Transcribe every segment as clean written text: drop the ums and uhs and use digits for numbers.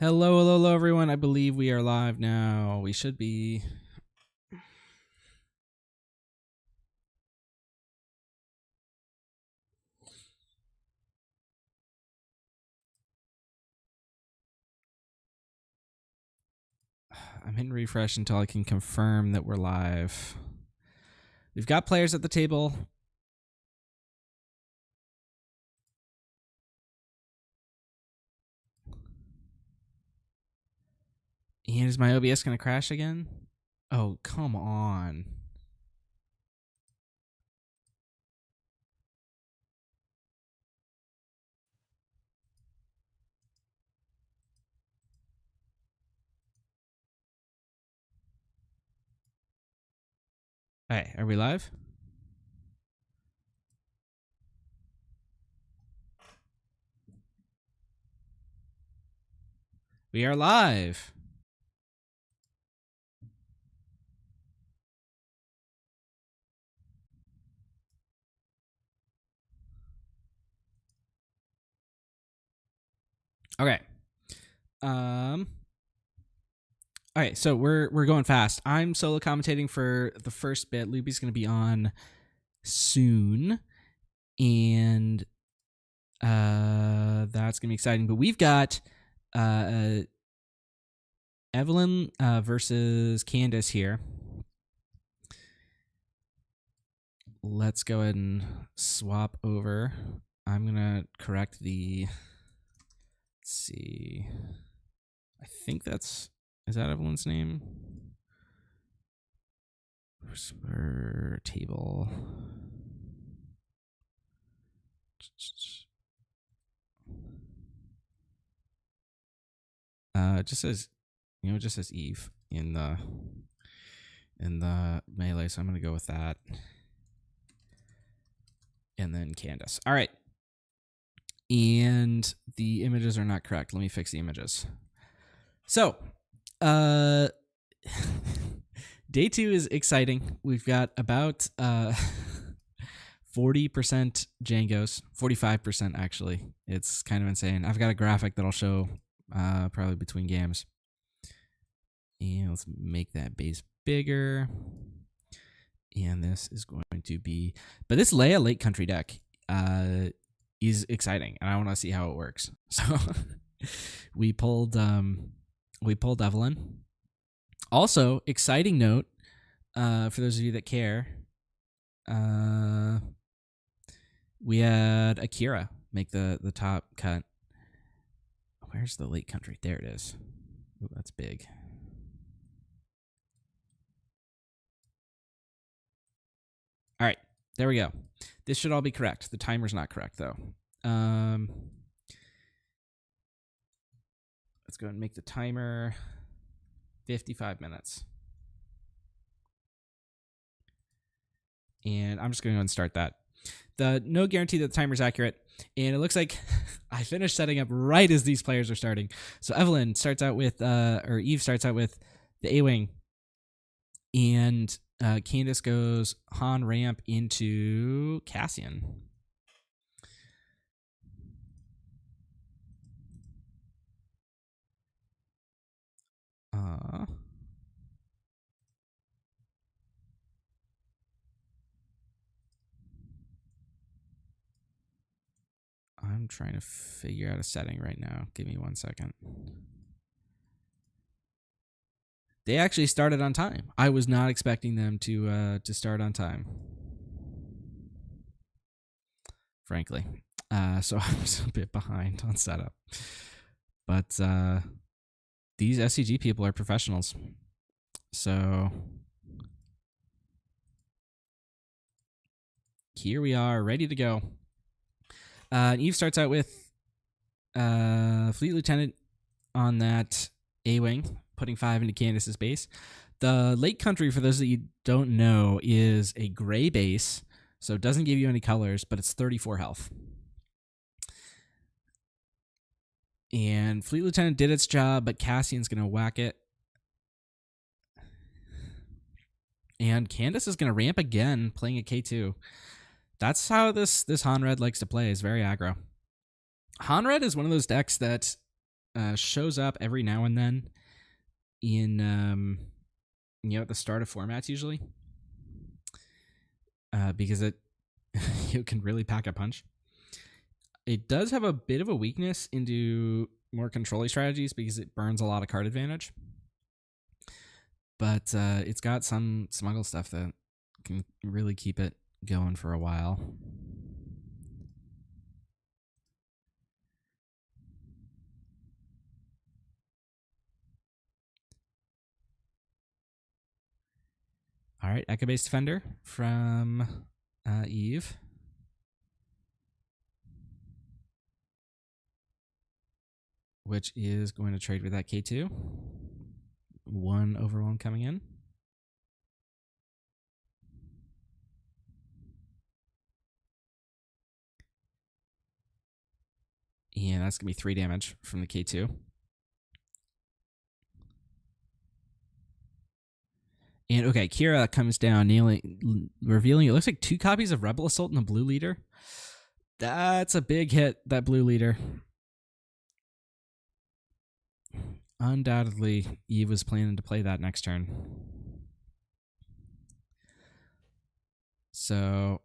Hello, hello, hello, everyone. I believe we are live now. We should be. I'm hitting refresh until I can confirm that we're live. We've got players at the table. And is my OBS going to crash again? Oh, come on. Hey, are we live? We are live. Okay. All right, so we're going fast. I'm solo commentating for the first bit. Loopy's going to be on soon, and that's going to be exciting. But we've got Evelyn versus Candace here. Let's go ahead and swap over. I'm going to correct the... Let's see. I think that's... Is that Evelyn's name? Whisper table. It just says, it just says Eve in the melee, so I'm gonna go with that. And then Candace. All right. And the images are not correct. Let me fix the images. So, day 2 is exciting. We've got about 40% Jangos, 45% actually. It's kind of insane. I've got a graphic that I'll show probably between games. And let's make that base bigger. And this is going to be... But this Leia Lake Country deck is exciting, and I want to see how it works. So we pulled Evelyn. Also, exciting note, for those of you that care, we had Akira make the top cut. Where's the Lake Country? There it is. Ooh, that's big. All right, there we go. This should all be correct. The timer's not correct, though. Let's go ahead and make the timer 55 minutes. And I'm just going to go and start that. No guarantee that the timer's accurate. And it looks like I finished setting up right as these players are starting. So Evelyn starts out with, or Eve starts out with the A-Wing. And Candace goes Han ramp into Cassian. I'm trying to figure out a setting right now. Give me 1 second. They actually started on time. I was not expecting them to start on time, frankly. So I was a bit behind on setup. But these SCG people are professionals. So here we are, ready to go. Eve starts out with Fleet Lieutenant on that A-Wing, putting 5 into Candace's base. The Lake Country, for those that you don't know, is a gray base, so it doesn't give you any colors, but it's 34 health. And Fleet Lieutenant did its job, but Cassian's going to whack it. And Candace is going to ramp again, playing a K2. That's how this Han Red likes to play, is very aggro. Han Red is one of those decks that shows up every now and then in at the start of formats usually, because it you can really pack a punch. It does have a bit of a weakness into more controlling strategies because it burns a lot of card advantage. But it's got some smuggle stuff that can really keep it going for a while. All right, Echo Base Defender from Eve. Which is going to trade with that K2. 1 overwhelm coming in. And that's going to be 3 damage from the K2. And okay, Kira comes down, revealing it looks like 2 copies of Rebel Assault and the blue leader. That's a big hit, that blue leader. Undoubtedly, Eve was planning to play that next turn. So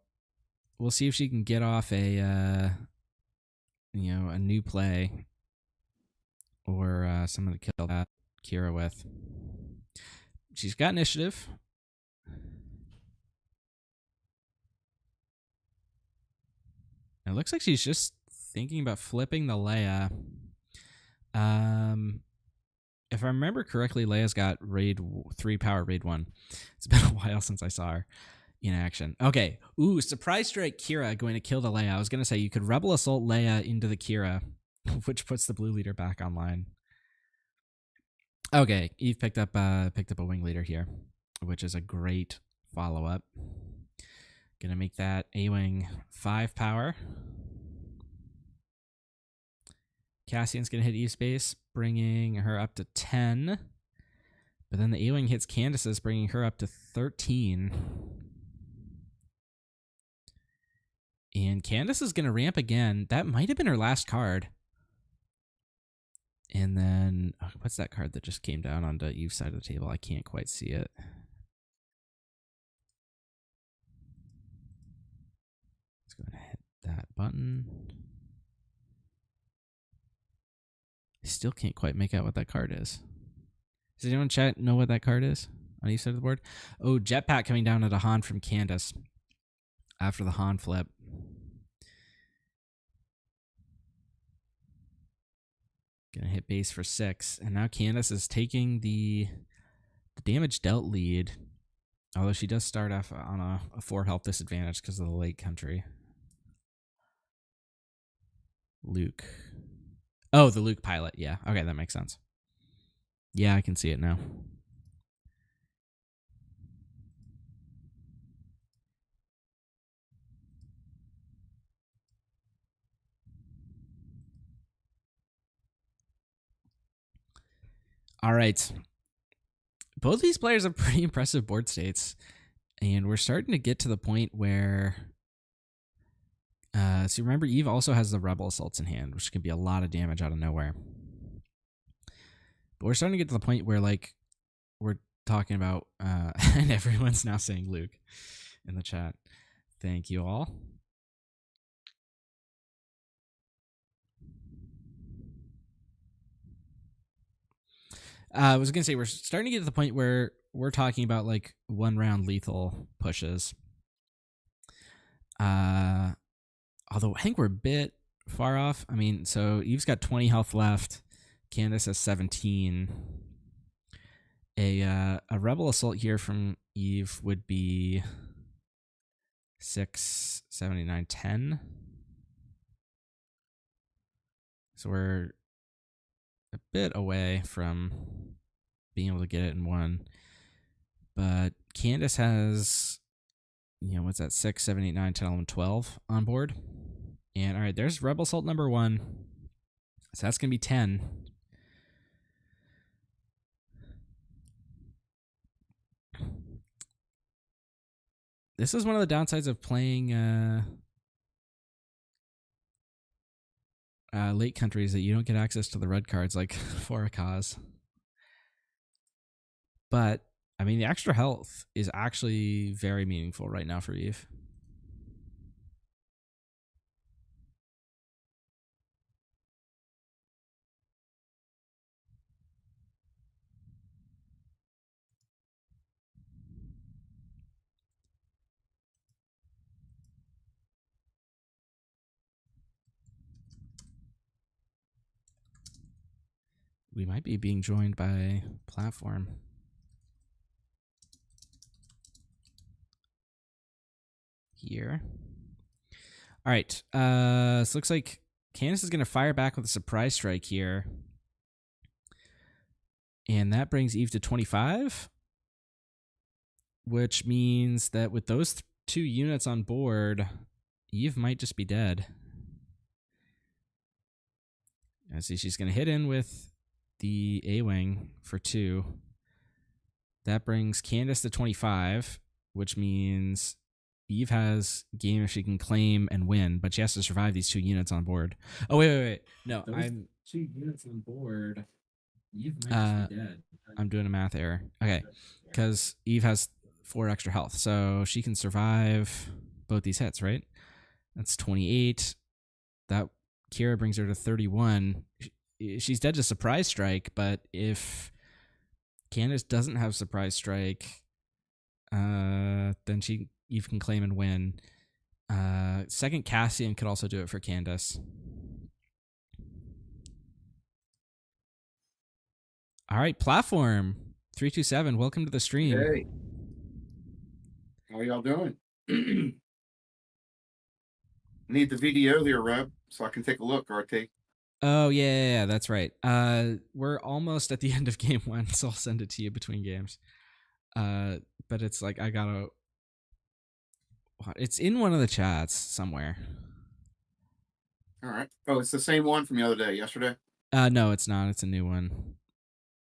we'll see if she can get off a new play or someone to kill that Kira with. She's got initiative. It looks like she's just thinking about flipping the Leia. If I remember correctly, Leia's got raid 3 power, raid 1. It's been a while since I saw her in action. Okay. Ooh, surprise strike Kira going to kill the Leia. I was going to say you could Rebel Assault Leia into the Kira, which puts the blue leader back online. Okay, Eve picked up a wing leader here, which is a great follow-up. Gonna make that A-Wing 5 power. Cassian's gonna hit Eve's base, bringing her up to 10. But then the A-Wing hits Candace's, bringing her up to 13. And Candace is gonna ramp again. That might have been her last card. And then, what's that card that just came down onto Eve's side of the table? I can't quite see it. Let's go ahead and hit that button. I still can't quite make out what that card is. Does anyone in chat know what that card is on each side of the board? Oh, Jetpack coming down at a Han from Candace after the Han flip. Gonna hit base for 6. And now Candace is taking the damage dealt lead. Although she does start off on a 4 health disadvantage because of the lake country. Luke. Oh, the Luke pilot. Yeah. Okay, that makes sense. Yeah, I can see it now. All right. Both these players have pretty impressive board states. And we're starting to get to the point where... so remember, Eve also has the Rebel Assaults in hand, which can be a lot of damage out of nowhere. But we're starting to get to the point where, like, we're talking about... and everyone's now saying Luke in the chat. Thank you all. I was going to say, we're starting to get to the point where we're talking about, like, 1-round lethal pushes. Although I think we're a bit far off. I mean, so Eve's got 20 health left. Candace has 17. A Rebel Assault here from Eve would be 6, 7, 8, 9, 10. So we're a bit away from being able to get it in 1. But Candace has, what's that? 6, 7, 8, 9, 10, 11, 12 on board. And all right, there's Rebel Assault number 1. So that's going to be 10. This is one of the downsides of playing late countries that you don't get access to the red cards like for a cause. But I mean, the extra health is actually very meaningful right now for Eve. We might be being joined by platform. Here. All right. So looks like Candace is going to fire back with a surprise strike here. And that brings Eve to 25. Which means that with those 2 units on board, Eve might just be dead. I see she's going to hit in with the A-Wing for 2. That brings Candace to 25, which means Eve has game if she can claim and win, but she has to survive these 2 units on board. Oh, wait. No, I'm 2 units on board. Eve might just be dead. I'm doing a math error. Okay, because Eve has 4 extra health, so she can survive both these hits, right? That's 28. That Kira brings her to 31. She's dead to surprise strike, but if Candace doesn't have surprise strike, then Eve can claim and win. Second Cassian could also do it for Candace. All right, platform 327. Welcome to the stream. Hey, how y'all doing? Need the video there, Reb, so I can take a look, RT. Oh yeah, that's right. We're almost at the end of game 1, so I'll send it to you between games. But it's like I gotta. It's in one of the chats somewhere. All right. Oh, it's the same one from the other day, yesterday. No, it's not. It's a new one,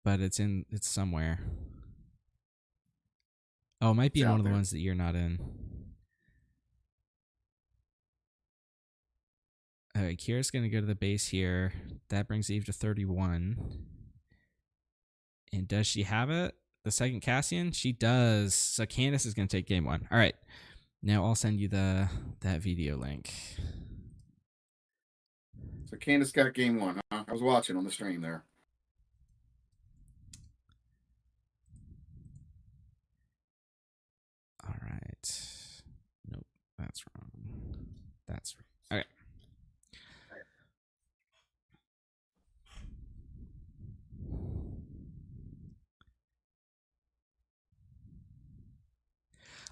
but it's somewhere. Oh, it might be in one of the ones that you're not in. All right, Kira's going to go to the base here. That brings Eve to 31. And does she have it? The second Cassian? She does. So Candace is going to take game 1. All right. Now I'll send you that video link. So Candace got game 1, huh? I was watching on the stream there. All right. Nope, that's wrong. That's right. Okay.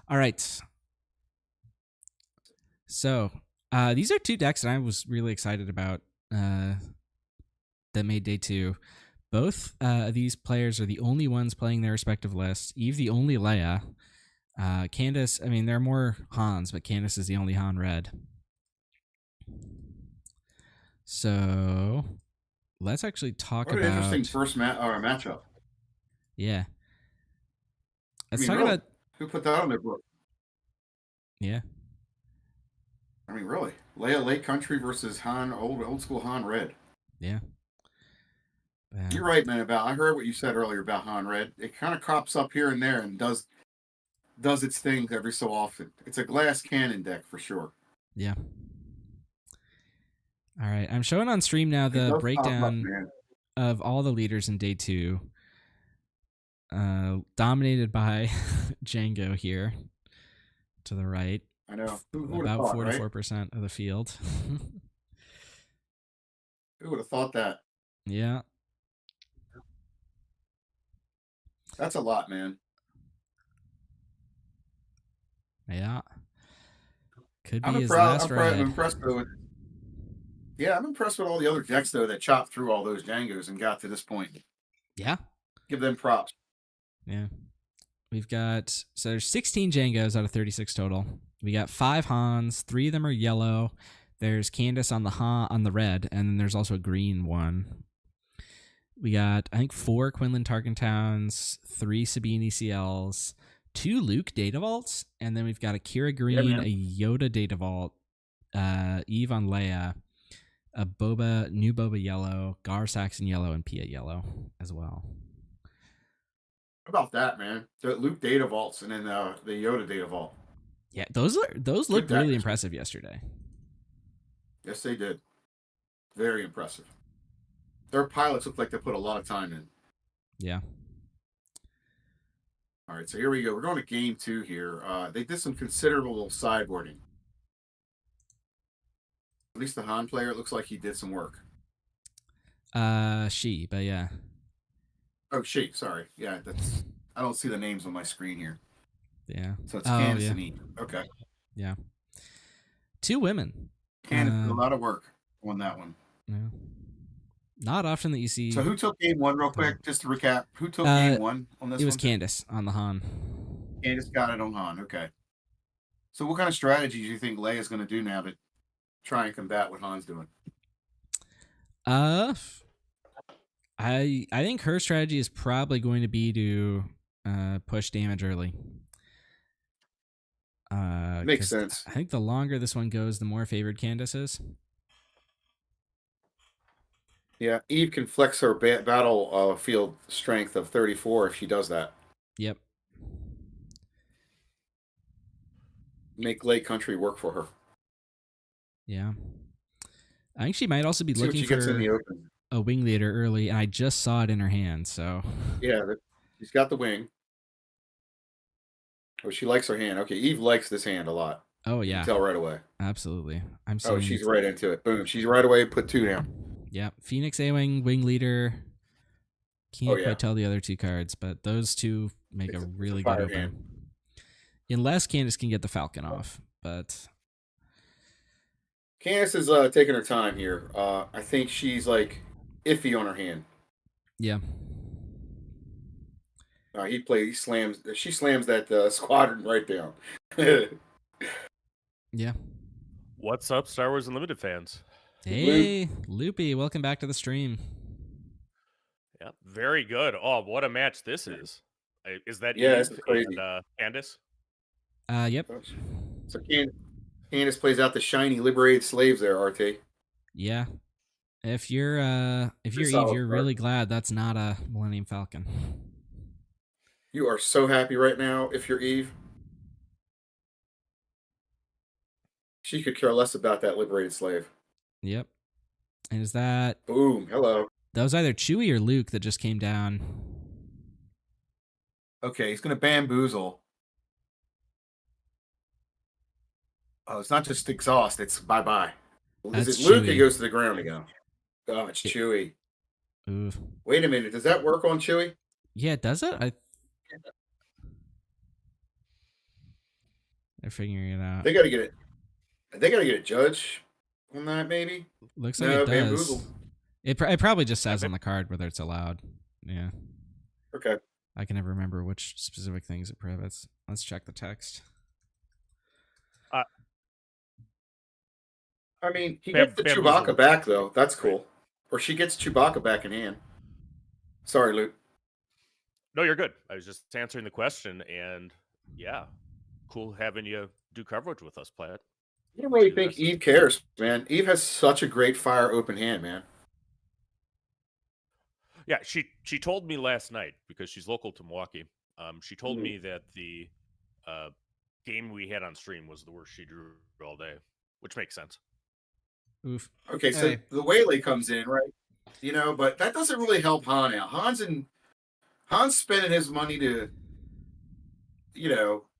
All right. So these are 2 decks that I was really excited about that made day 2. Both these players are the only ones playing their respective lists. Eve, the only Leia. Candace, I mean, there are more Hans, but Candace is the only Han red. So let's actually talk about... What an interesting first matchup. Yeah. Let's talk about... Who put that on their book? Yeah. I mean, really. Leia Lake Country versus Han, old school Han red. Yeah. You're right, man. I heard what you said earlier about Han red. It kind of crops up here and there and does its thing every so often. It's a glass cannon deck for sure. Yeah. All right. I'm showing on stream now the breakdown of all the leaders in day 2. Dominated by Jango here to the right. I know. About 44% right? of the field. Who would have thought that? Yeah. That's a lot, man. Yeah. Could be his last ride. I'm impressed though. Yeah, I'm impressed with all the other decks though that chopped through all those Jangos and got to this point. Yeah. Give them props. Yeah. We've got, so there's 16 Jangos out of 36 total. We got 5 Hans, 3 of them are yellow. There's Candace on the red, and then there's also a green one. We got, I think, 4 Quinnland Tarkentowns, 3 Sabine ECLs, 2 Luke Data Vaults, and then we've got a Kira Green, a Yoda Data Vault, Eve on Leia, a new Boba yellow, Gar Saxon yellow, and Pia yellow as well. How about that, man? The Luke data vaults and then the Yoda data vault. Yeah, those looked really impressive yesterday. Yes, they did. Very impressive. Their pilots look like they put a lot of time in. Yeah. All right, so here we go. We're going to game 2 here. They did some considerable sideboarding. At least the Han player, it looks like he did some work. She, but yeah. Oh, she. Sorry. Yeah, that's. I don't see the names on my screen here. Yeah. So it's Candace and Eve. Okay. Yeah. 2 women. Candace did a lot of work on that one. Yeah. Not often that you see. So who took game 1 real quick? Just to recap, who took game 1 on this one? It was Candace on the Han. Candace got it on Han. Okay. So what kind of strategies do you think Leia's going to do now to try and combat what Han's doing? I think her strategy is probably going to be to push damage early. Makes sense. I think the longer this one goes, the more favored Candace is. Yeah, Eve can flex her battle field strength of 34 if she does that. Yep. Make Lake Country work for her. Yeah. I think she might also be looking for a wing leader early, and I just saw it in her hand, so. Yeah, she's got the wing. Oh, she likes her hand. Okay, Eve likes this hand a lot. Oh, yeah. You can tell right away. Absolutely. She's right into it. Boom. She's right away. Put 2 down. Yeah. Phoenix A-Wing, wing leader. Can't quite tell the other 2 cards, but those 2 make a really good open. Hand. Unless Candace can get the Falcon off, but... Candace is taking her time here. I think she's like iffy on her hand. Yeah. She slams that squadron right down. Yeah. What's up, Star Wars Unlimited fans? Hey, Loopy, welcome back to the stream. Yeah, very good. Oh, what a match this is. Is that it's crazy. And Candace? Yep. So Candace plays out the shiny liberated slaves there, RT. Yeah. If you're Eve, you're really glad that's not a Millennium Falcon. You are so happy right now if you're Eve. She could care less about that liberated slave. Yep. And is that... Boom. Hello. That was either Chewie or Luke that just came down. Okay, he's going to bamboozle. Oh, it's not just exhaust. It's bye-bye. Is it Luke? It goes to the ground again. Oh, it's Chewie. Oof. Wait a minute. Does that work on Chewie? Yeah, does it? They're figuring it out. They got to get it. They got to get a judge on that, maybe. Looks like it does. It probably just says on the card whether it's allowed. Yeah. Okay. I can never remember which specific things it prohibits. Let's check the text. I mean, he gets the Chewbacca back, though. That's cool. Or she gets Chewbacca back in hand. Sorry, Luke. No, you're good. I was just answering the question, and yeah, cool having you do coverage with us, Plaid. I don't really think Eve cares, man. Eve has such a great fire open hand, man. Yeah, she told me last night, because she's local to Milwaukee, she told me that the game we had on stream was the worst she drew all day, which makes sense. Oof. Okay, so the Waylay comes in, right? You know, but that doesn't really help Han out. Han's spending his money to,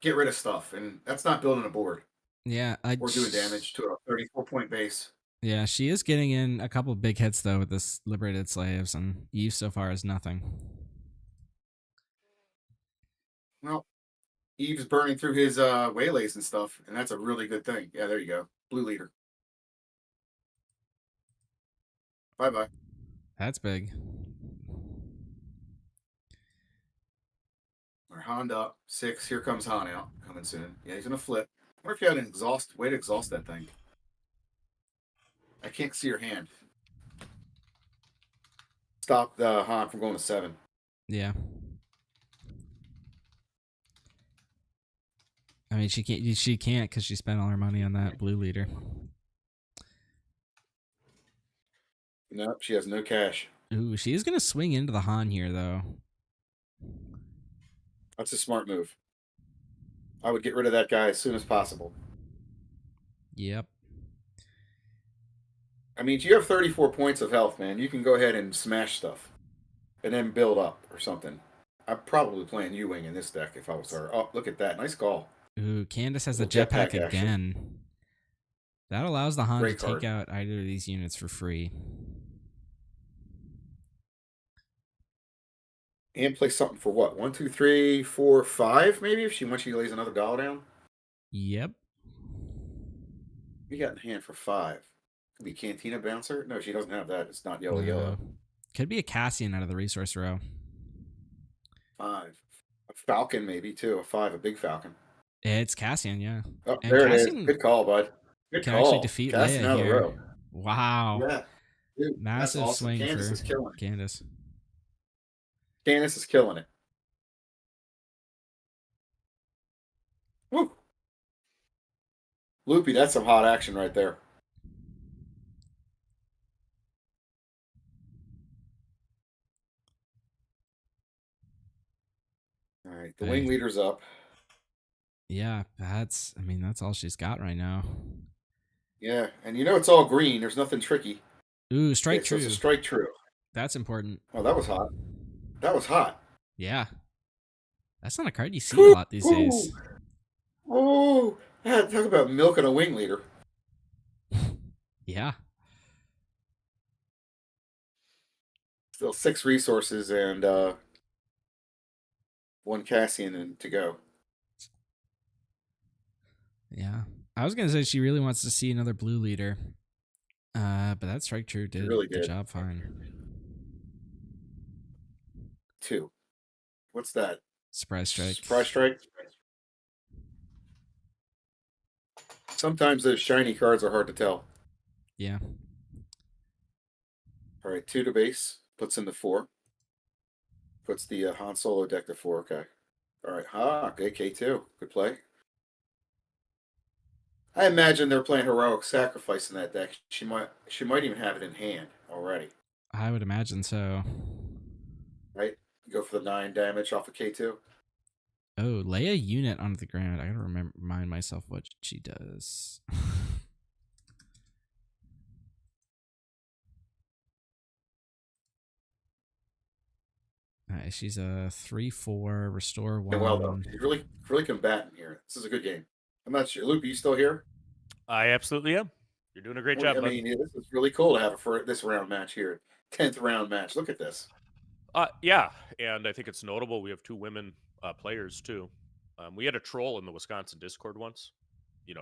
get rid of stuff, and that's not building a board. Yeah, or doing damage to a 34-point base. Yeah, she is getting in a couple big hits though with this liberated slaves, and Eve so far is nothing. Well, Eve's burning through his waylays and stuff, and that's a really good thing. Yeah, there you go. Blue leader. Bye-bye. That's big. Our Honda 6. Here comes Han out. Coming soon. Yeah, he's going to flip. I wonder if you had an way to exhaust that thing. I can't see your hand. Stop the Han from going to 7. Yeah. I mean, she can't because she spent all her money on that blue leader. Nope, she has no cash. Ooh, she is going to swing into the Han here, though. That's a smart move. I would get rid of that guy as soon as possible. Yep. I mean, you have 34 points of health, man. You can go ahead and smash stuff and then build up or something. I'm probably playing U-Wing in this deck if I was her. Oh, look at that. Nice call. Ooh, Candace has the Little jetpack jetpack action. again. That allows the Han Great to card. take out either of these units for free. And play something for what? 1, 2, 3, 4, 5, maybe, if once she lays another dollar down. Yep. We got in hand for 5. Could be Cantina Bouncer. No, she doesn't have that. It's not yellow. No. Could be a Cassian out of the resource row. 5. A Falcon, maybe, too. A 5, a big Falcon. It's Cassian, yeah. Oh, And there Cassian it is. Good call, bud. Good can call. actually defeat Cassian Leia out of the here. row. Wow. Yeah. Dude, Massive awesome. swing Candace for is killing it. Candace. Candace is killing it. Woo. Loopy, that's some hot action right there. All right, the wing leader's up. Yeah, that's all she's got right now. Yeah, and you know it's all green. There's nothing tricky. Ooh, strike So true. it's a strike true. That's important. Oh, that was hot. That was hot. Yeah. That's not a card you see a lot these days. Oh, yeah, talk about milking a wing leader. Yeah. Still 6 resources and 1 Cassian to go. Yeah. I was going to say she really wants to see another blue leader. But that strike true did really the did. job fine. 2. What's that? Surprise strike. Surprise strike. Sometimes those shiny cards are hard to tell. Yeah. All right, 2 to base. Puts in the 4. Puts the Han Solo deck to 4. Okay. All right. AK2. Good play. I imagine they're playing Heroic Sacrifice in that deck. She might even have it in hand already. I would imagine so. Right? Go for the 9 damage off of K2. Oh, lay a unit onto the ground. I gotta remind myself what she does. Alright, she's a 3/4, restore 1. Well done. She's really combatant here. This is a good game. I'm not sure. Luke, are you still here? I absolutely am. You're doing a great job, I mean, this is really cool to have for this round match here. 10th round match. Look at this. Yeah, and I think it's notable we have 2 women players too. We had a troll in the Wisconsin Discord once,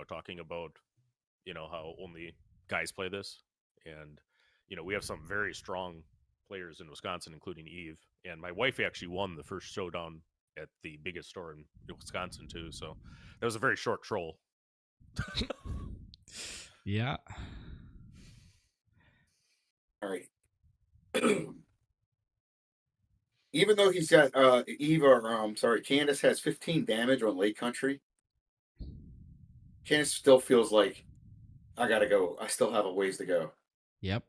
talking about, how only guys play this, and we have some very strong players in Wisconsin, including Eve. And my wife actually won the first showdown at the biggest store in Wisconsin too. So that was a very short troll. Yeah. All right. Even though he's got Candace has 15 damage on Lake Country, Candace still feels like I gotta go. I still have a ways to go. Yep.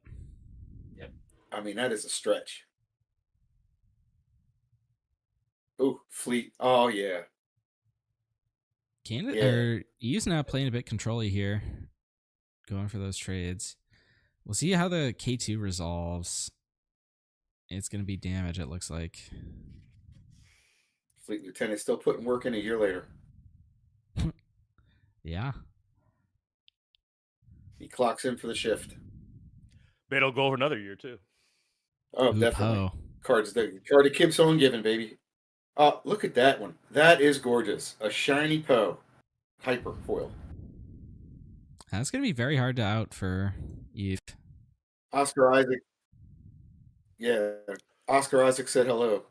I mean, that is a stretch. Ooh, fleet. Oh yeah. Eve's now playing a bit control-y here. Going for those trades. We'll see how the K2 resolves. It's going to be damage, it looks like. Fleet Lieutenant still putting work in a year later. Yeah. He clocks in for the shift. But it'll go over another year too. Oh, definitely. Card to keep someone given, baby. Oh, look at that one. That is gorgeous. A shiny Poe. Hyper foil. That's going to be very hard to out for Eve. Oscar Isaac. Yeah. Oscar Isaac said hello.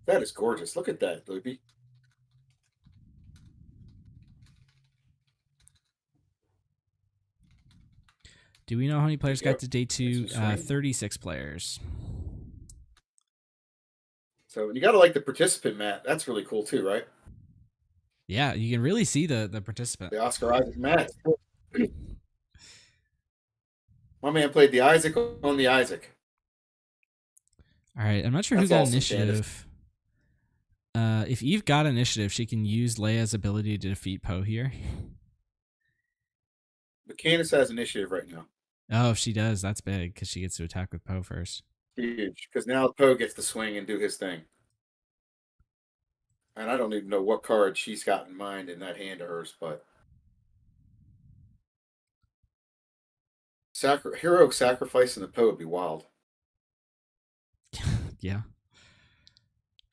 That is gorgeous. Look at that, Loopy. Do we know how many players got to day 2? 36 players. So you got to like the participant mat. That's really cool too, right? Yeah, you can really see the participant. The Oscar Isaac mat. My man played the Isaac on the Isaac. All right, I'm not sure who got initiative. If Eve got initiative, she can use Leia's ability to defeat Poe here. But Candace has initiative right now. Oh, if she does, that's big because she gets to attack with Poe first. Huge, because now Poe gets to swing and do his thing. And I don't even know what card she's got in mind in that hand of hers, but heroic sacrifice in the Poe would be wild. Yeah.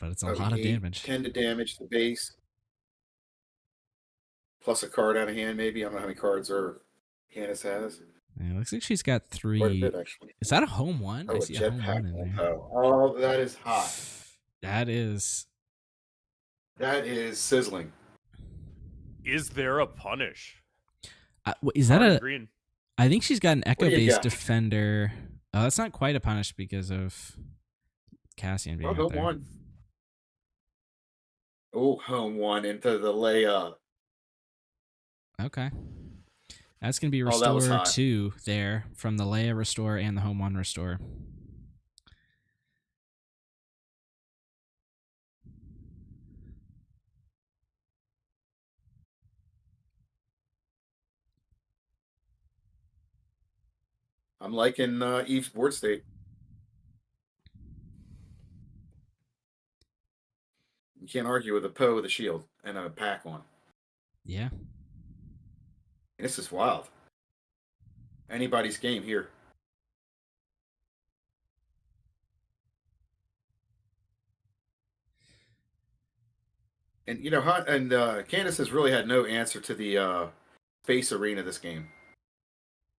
But it's a lot of damage. 10 to damage the base. Plus a card out of hand, maybe. I don't know how many cards Candace has. Yeah, it looks like she's got 3. Quite a bit, actually. Is that a home one? Oh, I see a home one in there. Oh, that is hot. That is sizzling. Is there a punish? Is that a green? I think she's got an echo-based defender. Oh, that's not quite a punish because of Cassian being out there. One. Oh, home one into the Leia. Okay. That's going to be restore 2 there from the Leia restore and the home 1 restore. I'm liking Eve's board state. You can't argue with a Poe with a shield and a pack on. Yeah. This is wild. Anybody's game here. And Candace has really had no answer to the space arena this game.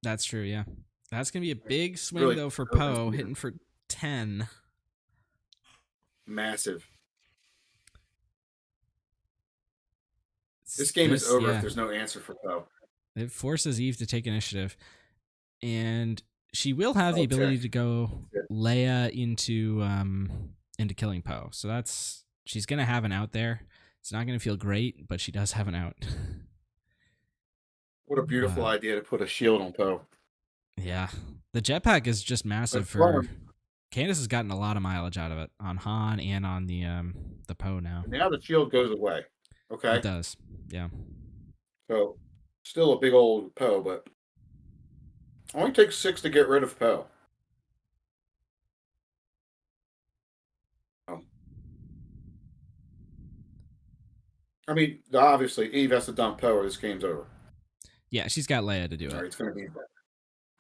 That's true, yeah. That's going to be a big swing, really, though, for Poe, hitting for 10. Massive. This game is over if there's no answer for Poe. It forces Eve to take initiative. And she will have the ability to go Leia into killing Poe. So she's going to have an out there. It's not going to feel great, but she does have an out. What a beautiful idea to put a shield on Poe. Yeah. The jetpack is just massive for... Candace has gotten a lot of mileage out of it on Han and on the Poe now. Now the shield goes away. Okay? It does, yeah. So, still a big old Poe, but only takes 6 to get rid of Poe. I mean, obviously, Eve has to dump Poe or this game's over. Yeah, she's got Leia to do it. It's going to be that.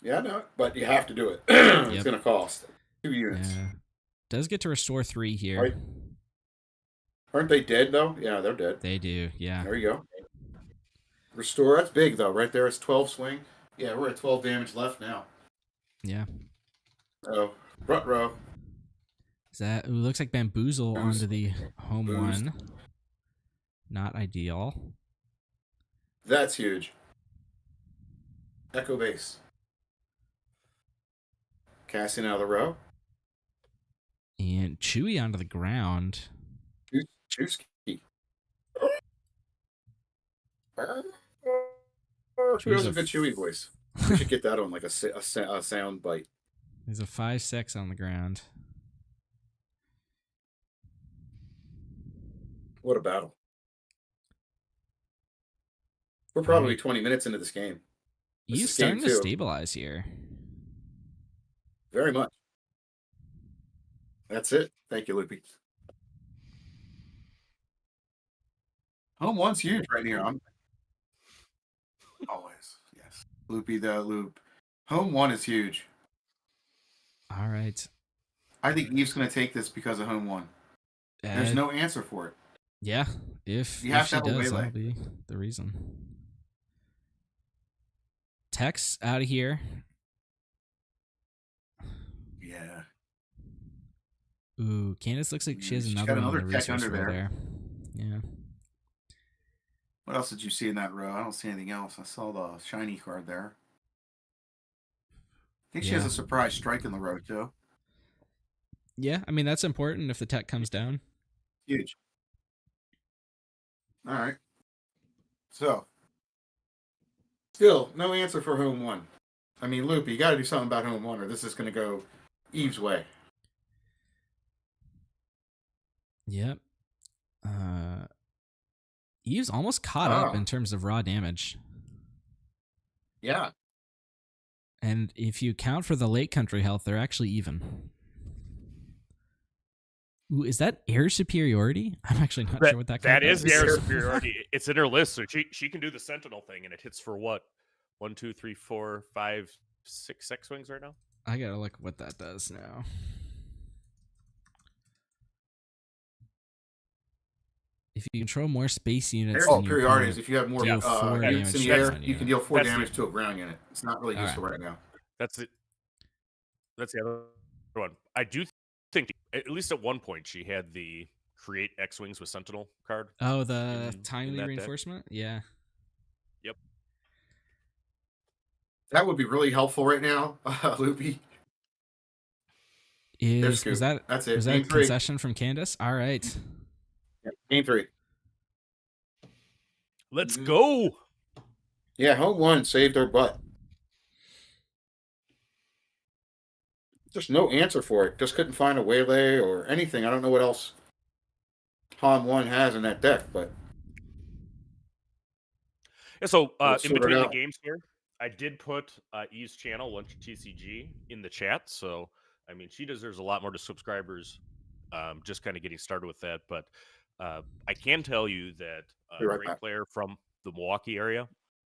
Yeah, no, but you have to do it. It's going to cost 2 units. Yeah. Does get to restore 3 here. Right. Aren't they dead, though? Yeah, they're dead. They do, yeah. There you go. Restore, that's big, though. Right there, it's 12 swing. Yeah, we're at 12 damage left now. Yeah. Oh, front row. Is that... Ooh, looks like Bamboozle onto the home one. Not ideal. That's huge. Echo base. Cassian out of the row. And Chewie onto the ground. Chewski. Chewie has a good Chewie voice. We should get that on like a sound bite. There's a 5-6 on the ground. What a battle. We're probably 20 minutes into this game. He's starting to stabilize here. Very much. That's it. Thank you, Loopy. Home one's huge right here. Always, yes. Loopy the loop. Home one is huge. All right. I think Eve's going to take this because of home one. There's no answer for it. Yeah. If she does, that'll be the reason. Tex out of here. Yeah. Ooh, Candace looks like she has another one on the resource row there. Yeah. What else did you see in that row? I don't see anything else. I saw the shiny card there. I think she has a surprise strike in the row, too. Yeah, I mean, that's important if the tech comes down. Huge. All right. So, still, no answer for home one. I mean, Loopy, you got to do something about home one, or this is going to go Eve's way. Yep. Eve's almost caught up in terms of raw damage. Yeah. And if you count for the late country health, they're actually even. Ooh, is that air superiority? I'm actually not sure what that That is. is air superiority. It's in her list, so she can do the Sentinel thing, and it hits for what? 1, 2, 3, 4, 5, 6 X-Wings right now? I gotta look what that does now. If you control more space units, air superiority is if you have more units in the air, you can deal 4 damage to a ground unit. It's not really useful right now. That's it. That's the other one. I do think, at least at one point, she had the create X-Wings with Sentinel card. Oh, the timely reinforcement? Deck. Yeah. Yep. That would be really helpful right now, Loopy. Was that That's it. Was that a concession from Candace? All right. Yeah, game 3. Let's go. Yeah, home one saved our butt. Just no answer for it. Just couldn't find a waylay or anything. I don't know what else home one has in that deck, but yeah, so in between the games here, I did put E's channel, Lunch TCG, in the chat. So, I mean, she deserves a lot more to subscribers. Just kind of getting started with that. But I can tell you that a great player from the Milwaukee area,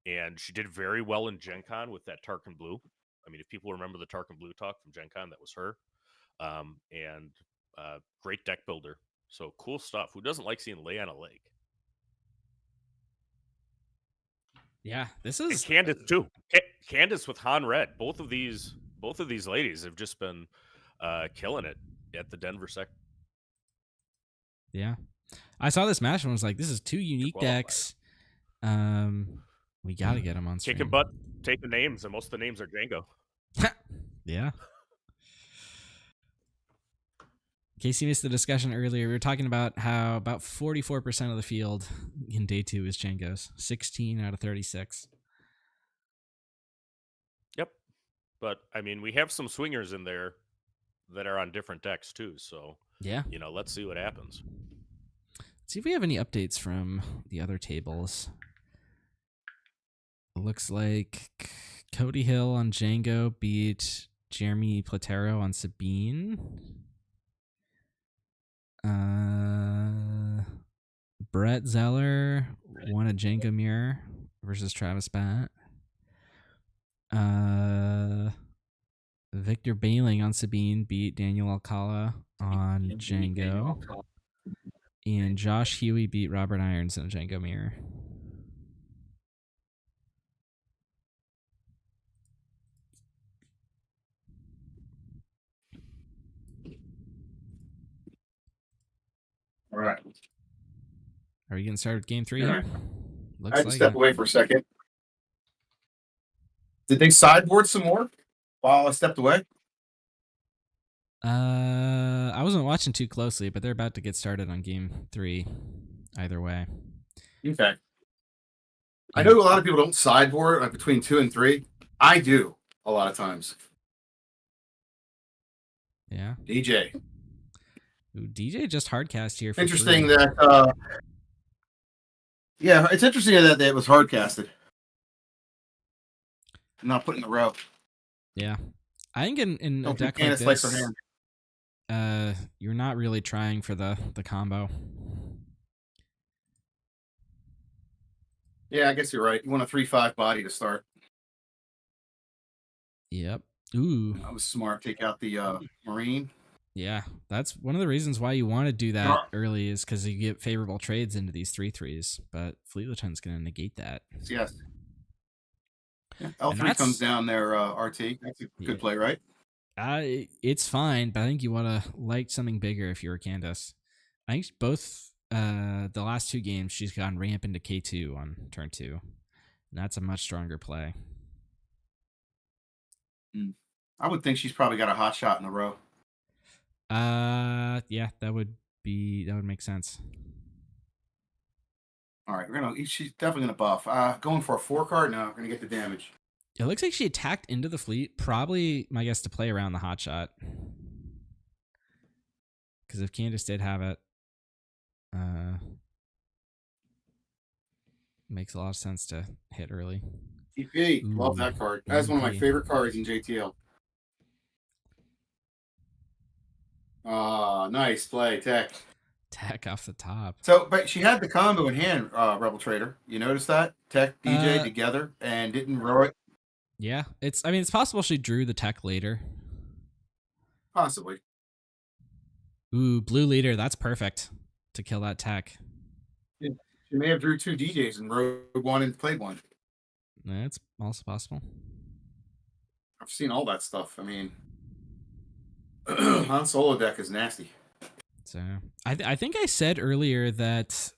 and she did very well in Gen Con with that Tarkin Blue. I mean, if people remember the Tarkin Blue talk from Gen Con, that was her. And great deck builder. So cool stuff. Who doesn't like seeing Lay on a Lake? Yeah, this is and Candace too. Candace with Han Red. Both of these ladies have just been killing it at the Denver sector. Yeah, I saw this match and was like, "This is 2 unique decks. We got to get them on stream." Kicking butt, taking names, and most of the names are Jango. Yeah. In case you missed the discussion earlier, we were talking about how about 44% of the field in day 2 is Jango's. 16 out of 36. Yep. But, I mean, we have some swingers in there that are on different decks, too. So, yeah, let's see what happens. Let's see if we have any updates from the other tables. It looks like Cody Hill on Jango beat Jeremy Platero on Sabine. Brett Zeller won a Jango mirror versus Travis Batt. Victor Bailing on Sabine beat Daniel Alcala on Jango. And Josh Huey beat Robert Irons in a Jango mirror. All right. Are we getting started with game 3 here? I had to step away for a second. Did they sideboard some more while I stepped away? I wasn't watching too closely, but they're about to get started on game 3 either way. Okay. Yeah. I know a lot of people don't sideboard like between 2 and 3. I do a lot of times. Yeah. DJ. Ooh, DJ just hardcast here. Interesting that. Yeah, it's interesting that it was hardcasted. Not put in the row. Yeah, I think in a deck like this, you're not really trying for the combo. Yeah, I guess you're right. You want a 3/5 body to start. Yep. Ooh, that was smart. Take out the Marine. Yeah, that's one of the reasons why you want to do that early is because you get favorable trades into these 3/3s. But Fleet Lieutenant's going to negate that. Yes. Yeah, L3 comes down there, RT. That's a good play, right? It's fine, but I think you want to like something bigger if you're Candace. I think both the last 2 games she's gone ramp into K2 on turn 2. And that's a much stronger play. I would think she's probably got a hot shot in a row. Yeah, that would make sense. All right, she's definitely gonna buff. Going for a 4 card now. We're gonna get the damage. It looks like she attacked into the fleet, probably, my guess, to play around the hotshot. Because if Candace did have it, makes a lot of sense to hit early. TP, love that card. That's one of my favorite cards in JTL. Nice play, Tech. Tech off the top. So, but she had the combo in hand, Rebel Trader. You notice that? Tech, DJ together and didn't row it? Yeah, it's possible she drew the Tech later. Possibly. Ooh, blue leader, that's perfect to kill that Tech. Yeah. She may have drew 2 DJs and rode one and played one. That's also possible. I've seen all that stuff. I mean, Han Solo deck is nasty. So I think I said earlier that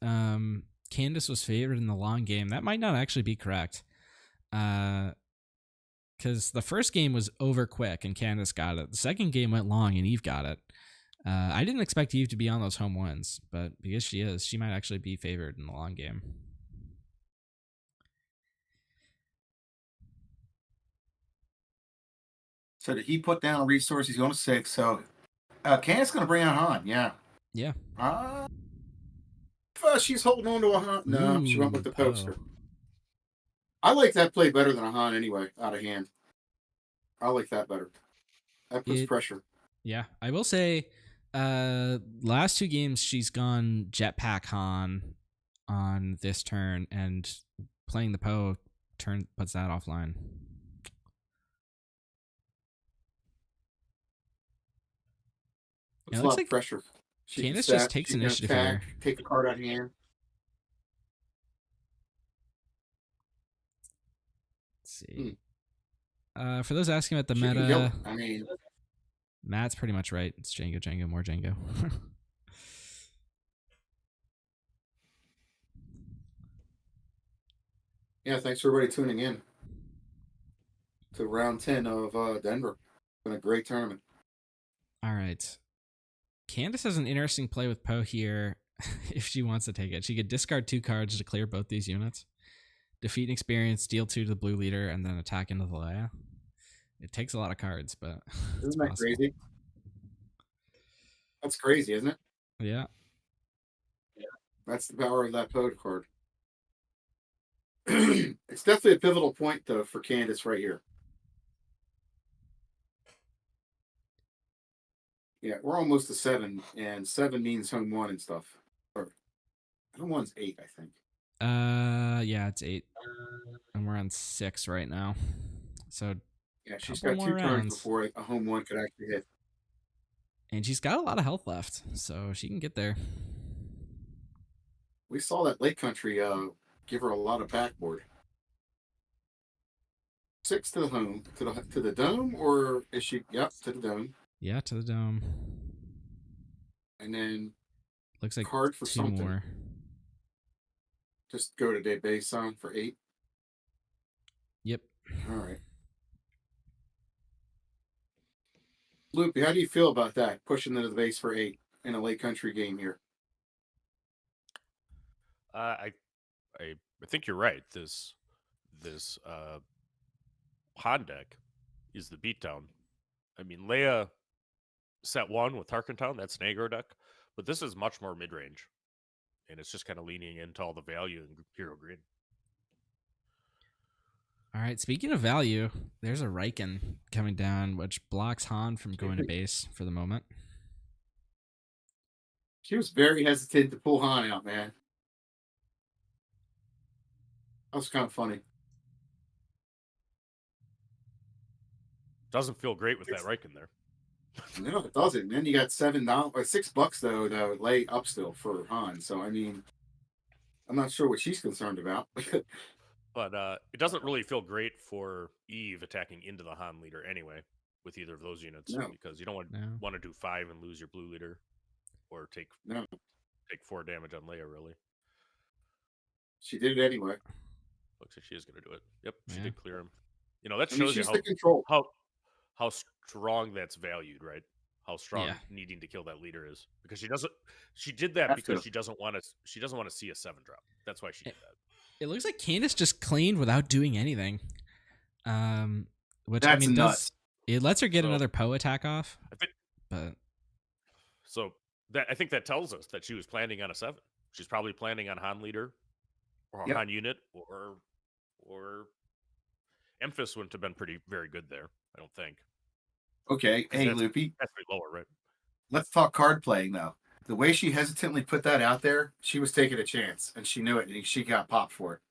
Candace was favored in the long game. That might not actually be correct. Because the first game was over quick and Candace got it. The second game went long and Eve got it. I didn't expect Eve to be on those home ones, but because she is, she might actually be favored in the long game. So did he put down a resource? He's going to 6. So Candace going to bring out Han. Yeah. Yeah. She's holding on to a Han. No, she went with the Poe. poster. I like that play better than a Han anyway, out of hand. I like that better. That puts pressure. Yeah, I will say, last 2 games she's gone Jetpack Han on this turn, and playing the Poe turn puts that offline. It's a lot of pressure. Candace just takes initiative here. Take the card out of hand. Let's see. For those asking about the meta, I mean, Matt's pretty much right. It's Jango, more Jango. Yeah, thanks for everybody tuning in to round 10 of Denver. It's been a great tournament. All right. Candace has an interesting play with Poe here if she wants to take it. She could discard 2 cards to clear both these units, defeat an experience, deal 2 to the blue leader, and then attack into the Leia. It takes a lot of cards, but isn't that crazy? That's crazy, isn't it? Yeah. That's the power of that Poe card. It's definitely a pivotal point, though, for Candace right here. Yeah, we're almost to 7, and 7 means home 1 and stuff. Or home 1's 8, I think. Yeah, it's 8, and we're on 6 right now. So yeah, she's got 2 turns before a home 1 could actually hit. And she's got a lot of health left, so she can get there. We saw that Lake Country give her a lot of backboard. 6 to the home, to the dome, or is she? Yep, to the dome. Yeah, to the dome. And then looks like card for 2 something. more. Just go to day base on for 8. Yep. All right. Loopy, how do you feel about that? Pushing into the base for 8 in a Lake Country game here. I think you're right. This Han deck is the beatdown. I mean, Leia set 1 with Tarkentown, that's an aggro deck, but this is much more mid-range, and it's just kind of leaning into all the value in Hero Green. All right, speaking of value, there's a Riken coming down, which blocks Han from going to base for the moment. She was very hesitant to pull Han out, man. That was kind of funny. Doesn't feel great with that Riken there. No, it doesn't. Then you got $7 or $6 though to lay up still for Han. So I mean, I'm not sure what she's concerned about. But it doesn't really feel great for Eve attacking into the Han leader anyway with either of those units, because you don't want to do 5 and lose your blue leader, or take 4 damage on Leia. Really, she did it anyway. Looks like she is going to do it. Yep, she did clear him. You know, that shows you how strong that's valued, right? How strong needing to kill that leader is, because she did that because she doesn't want to see a 7 drop. That's why she did that. It looks like Candace just cleaned without doing anything. Which That's I mean nuts. it lets her get So- another Poe attack off, I think but so. I think that tells us that she was planning on a 7. She's probably planning on Han leader or Yep. Han unit or Emphas wouldn't have been very good there. I don't think. Okay, 'Cause hey that's Loopy, pretty lower, right? let's talk card playing though. The way she hesitantly put that out there, she was taking a chance, and she knew it, and she got popped for it.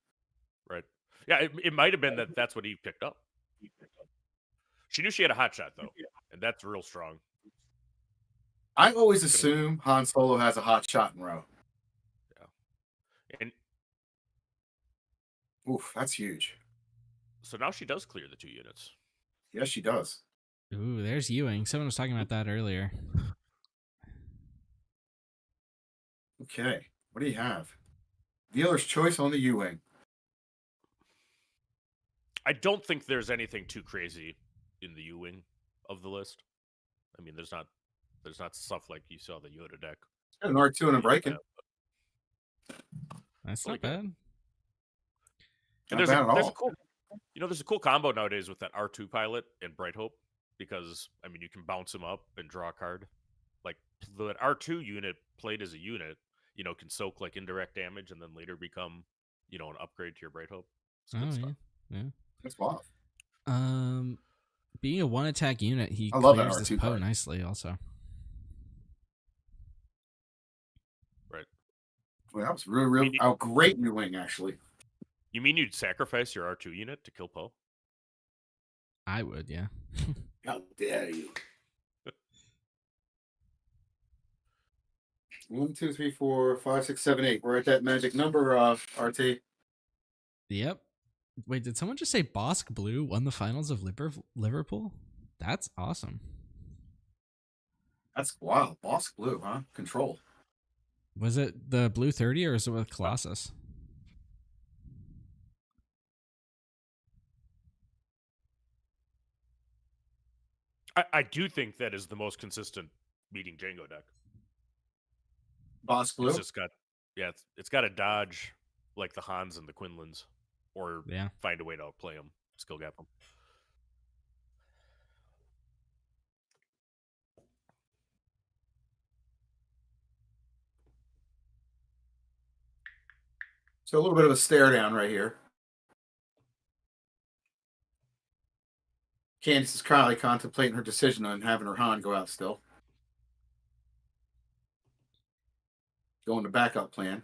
Right. Yeah, it might have been that's what he picked up. She knew she had a hot shot though, and that's real strong. I always assume Han Solo has a hot shot in row. Yeah. And Oof, that's huge. so now she does clear the 2 units. Yes, she does. ooh, there's Ewing. Someone was talking about that earlier. Okay, what do you have? Dealer's choice on the U-wing. I don't think there's anything too crazy in the U-wing of the list. I mean, there's not stuff like you saw the Yoda deck. Got an R2 and a breaking. That's Really not bad. And Not there's bad at a all. cool, there's a cool combo nowadays with that R2 pilot and Bright Hope because I mean you can bounce him up and draw a card. Like the R2 unit played as a unit, can soak like indirect damage and then later become, an upgrade to your Bright Hope. It's good stuff. Yeah. That's wild. Being a 1 attack unit, he I love that clears this R2 Poe card. nicely also. Right. Well, that was really a great U-wing, actually. You mean you'd sacrifice your R2 unit to kill Poe? I would, yeah. How dare you? 1, 2, 3, 4, 5, 6, 7, 8. We're at that magic number, RT. Yep. Wait, did someone just say Bosk Blue won the finals of Liverpool? That's awesome. That's wild. Boss Blue, huh? Control. Was it the Blue 30 or is it with Colossus? I do think that is the most consistent beating Jango deck. Boss Blue? It's just got, it's got to dodge like the Hans and the Quinnlands, or find a way to outplay them, skill gap them. So a little bit of a stare down right here. Candace is currently contemplating her decision on having her Han go out still. Going to backup plan.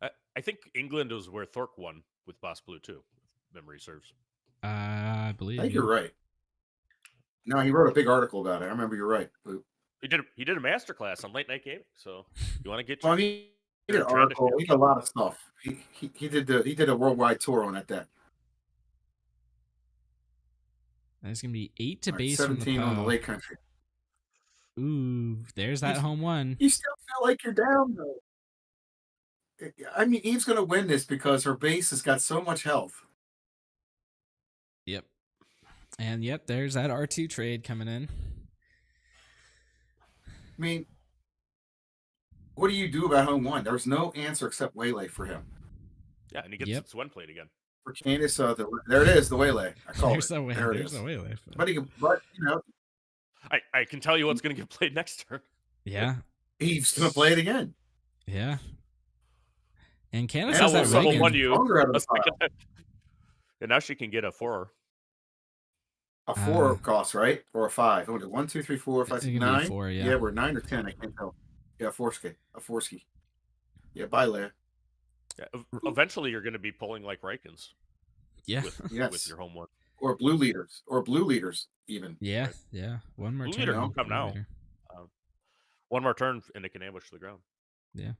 I think England was where Thork won with Boss Blue too, if memory serves. I believe. I think you're right. No, he wrote a big article about it. I remember you're right, Blue. He did a masterclass on late night gaming. So you want to get Well, he did an article. He did a lot of stuff. He did a worldwide tour on that deck. There's gonna be 8 to base 17 from the on the Lake Country. Ooh, there's that home one. You still feel like you're down though. I mean, Eve's going to win this because her base has got so much health. Yep. And yep, there's that R2 trade coming in. I mean, what do you do about home one? There's no answer except Waylay for him. Yeah, and he gets its one played again. For Candace, there it is, the Waylay. I call there's it. There's the Waylay. But you know, I can tell you what's going to get played next turn. Yeah. Eve's going to play it again. Yeah. And Candace has that Reagan. Reagan. And now she can get a 4. A 4 cost, right? Or a 5. 1, 2, 3, 4, 5, 6, 9. 4, yeah. Yeah, we're 9 or 10. I can't tell. Yeah, a 4 ski. Yeah, bye, Leia. Yeah, eventually, you're going to be pulling like Rikens. Yeah. With your home one. Or blue leaders, even. Yeah, right? Yeah. One more blue turn. Leader can come now. One more turn, and it can ambush the ground. Yeah.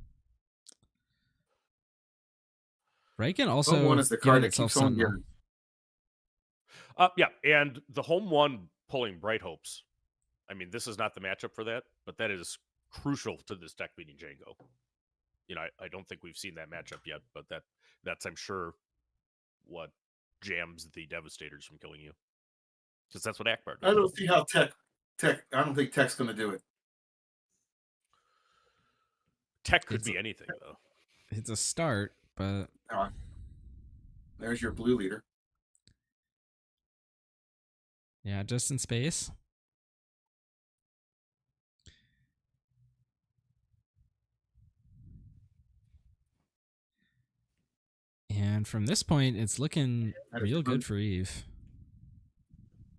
Riken also home one is the card that keeps on getting. Yeah, and the home one pulling Bright Hopes. I mean, this is not the matchup for that, but that is crucial to this deck beating Jango. I don't think we've seen that matchup yet, but that's I'm sure what jams the Devastators from killing you, because that's what Akbar does. I don't see how Tech. I don't think Tech's going to do it. Tech could be anything though. It's a start, but there's your blue leader. Yeah, just in space. And from this point, it's looking real good for Eve.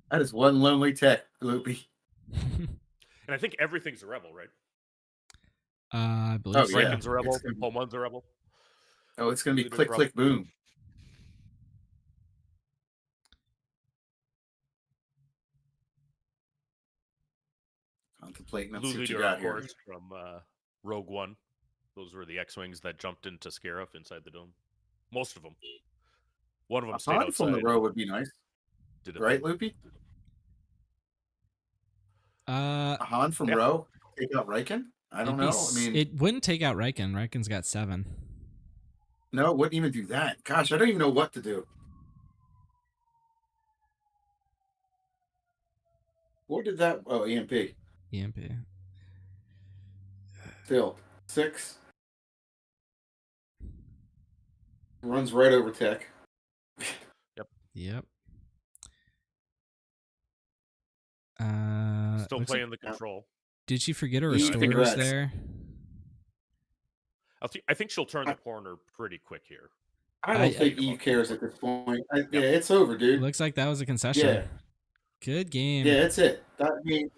That is one lonely tech, Loopy. And I think everything's a rebel, right? I believe so. Franken's a rebel. Home one's a rebel. Oh, it's going to be click, click, boom. Contemplating. Let's see what you got here. From Rogue One. Those were the X-Wings that jumped into Scarif inside the dome. Most of them. One of them stayed outside. From the row would be nice. Right, Loopy? A Han from row? Take out Riken? I don't know. I mean, it wouldn't take out Riken. Riken's got 7. No, it wouldn't even do that. Gosh, I don't even know what to do. What did that? Oh, EMP. EMP. Still 6. Runs right over tech. Yep. Still playing the control. Did she forget her restore was there? I think she'll turn the corner pretty quick here. I don't think Eve cares at this point. Yeah, it's over, dude. Looks like that was a concession. Yeah. Good game. Yeah, that's it. That means.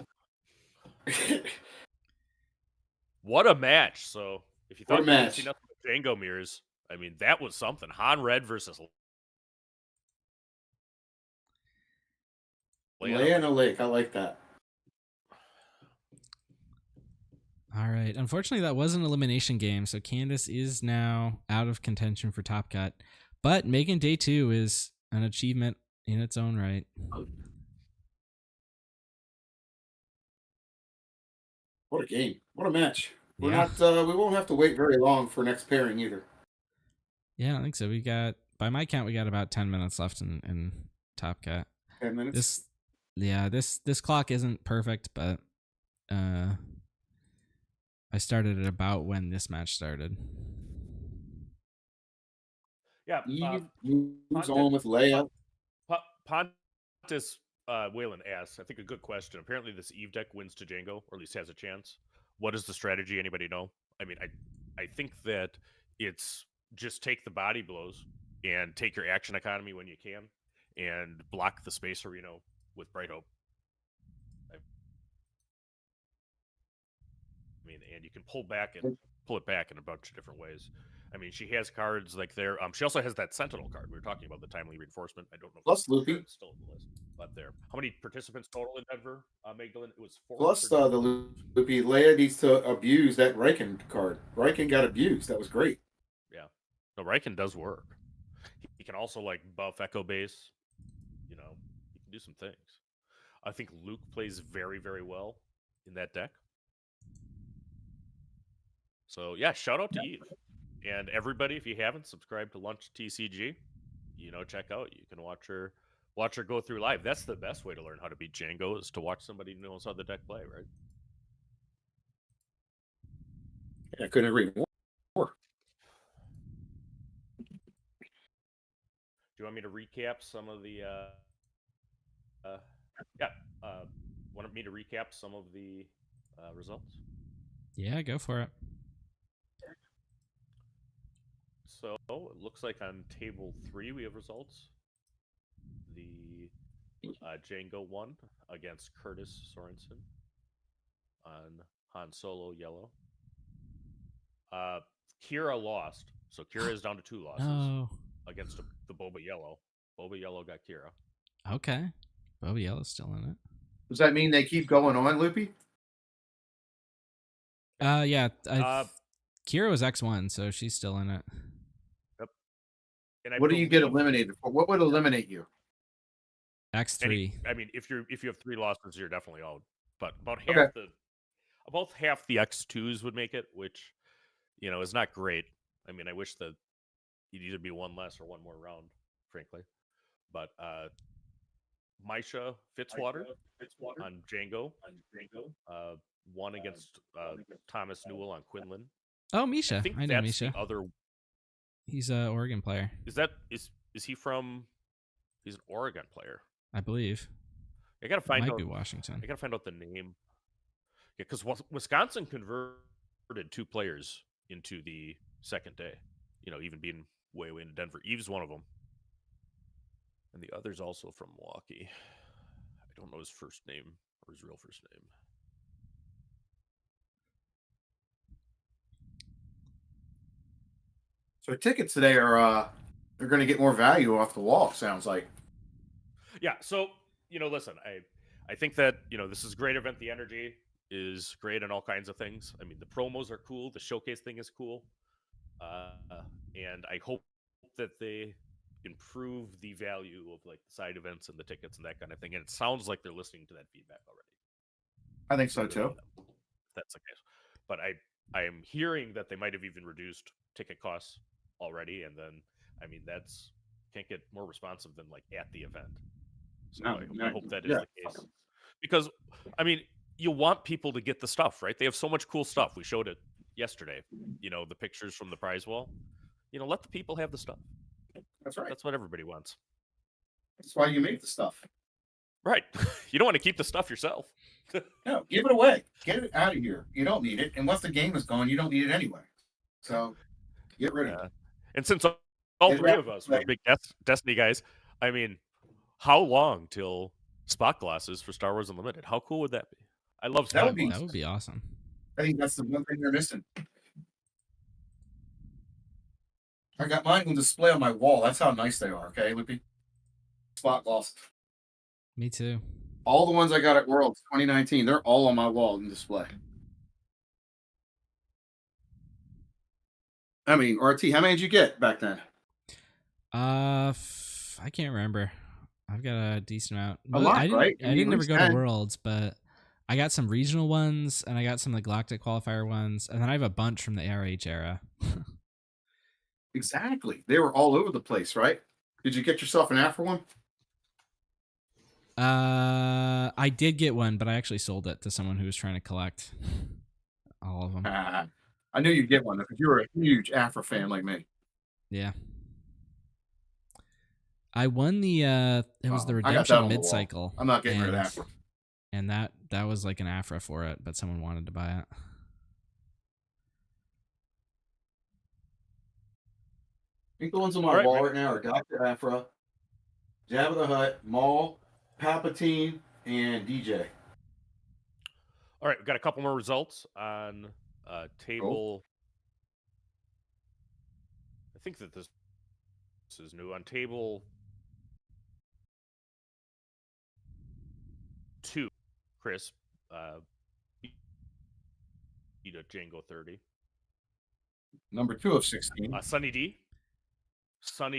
What a match! So if you thought you didn't see nothing but Jango mirrors, I mean that was something. Han Red versus Leia in a lake. I like that. All right. Unfortunately, that was an elimination game, so Candace is now out of contention for Top Cut. But making day 2 is an achievement in its own right. What a game. What a match. We're not we won't have to wait very long for next pairing either. Yeah, I think so. We got, by my count, we got about 10 minutes left in Top Cut. 10 minutes? This clock isn't perfect, but I started at about when this match started. Yeah, moves on with Leia. Pontus Whalen asks, I think a good question. Apparently this Eve deck wins to Jango, or at least has a chance. What is the strategy? Anybody know? I mean, I think that it's just take the body blows and take your action economy when you can and block the space arena with Bright Hope. I mean, and you can pull it back in a bunch of different ways. I mean, she has cards like there. She also has that Sentinel card. We were talking about the timely reinforcement. I don't know. Plus Loopy. Still on the list, but there. How many participants total in Denver, Magdalene? It was 4. Plus the Loopy. Leia needs to abuse that Riken card. Riken got abused. That was great. Yeah. No, Riken does work. He can also like buff Echo Base. You know, he can do some things. I think Luke plays very, very well in that deck. So yeah, shout out to Eve. And everybody, if you haven't subscribed to Lunch TCG, check out. You can watch her go through live. That's the best way to learn how to beat Jango, is to watch somebody who knows how the deck play, right? I couldn't agree more. Do you want me to recap some of the want me to recap some of the results? Yeah, go for it. So it looks like on table 3 we have results. The Jango won against Curtis Sorensen on Han Solo yellow. Kira lost, so Kira is down to 2 losses against the Boba Yellow. Boba Yellow got Kira. Okay, Boba Yellow's still in it. Does that mean they keep going on, Loopy? Yeah. Kira was X1, so she's still in it. Yep. And what do you get eliminated for? What would eliminate you? X3. I mean, if you have 3 losses, you're definitely out. But about half the X2s would make it, which is not great. I mean, I wish that you'd either be 1 less or 1 more round, frankly. But Misha Fitzwater on Jango, won against Thomas Newell on Quinnland. Oh, Misha. I know Misha. He's an Oregon player. Is he from? He's an Oregon player, I believe. I gotta find Might out. be Washington. I gotta find out the name. Yeah, because Wisconsin converted 2 players into the second day. Even being way into Denver. Eve's one of them, and the other's also from Milwaukee. I don't know his first name or his real first name. So tickets today are they're going to get more value off the wall. Sounds like. Yeah. So listen, I think that this is a great event. The energy is great and all kinds of things. I mean, the promos are cool. The showcase thing is cool, and I hope that they improve the value of like the side events and the tickets and that kind of thing. And it sounds like they're listening to that feedback already. I think so too. That's the case. But I am hearing that they might have even reduced ticket costs already, and then that's can't get more responsive than like at the event. So I hope that is the case. Because you want people to get the stuff, right? They have so much cool stuff. We showed it yesterday. The pictures from the prize wall. Let the people have the stuff. That's right. That's what everybody wants. That's why you make the stuff. Right. You don't want to keep the stuff yourself. No, give it away. Get it out of here. You don't need it. And once the game is gone, you don't need it anyway. So get rid of it. And since all 3 of us were big Destiny guys, how long till spot glasses for Star Wars Unlimited? How cool would that be? I love spot glasses. That would be awesome. I think that's the one thing they're missing. I got mine on display on my wall. That's how nice they are, okay, Lippy? Spot glasses. Me too. All the ones I got at Worlds 2019, they're all on my wall in display. RT, how many did you get back then? I can't remember. I've got a decent amount. A lot, right? I didn't ever go to Worlds, but I got some regional ones, and I got some Galactic Qualifier ones, and then I have a bunch from the ARH era. Exactly. They were all over the place, right? Did you get yourself an Afro one? I did get one, but I actually sold it to someone who was trying to collect all of them. I knew you'd get one because you were a huge Afro fan like me. Yeah. I won the it was the Redemption mid-cycle. I'm not getting rid of Afro. And that was like an Afro for it, but someone wanted to buy it. I think the ones on my wall right now are Dr. Afra, Jabba the Hutt, Maul, Palpatine, and DJ. All right, we've got a couple more results on table. I think that this is new. On table 2, Chris beat a Jango 30. Number 2 of 16. Sunny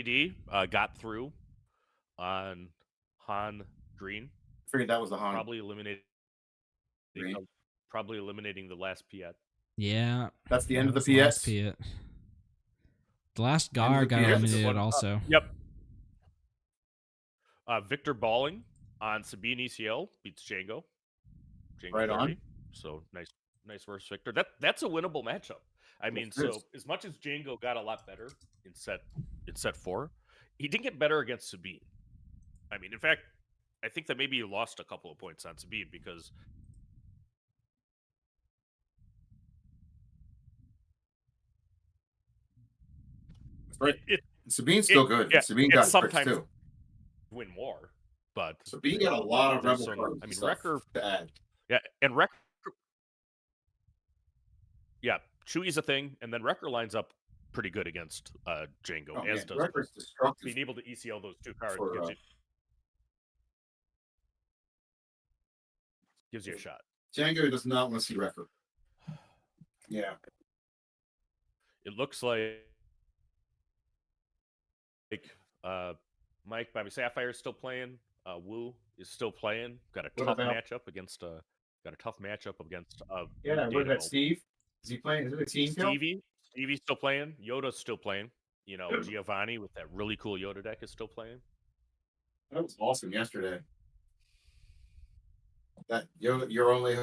D got through on Han Green. I figured that was the Han. Probably eliminating the last Piet. Yeah. That's the end of the Piet. The last Gar got eliminated also. Yep. Victor Balling on Sabine ECL beats Jango. Right 30. On. So nice versus Victor. That's a winnable matchup. So as much as Jango got a lot better in set 4, he didn't get better against Sabine. In fact, I think that maybe he lost a couple of points on Sabine because right. Sabine's still good. Yeah, Sabine got sometimes too. Win more, but Sabine got a lot of rebel cards. Wrecker to add. Yeah, and Wrecker. Yeah, Chewie's a thing, and then Wrecker lines up pretty good against Jango, as does Wrecker's destructive. Being able to ECL those 2 cards gives you a shot. Jango does not want to see Wrecker. Yeah. It looks like Mike Bobby Sapphire is still playing. Wu is still playing. Got a tough matchup against. Yeah, what about Steve? Is he playing? Is it a team? Stevie's still playing. Yoda's still playing. Giovanni with that really cool Yoda deck is still playing. That was awesome yesterday. That Yoda, your only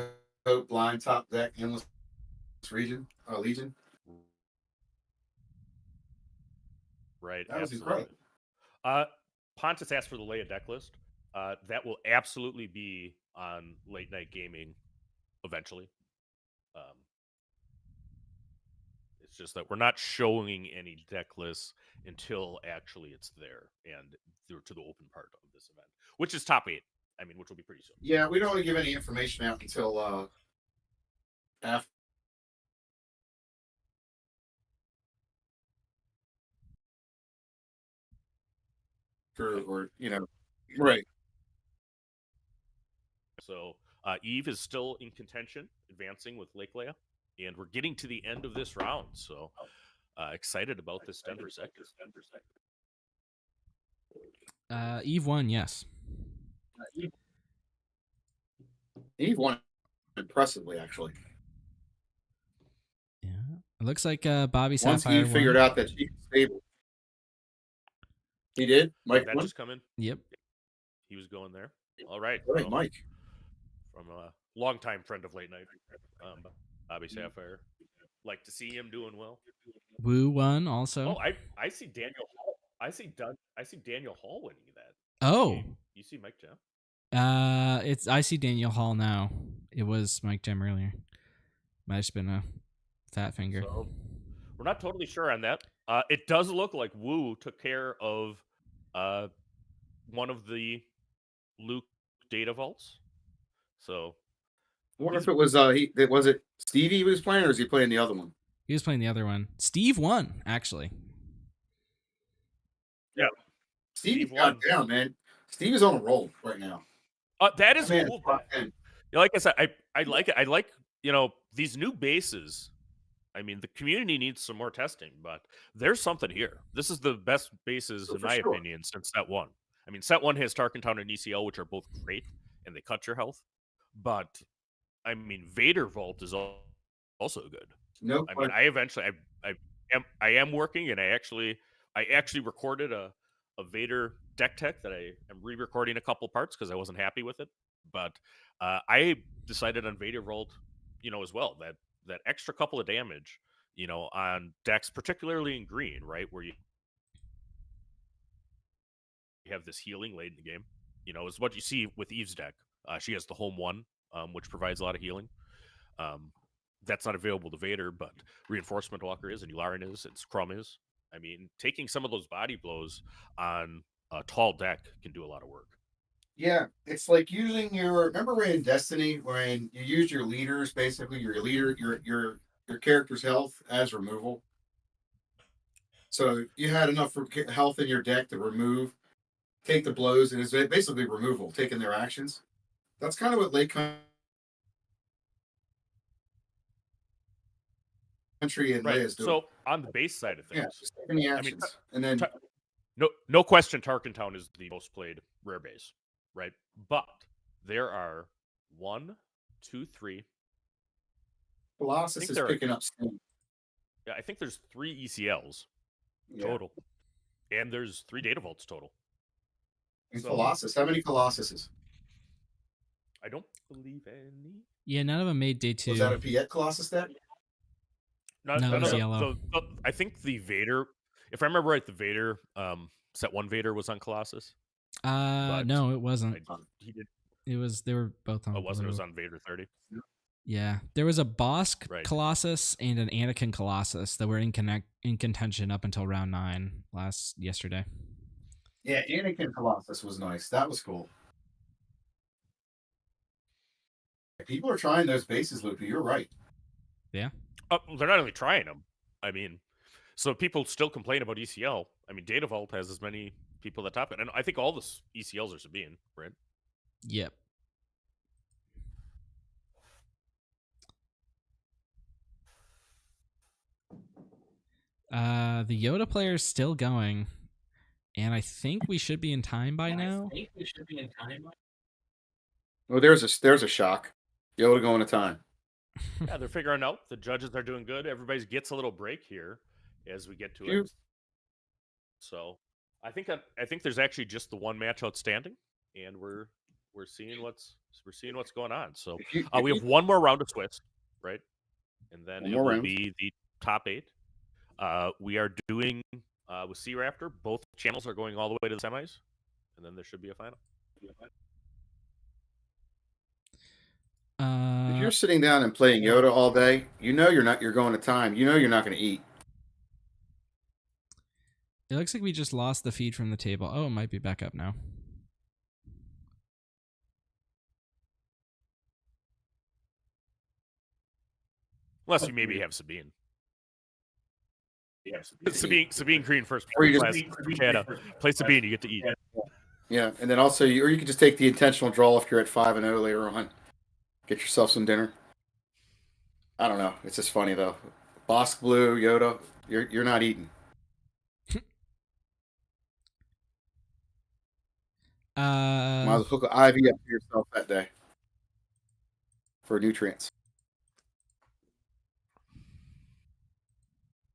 hope blind top deck endless Legion. Right. That was incredible. Pontus asked for the Leia deck list. That will absolutely be on late night gaming eventually. It's just that we're not showing any deck lists until actually it's there and through to the open part of this event, which is top 8. I mean, which will be pretty soon. Yeah, we don't want to give any information out until after. Or right. So Eve is still in contention, advancing with Lake Leia, and we're getting to the end of this round. So excited about this Denver sector. Eve won, yes. Eve won impressively, actually. Yeah, it looks like Bobby Once Sapphire Eve figured out that she was stable. He did. Mike, that just come in. Yep. He was going there. All right. All right, well, Mike. From a longtime friend of late night, Bobby Sapphire. Like to see him doing well. Wu won also. Oh, I see Daniel Hall. I see Daniel Hall winning that. Oh. You see Mike Gem? I see Daniel Hall now. It was Mike Gem earlier. Might have been a fat finger. So, we're not totally sure on that. It does look like Wu took care of one of the Luke data vaults. So I wonder if it was was it Stevie he was playing, or is he playing the other one? He was playing the other one. Steve won, actually. Yeah. Steve got down, man. Steve is on a roll right now. That is cool. Like I said, I like it. I like, these new bases. I mean, the community needs some more testing, but there's something here. This is the best bases, in my opinion, since set 1. I mean, set 1 has Tarkentown and ECL, which are both great, and they cut your health. But, I mean, Vader Vault is also good. No, I mean, I am working, and I actually recorded a Vader deck tech that I am re-recording a couple parts because I wasn't happy with it. But I decided on Vader Vault, as well, that extra couple of damage, on decks, particularly in green, right, where you have this healing late in the game, is what you see with Eve's deck. She has the home 1, which provides a lot of healing. That's not available to Vader, but Reinforcement Walker is, and Yularen is, and Scrum is. I mean, taking some of those body blows on a tall deck can do a lot of work. Yeah, it's like using remember in Destiny when you use your leaders, basically your character's health as removal. So you had enough health in your deck to take the blows, and it's basically removal, taking their actions. That's kind of what Lake Country and Leia is doing. So on the base side of things, just taking the actions, and then no question, Tarkentown is the most played rare base, right? But there are 1, 2, 3. Colossus is picking up steam. Yeah, I think there's 3 ECLs total, and there's 3 data vaults total. And Colossus, how many Colossuses? I don't believe any. Yeah, none of them made day 2. Was that a Piet Colossus deck? No, it was yellow. I think the Vader, if I remember right, the Vader, set 1 Vader was on Colossus. No, it wasn't. He did. It was. They were both on. Oh, wasn't it? It was on Vader 30. Yeah, there was a Bosk Colossus and an Anakin Colossus that were in contention up until round 9 yesterday. Yeah, Anakin Colossus was nice. That was cool. People are trying those bases, Loopy. You're right. Yeah. They're not only trying them. I mean, so people still complain about ECL. I mean, Data Vault has as many people that top it, and I think all the ECLs are Sabine, right? Yep. The Yoda player is still going, and I think we should be in time by now. Well, there's a shock. Yoda going to time. Yeah, they're figuring out. The judges are doing good. Everybody gets a little break here as we get to it. So I think there's actually just the one match outstanding, and we're seeing what's going on. So we have one more round of Swiss, right? And then it will be the top 8. We are doing with Sea Raptor. Both channels are going all the way to the semis, and then there should be a final. If you're sitting down and playing Yoda all day, you know you're going to time. You know you're not going to eat. It looks like we just lost the feed from the table. Oh, it might be back up now. Unless you maybe have Sabine. Yeah, Sabine Green first. Or you just play Sabine, you get to eat. Yeah, and then also, or you could just take the intentional draw if you're at 5-0 later on. Get yourself some dinner. I don't know. It's just funny though. Bosk Blue, Yoda, you're not eating. Might as well hook an IV up to yourself that day for nutrients.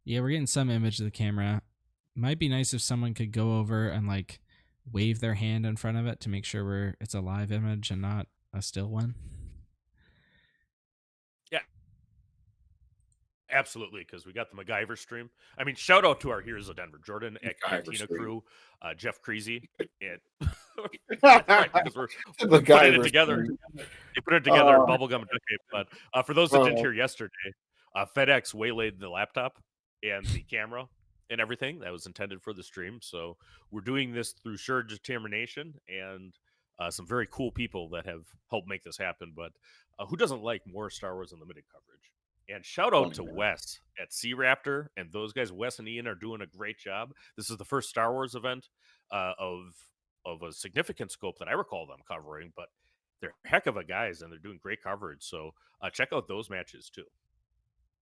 Yeah, we're getting some image of the camera. Might be nice if someone could go over and like wave their hand in front of it to make sure it's a live image and not a still one. Yeah, absolutely, because we got the MacGyver stream. I mean, shout out to our Heroes of Denver, Jordan at Cantina crew, Jeff Creasy, and because we're putting it together. They put it together in bubblegum and duct tape. But for those that didn't hear yesterday, FedEx waylaid the laptop and the camera and everything that was intended for the stream. So we're doing this through sheer determination and some very cool people that have helped make this happen. But who doesn't like more Star Wars Unlimited coverage? And shout out to Wes at Sea Raptor and those guys. Wes and Ian are doing a great job. This is the first Star Wars event of a significant scope that I recall them covering, but they're a heck of a guys and they're doing great coverage. So check out those matches too.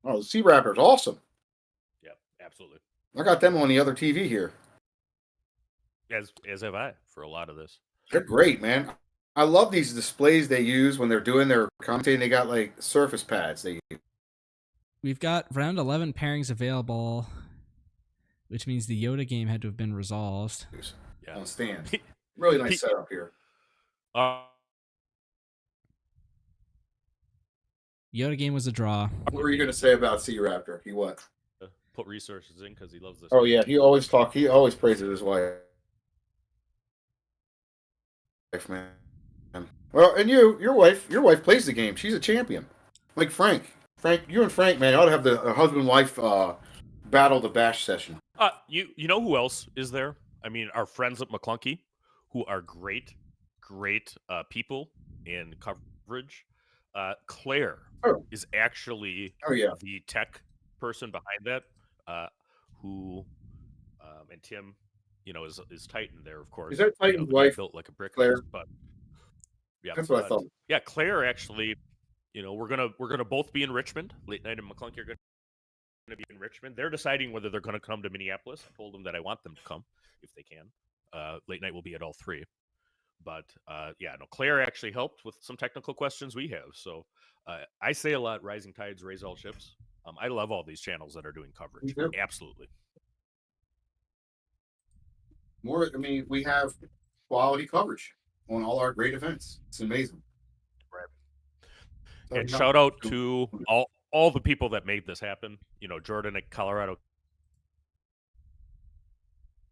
Oh, the Sea Raptor's awesome. Yeah, absolutely. I got them on the other TV here. As have I for a lot of this. They're great, man. I love these displays they use when they're doing their commentating. They got like surface pads they use. We've got round 11 pairings available, which means the Yoda game had to have been resolved. Yeah. On stand. Really nice setup here. Yoda game was a draw. What were you going to say about Sea Raptor? He what? Put resources in because he loves this. Oh yeah, he always praises his wife, man. Well, and your wife plays the game. She's a champion. Like Frank, you and Frank, man, ought to have the husband-wife battle the bash session. You know who else is there? I mean, our friends at McClunky, who are great people in coverage. Claire is actually the tech person behind that. Who and Tim, is Titan there, of course. Is that Titan's wife? Built like a brick, Claire. But yeah, that's what I thought. Yeah, Claire actually. We're gonna both be in Richmond. Late Night and McClunky are gonna be in Richmond. They're deciding whether they're gonna come to Minneapolis. I told them that I want them to come if they can. Late Night will be at all three. But Claire actually helped with some technical questions we have. So I say a lot, rising tides raise all ships. I love all these channels that are doing coverage. Absolutely. We have quality coverage on all our great events. It's amazing. Right. And shout out to all the people that made this happen. Jordan at Colorado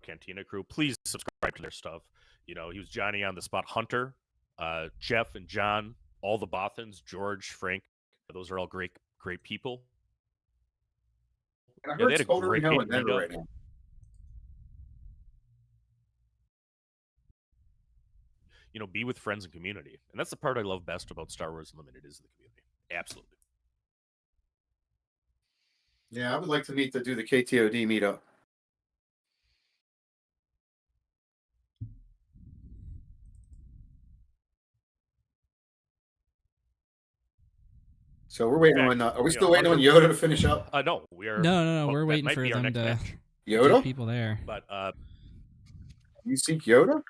Cantina crew. Please subscribe to their stuff. He was Johnny on the spot. Hunter, Jeff and John, all the Bothans, George, Frank. Those are all great people. And I heard it's colder in hell in Denver right now. Be with friends and community. And that's the part I love best about Star Wars Unlimited is the community. Absolutely. Yeah, I would like to do the KTOD meetup. So we're waiting on. Are we still waiting on Yoda to finish up? No, we are. No. We're waiting for them to Yoda people there. But you seek Yoda?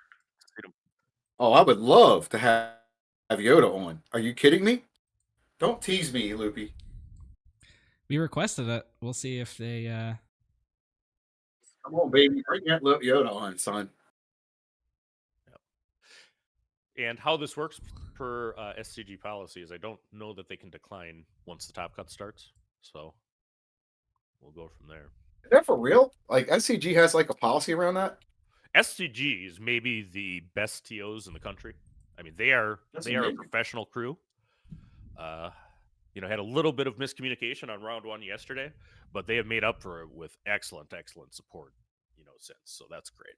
Oh, I would love to have Yoda on. Are you kidding me? Don't tease me, Loopy. We requested it. We'll see if they. Come on, baby, bring that Yoda on, son. And how this works per SCG policy is I don't know that they can decline once the top cut starts. So we'll go from there. Is that for real? Like SCG has like a policy around that? SCG is maybe the best TOs in the country. I mean, they are a professional crew. Had a little bit of miscommunication on round 1 yesterday, but they have made up for it with excellent support, since. So that's great.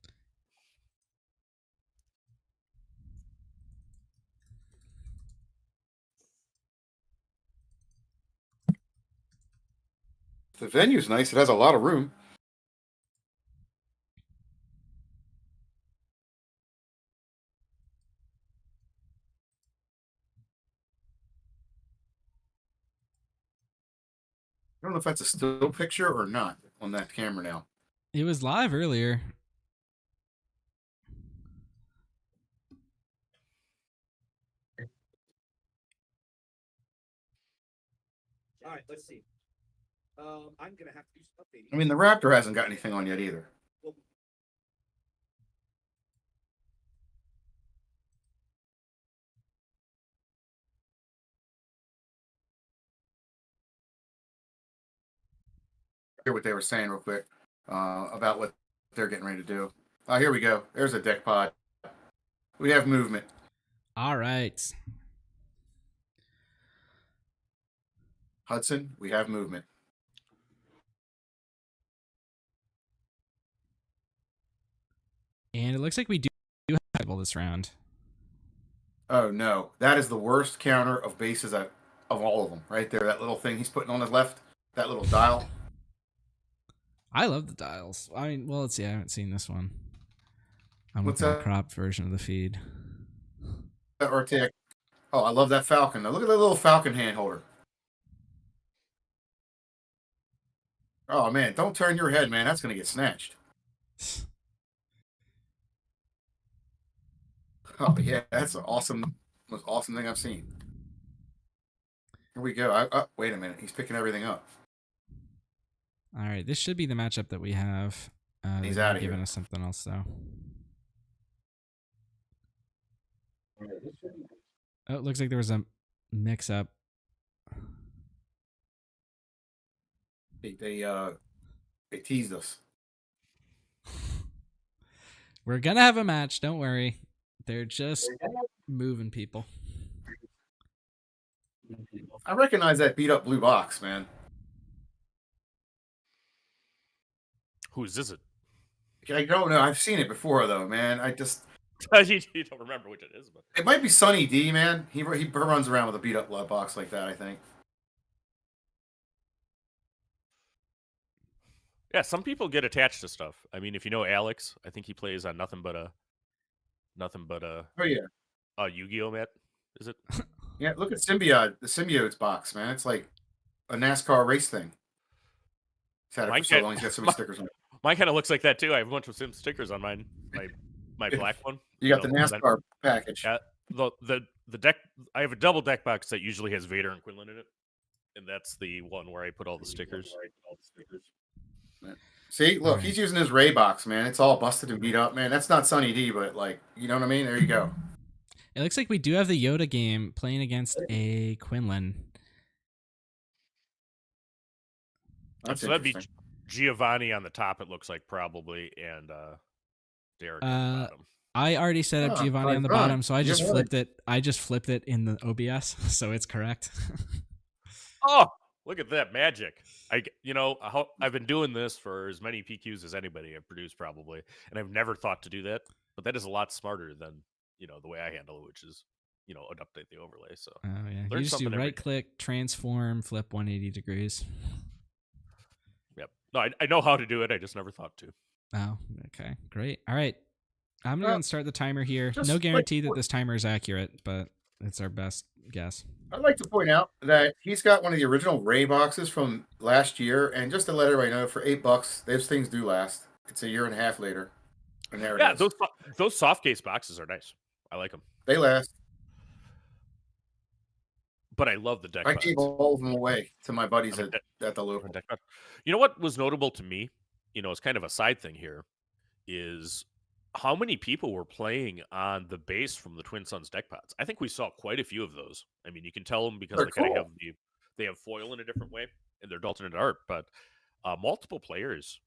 The venue's nice. It has a lot of room. I don't know if that's a still picture or not on that camera now. It was live earlier. All right, let's see. I'm gonna have to do some updating. I mean, the Raptor hasn't got anything on yet either. Well, Hear what they were saying real quick about what they're getting ready to do. Oh, here we go. There's a deck pod. We have movement. All right. Hudson, we have movement. And it looks like we do have this round. Oh no, that is the worst counter of bases of all of them. Right there, that little thing he's putting on his left, that little dial. I love the dials. I mean, well, let's see. I haven't seen this one. I'm What's looking at that? the cropped version of the feed. RTX. Oh, I love that Falcon. Now look at that little Falcon hand holder. Oh man, don't turn your head, man. That's gonna get snatched. Oh yeah, that's an awesome, most awesome thing I've seen. Here we go. Wait a minute. He's picking everything up. All right, this should be the matchup that we have. He's they're outta giving here. us something else though. Oh, it looks like there was a mix-up. They teased us. We're gonna have a match. Don't worry. They're just moving people. I recognize that beat up blue box, man. Whose is it? I don't know. I've seen it before though, man. I just You don't remember which it is, but it might be Sunny D, man. He runs around with a beat up blood box like that, I think. yeah, some people get attached to stuff. I mean, if you know Alex, I think he plays on nothing but a Oh yeah. Yu-Gi-Oh mat. Is it? Yeah, look at Symbiote, the Symbiotes box, man. It's like a NASCAR race thing. He's had it for so long. He's got so many stickers on it. Mine kind of looks like that too. I have a bunch of Sim stickers on mine. My black one. You got the NASCAR package. Yeah, the deck. I have a double deck box that usually has Vader and Quinnland in it, and that's the one where I put all the stickers. See, look, Right. he's using his Ray box, man. It's all busted and beat up, man. That's not Sunny D, but like, you know what I mean? There you go. It looks like we do have the Yoda game playing against a Quinnland. That's so that'd be interesting. Giovanni on the top. It looks like probably, and Derek on the bottom. I already set up Giovanni on the bottom, so I just Giovanni. flipped it. I just flipped it in the OBS, so it's correct. Oh, look at that magic! I've been doing this for as many PQs as anybody I've produced probably, and I've never thought to do that. But that is a lot smarter than the way I handle it, which is update the overlay. So Oh yeah, learn you just do something every right click, transform, flip 180 degrees. Yep. No, I know how to do it. I just never thought to. Oh, okay, great. All right, I'm gonna start the timer here. just No like- guarantee that this timer is accurate, but it's our best guess. I'd like to point out that he's got one of the original Ray boxes from last year, and just to let everybody know, for $8, those things do last. It's a year and a half later, and there it Yeah, is. those soft case boxes are nice. I like them, They last. but I love the deck. I box. gave all of them away to my buddies I mean, at the local. deck box. You know what was notable to me? It's kind of a side thing here, is how many people were playing on the base from the Twin Suns deck pods. I think we saw quite a few of those. I mean, you can tell them because They're they kind of cool. have they have foil in a different way, and they're alternate art. But multiple players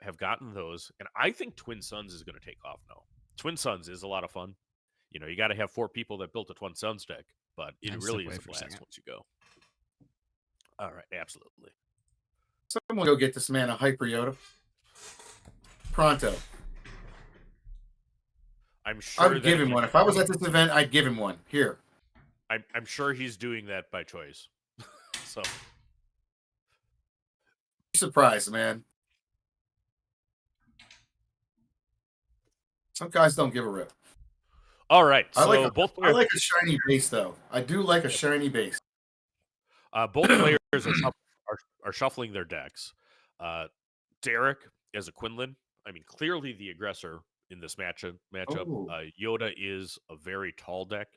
have gotten those. And I think Twin Suns is going to take off now. Twin Suns is a lot of fun. You got to have 4 people that built a Twin Suns deck, but it I'd really step is away a for a blast second. once you go. All right, absolutely. Someone go get this man a Hyper Yoda. Pronto. I'm sure I would give him one. If I was at this event, I'd give him one. Here. I'm sure he's doing that by choice. So Surprised, man. Some guys don't give a rip. all right, I so both I players, like a shiny base, though. I do like a shiny base. both players are shuffling their decks. Derek as a Quinnland. I mean, clearly the aggressor in this matchup. Oh. Yoda is a very tall deck.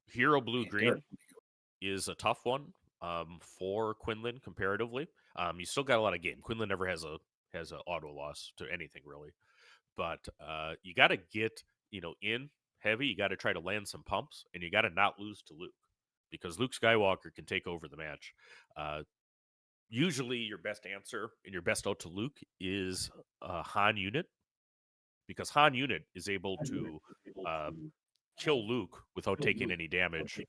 Hero Blue Green is a tough one for Quinnland comparatively. You still got a lot of game. Quinnland never has a auto loss to anything really, but you got to get in heavy. You got to try to land some pumps, and you got to not lose to Luke, because Luke Skywalker can take over the match. Usually, your best answer and your best out to Luke is Han unit, because Han unit is able to kill Luke without taking any damage.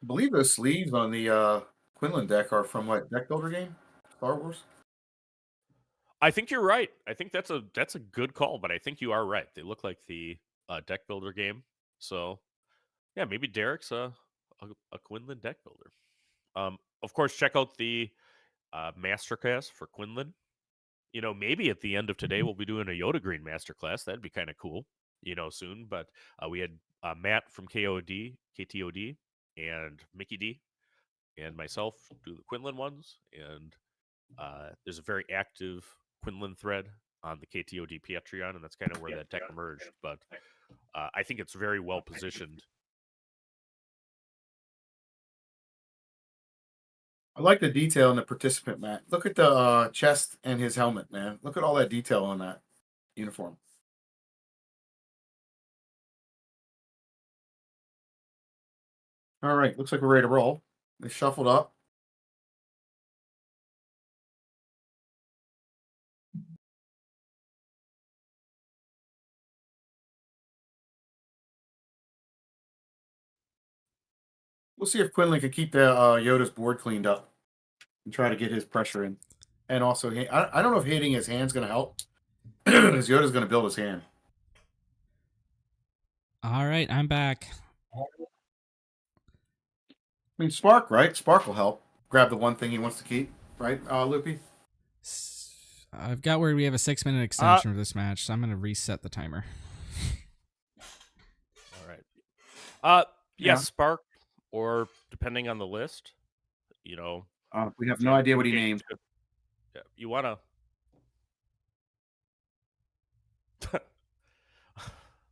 I believe those sleeves on the Quinnland deck are from what deck builder game? Star Wars? I think you're right. I think that's a good call, but I think you are right. They look like the deck builder game. So yeah, maybe Derek's a Quinnland deck builder. Of course, check out the masterclass for Quinnland. Maybe at the end of today we'll be doing a Yoda Green masterclass. That'd be kind of cool. Soon. But we had Matt from KTOD, and Mickey D, and myself do the Quinnland ones. And there's a very active Quinnland thread on the KTOD Patreon, and that's kind of where that deck emerged. But I think it's very well positioned. I like the detail in the participant, Matt. Look at the chest and his helmet, man. Look at all that detail on that uniform. All right, looks like we're ready to roll. They shuffled up. We'll see if Quinnland can keep the Yoda's board cleaned up and try to get his pressure in. And also, I don't know if hitting his hand's going to help, because Yoda's going to build his hand. All right, I'm back. I mean, Spark, right? Spark will help. Grab the one thing he wants to keep, right, Loopy? I've got where we have a 6-minute extension for this match, so I'm going to reset the timer. All right. Yeah. Spark, or depending on the list, we have no idea what he named. Yeah, you want to.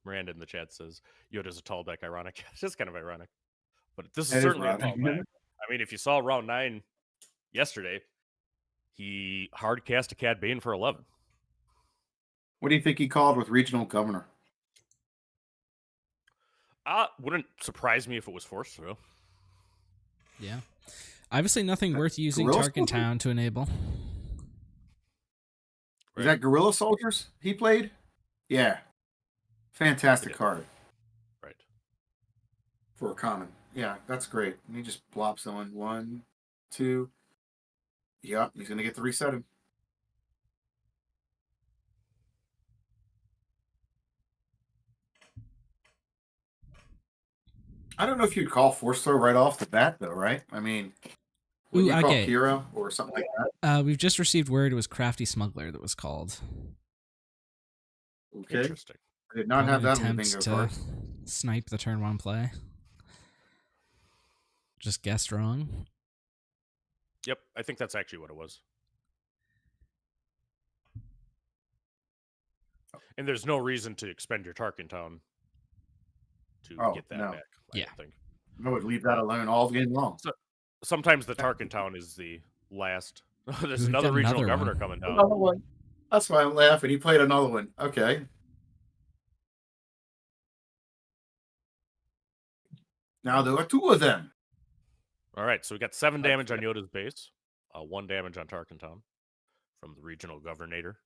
Miranda in the chat says Yoda's a tall deck. Ironic. It's just kind of ironic, but this is certainly a tall deck. I mean, if you saw round 9 yesterday, he hard cast a Cad Bane for 11. What do you think he called with regional governor? Wouldn't surprise me if it was forced through. Yeah. Obviously nothing worth using Tarkin Town to enable. Is that Guerrilla Soldiers he played? Yeah. Fantastic card. Right. For a common. Yeah, that's great. And he just plops on 1, 2. Yep, he's going to get the reset him. I don't know if you'd call Force Throw right off the bat, though, right? I mean, would you call Kira or something like that? We've just received word it was Crafty Smuggler that was called. Okay. Interesting. I did not have that on the bingo to card. Snipe the turn 1 play. Just guessed wrong. Yep, I think that's actually what it was. And there's no reason to expend your Tarkin Town to get that back. I think. I would leave that alone all game long. So, sometimes the Tarkin Town is the last. There's another regional governor coming down. Another one. That's why I'm laughing. He played another one. Okay. Now there are 2 of them. All right, so we got 7 damage on Yoda's base, 1 damage on Tarkenton from the regional governor.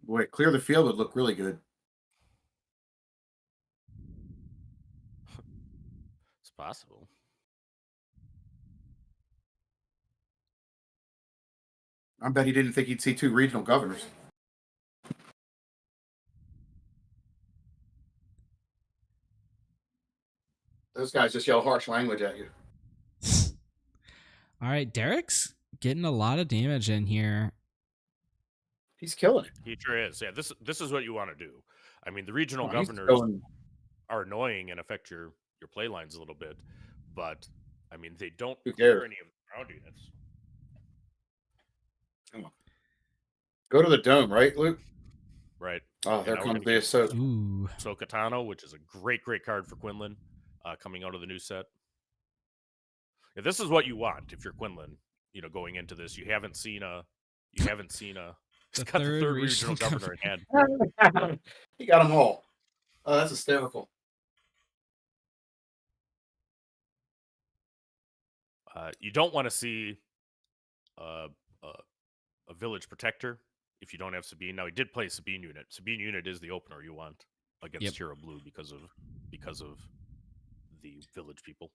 Boy, clear the field would look really good. It's possible. I bet he didn't think he'd see 2 regional governors. Those guys just yell harsh language at you. All right, Derek's getting a lot of damage in here. He's killing it. He sure is. Yeah, this is what you want to do. I mean, the regional Oh, he's governors going- are annoying and affect your play lines a little bit, but I mean, they don't Who clear cares? any of the ground units. Go to the dome, right, Luke? Right. Oh, And there now we're comes gonna the get Ahsoka. Ooh. Sokatano, which is a great card for Quinnland, coming out of the new set. Yeah, this is what you want if you're Quinnland. You know, going into this, you haven't seen a. He's got the third regional governor in hand. He got them all. Oh, that's hysterical. You don't want to see a village protector if you don't have Sabine. Now he did play Sabine unit. Sabine unit is the opener you want against Hero Blue because of the village people.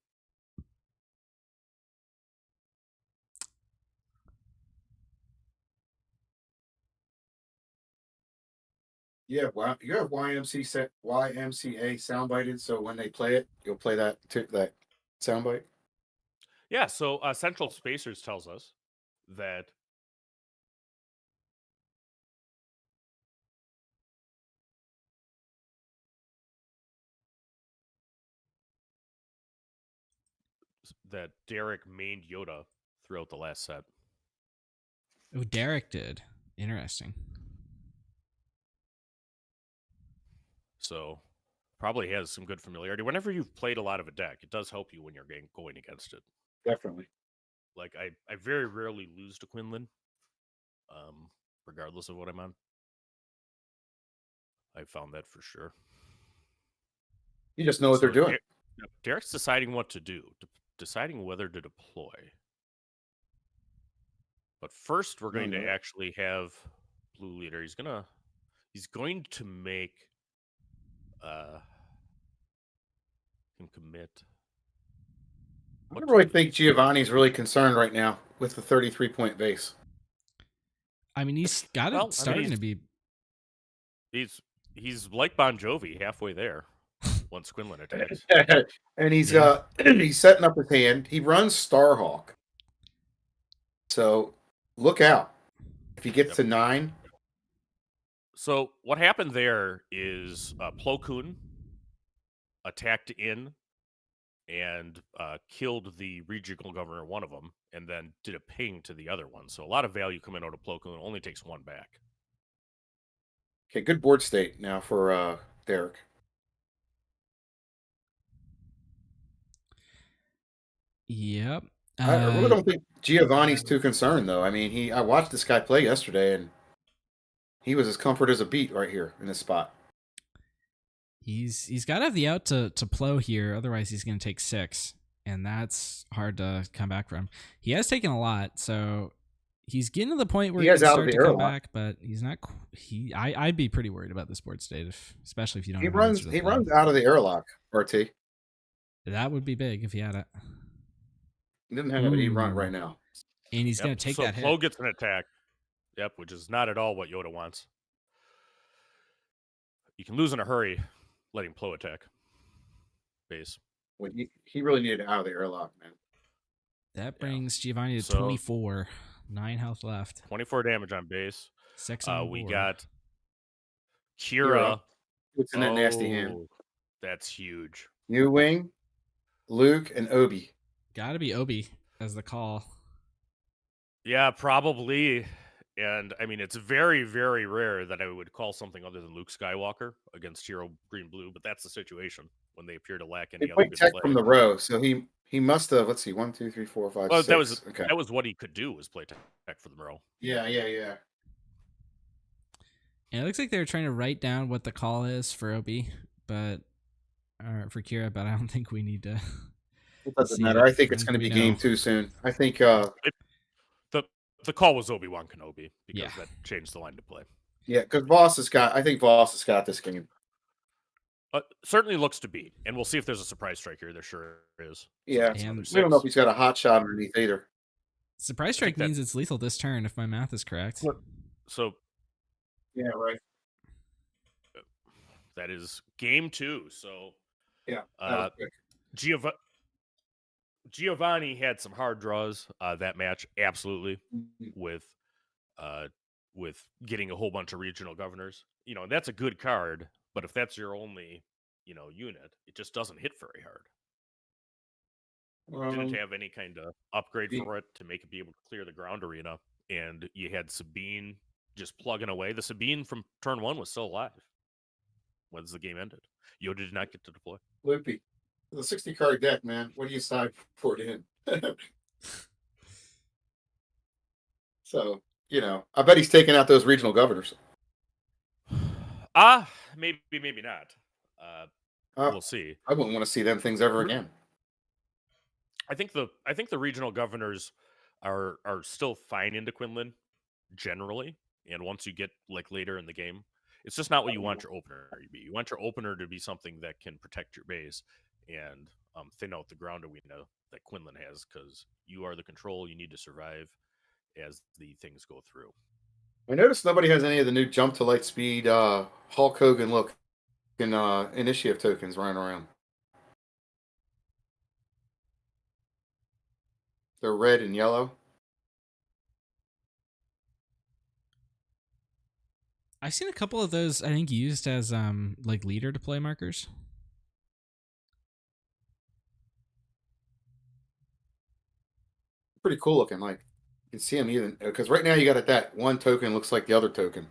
Yeah, well, you have YMCA soundbited, so when they play it, you'll play that soundbite. Yeah, so Central Spacers tells us that Derek mained Yoda throughout the last set. Oh, Derek did. Interesting. So probably has some good familiarity. Whenever you've played a lot of a deck, it does help you when you're going against it. Definitely. Like I very rarely lose to Quinnland, regardless of what I'm on. I found that for sure. You just know what they're doing. Derek's deciding what to do, deciding whether to deploy. But first, we're going to actually have Blue Leader. He's going to make him commit. I don't really think Giovanni's really concerned right now with the 33-point base. I mean, he's got it starting to be. He's like Bon Jovi, halfway there. Once Quinnland attacks, and he's he's setting up his hand. He runs Starhawk, so look out if he gets to 9. So what happened there is Plo Koon attacked in and killed the regional governor, one of them, and then did a ping to the other one. So a lot of value coming out of Plo Koon. Only takes 1 back. Okay, good board state now for Derek. Yep. I really don't think Giovanni's too concerned, though. I mean, I watched this guy play yesterday, and he was as comfort as a beat right here in this spot. He's got to have the out to Plo here, otherwise he's going to take 6, and that's hard to come back from. He has taken a lot, so he's getting to the point where he can start to come back, but he's not. I'd be pretty worried about this board state, especially if you don't. He runs out of the airlock, RT. That would be big if he had it. He doesn't have any run right now. And he's going to take that hit. Plo gets an attack. Yep, which is not at all what Yoda wants. You can lose in a hurry letting Plo attack base. Well, he really needed out of the airlock, man. That brings Giovanni to 24. 9 health left. 24 damage on base. 6 on we board. got Kira. What's in that nasty hand? That's huge. New Wing, Luke, and Obi. Gotta be Obi as the call. Yeah, probably. And I mean, it's very, very rare that I would call something other than Luke Skywalker against Hero Green Blue, but that's the situation when they appear to lack any other good tech play. from the row, so he must have. Let's see, 1, 2, 3, 4, 5, 6. That was what he could do, was play tech for the row. Yeah. And it looks like they were trying to write down what the call is for Obi, or for Kira, but I don't think we need to It doesn't See matter. it. I think it's I going to think be we game know. 2 soon. I think The call was Obi-Wan Kenobi because Yeah. that changed the line to play. yeah, because Voss has got. I think Voss has got this game. Certainly looks to be, and we'll see if there's a surprise strike here. There sure is. Yeah, that's another And we don't know if 6. he's got a hot shot underneath either. surprise strike means it's lethal this turn, if my math is correct. So Yeah, right. that is game 2. So Yeah, that was quick. Giovanni had some hard draws that match, absolutely, with getting a whole bunch of regional governors. And that's a good card, but if that's your only, unit, it just doesn't hit very hard. Didn't have any kind of upgrade for it to make it be able to clear the ground arena, and you had Sabine just plugging away. The Sabine from turn 1 was still alive once the game ended. Yoda did not get to deploy. Loopy. The 60 card deck, man. What do you side for it in? So, I bet he's taking out those regional governors. Maybe not. We'll see. I wouldn't want to see them things ever again. I think the regional governors are still fine into Quinnland generally, and once you get later in the game, it's just not what you want your opener to be. You want your opener to be something that can protect your base and thin out the ground arena that Quinnland has, because you are the control. You need to survive as the things go through. I noticed nobody has any of the new jump to light speed Hulk Hogan look in initiative tokens running around. They're red and yellow. I've seen a couple of those, I think, used as leader to play markers. Pretty cool looking. You can see them even because right now you got that one token looks like the other token,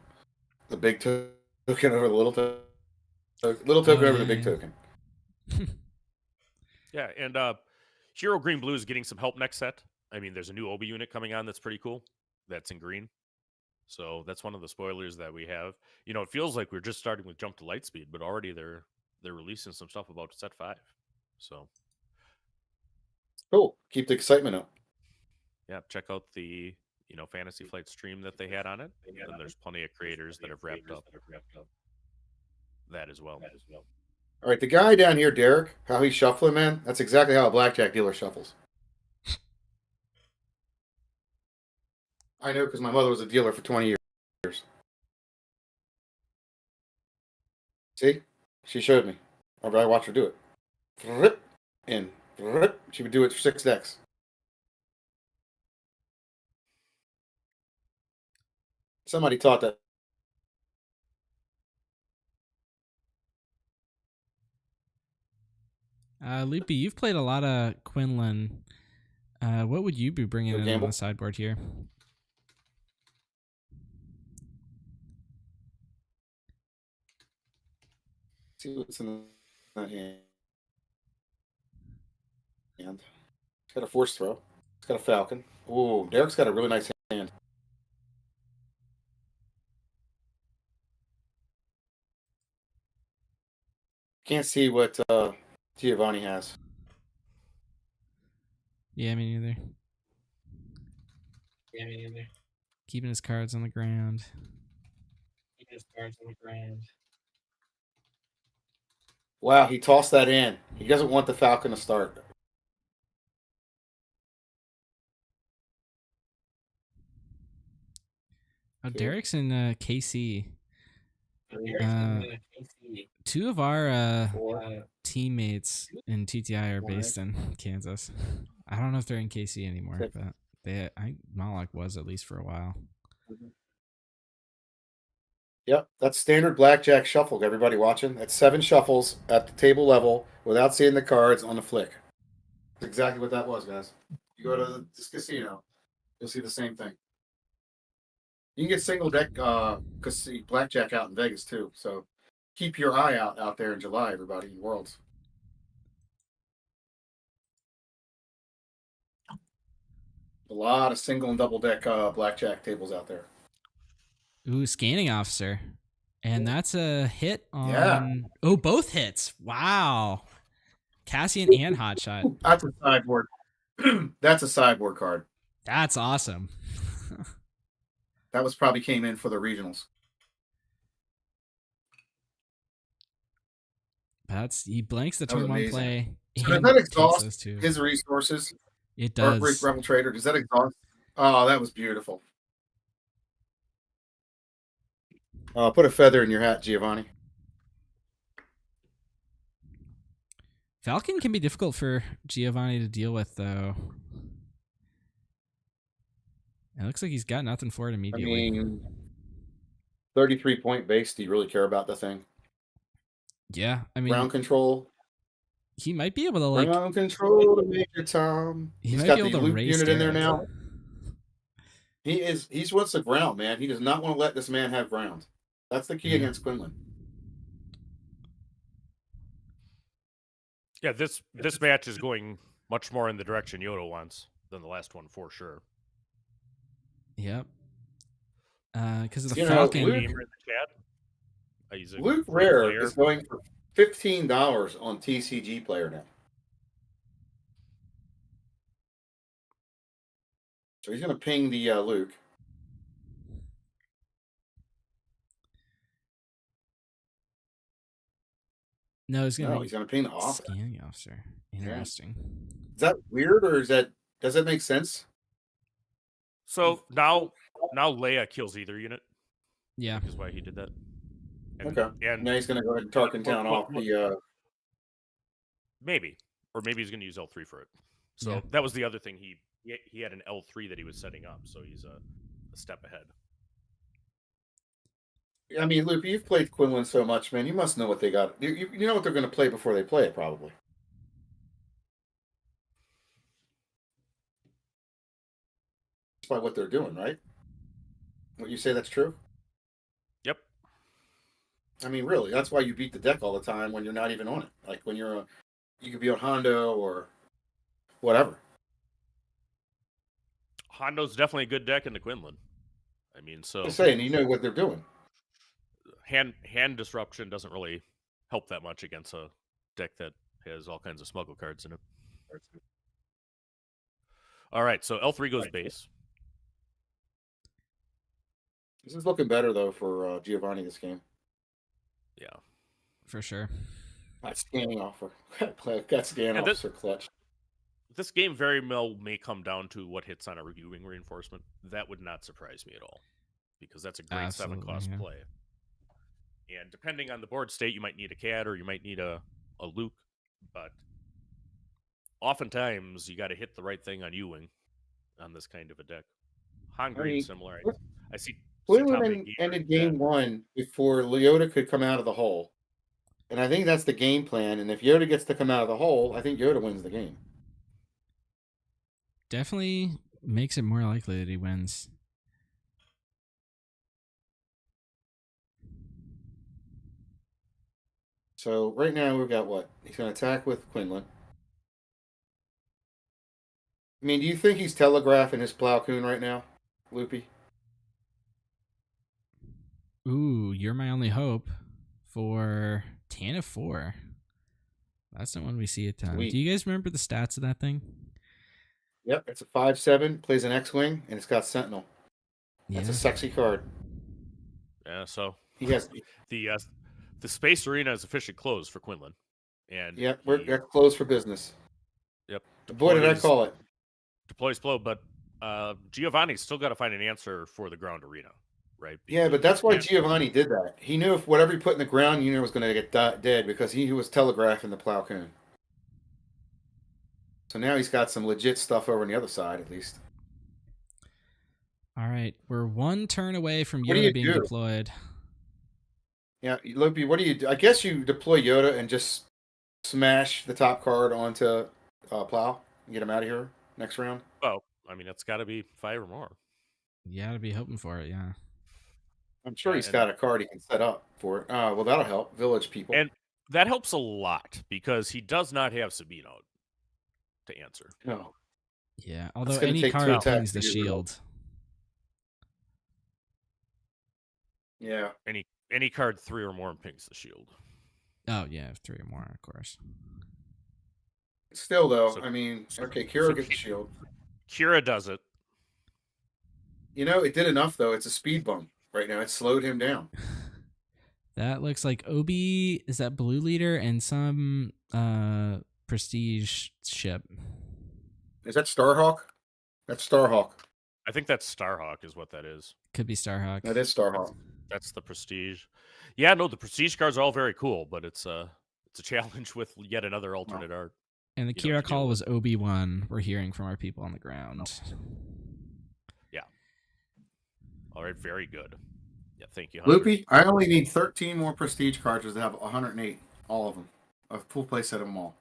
the big token over the little token, over the big token. Yeah, and Hero Green Blue is getting some help next set. I mean, there's a new Obi unit coming on that's pretty cool. That's in green. So that's one of the spoilers that we have. It feels like we're just starting with jump to light speed, but already they're releasing some stuff about set 5. So Cool. Keep the excitement up. yeah, check out the Fantasy Flight stream that they had on it. And there's plenty of creators that have wrapped up that as well. All right, the guy down here, Derek, how he's shuffling, man, that's exactly how a blackjack dealer shuffles. I know because my mother was a dealer for 20 years. See? She showed me. I watched her do it. Rip, in. Rip. She would do it for 6 decks. Somebody taught that. Loopy, you've played a lot of Quinnland. What would you be bringing in on the sideboard here? See what's in that hand. It's got a force throw. It's got a falcon. Ooh, Derek's got a really nice hand. Can't see what Giovanni has. Yeah, me neither. Keeping his cards on the ground. Wow, he tossed that in. He doesn't want the falcon to start. Oh, Derek's in KC. Two of our teammates in TTI are based in Kansas. I don't know if they're in KC anymore, but Malak was at least for a while. Yep, that's standard blackjack shuffle. Everybody watching? That's 7 shuffles at the table level without seeing the cards on the flick. That's exactly what that was, guys. You go to this casino, you'll see the same thing. You can get single deck blackjack out in Vegas too. So keep your eye out there in July, everybody in Worlds. A lot of single and double deck blackjack tables out there. Ooh, scanning officer. And that's a hit on... Yeah. Oh, both hits. Wow. Cassian and Hotshot. Ooh, that's a sideboard. That's a sideboard card. That's awesome. That was probably came in for the regionals. He blanks the That was turn one amazing. play. So does And that takes exhaust those two. his resources? It Or does. Rebel Trader, does that exhaust? Oh, that was beautiful. Put a feather in your hat, Giovanni. Falcon can be difficult for Giovanni to deal with, though. It looks like he's got nothing for it I immediately. mean, 33-point base. Do you really care about the thing? Yeah, I mean, Ground control. he might be able to like. Ground control to Major Tom. He He's might got be the able to loop raise unit in there Garrett. now. He wants the ground, man. He does not want to let this man have ground. That's the key against Quinnland. Yeah, this match is going much more in the direction Yoda wants than the last one for sure. Yep. Because of the You know, Falcon. Luke- Gamer in the chat. He's a Luke great Rare player. is going for $15 on TCG Player now. So he's going to ping the Luke. No, he's gonna No, he's going to ping the officer. scanning officer. Interesting. Is that weird, or does that make sense? So now Leia kills either unit. Yeah. Is why he did that. And, Okay. And Now he's going to go ahead and Tarkin Town off the. maybe, or maybe he's going to use L3 for it. So Yeah. that was the other thing. He had an L3 that he was setting up, so he's a step ahead. I mean, Luke, you've played Quinnland so much, man. You must know what they got. You know what they're going to play before they play it, probably. Just by what they're doing, right? What you say, that's true? Yep. I mean, really, that's why you beat the deck all the time when you're not even on it. Like when you could be on Hondo or whatever. Hondo's definitely a good deck in the Quinnland. I mean, so I'm saying, you know what they're doing. hand disruption doesn't really help that much against a deck that has all kinds of smuggle cards in it. All right, so L3 goes base. This is looking better though for Giovanni this game. Yeah, For sure. That scanning offer, that scan And officer clutch. this game very well may come down to what hits on a reviewing reinforcement. That would not surprise me at all, because that's a great Absolutely, 7-cost yeah. play. And depending on the board state, you might need a CAD or you might need a Luke, but oftentimes you got to hit the right thing on U-Wing on this kind of a deck. Han Green similar. I see. Quinnland ended game one before Yoda could come out of the hole. And I think that's the game plan. And if Yoda gets to come out of the hole, I think Yoda wins the game. Definitely makes it more likely that he wins. So right now we've got what? He's going to attack with Quinnland. I mean, do you think he's telegraphing his Plow Coon right now, Loopy? Ooh, You're My Only Hope for Tana 4. That's not one we see a ton. Sweet. Do you guys remember the stats of that thing? Yep, it's a 5/7, plays an X-Wing, and it's got Sentinel. That's a sexy card. Yeah, so He has the space arena is officially closed for Quinnland. And Yep, we're closed for business. Yep. Boy, did I call it. Deploys flow, but Giovanni's still got to find an answer for the ground arena, right? Yeah, but that's why Giovanni did that. He knew if whatever he put in the ground, you know, was going to get dead because he was telegraphing the Plow Coon. So now he's got some legit stuff over on the other side, at least. All right, we're one turn away from What do Yoda you being do? deployed. Yeah, Loopy, what do you do? I guess you deploy Yoda and just smash the top card onto Plow and get him out of here next round. Oh, I mean, it's got to be 5 or more. You gotta be hoping for it, yeah. I'm sure Yeah, he's and- got a card he can set up for it. Well, that'll help. Village people. And that helps a lot because he does not have Sabine out to answer. No. Yeah, although gonna any take 2 card attacks pings the to do the shield. Yeah. Any card 3 or more pings the shield. Oh, yeah, 3 or more, of course. Still though, So- I mean, okay, so Kira gets the shield. Kira does it. You know, it did enough though. It's a speed bump right now. It slowed him down. That looks like Obi is that blue leader and some prestige ship. Is that Starhawk? That's Starhawk. I think that's Starhawk is what that is. Could be Starhawk. That is Starhawk. That's the prestige. Yeah, no, the prestige cards are all very cool, but it's a challenge with yet another alternate art. And the you know, Kira to call deal was Obi-Wan. We're hearing from our people on the ground. All right, very good. Yeah, thank you, Hunter. Loopy, I only need 13 more prestige cards to have 108. All of them. A full play set of them all.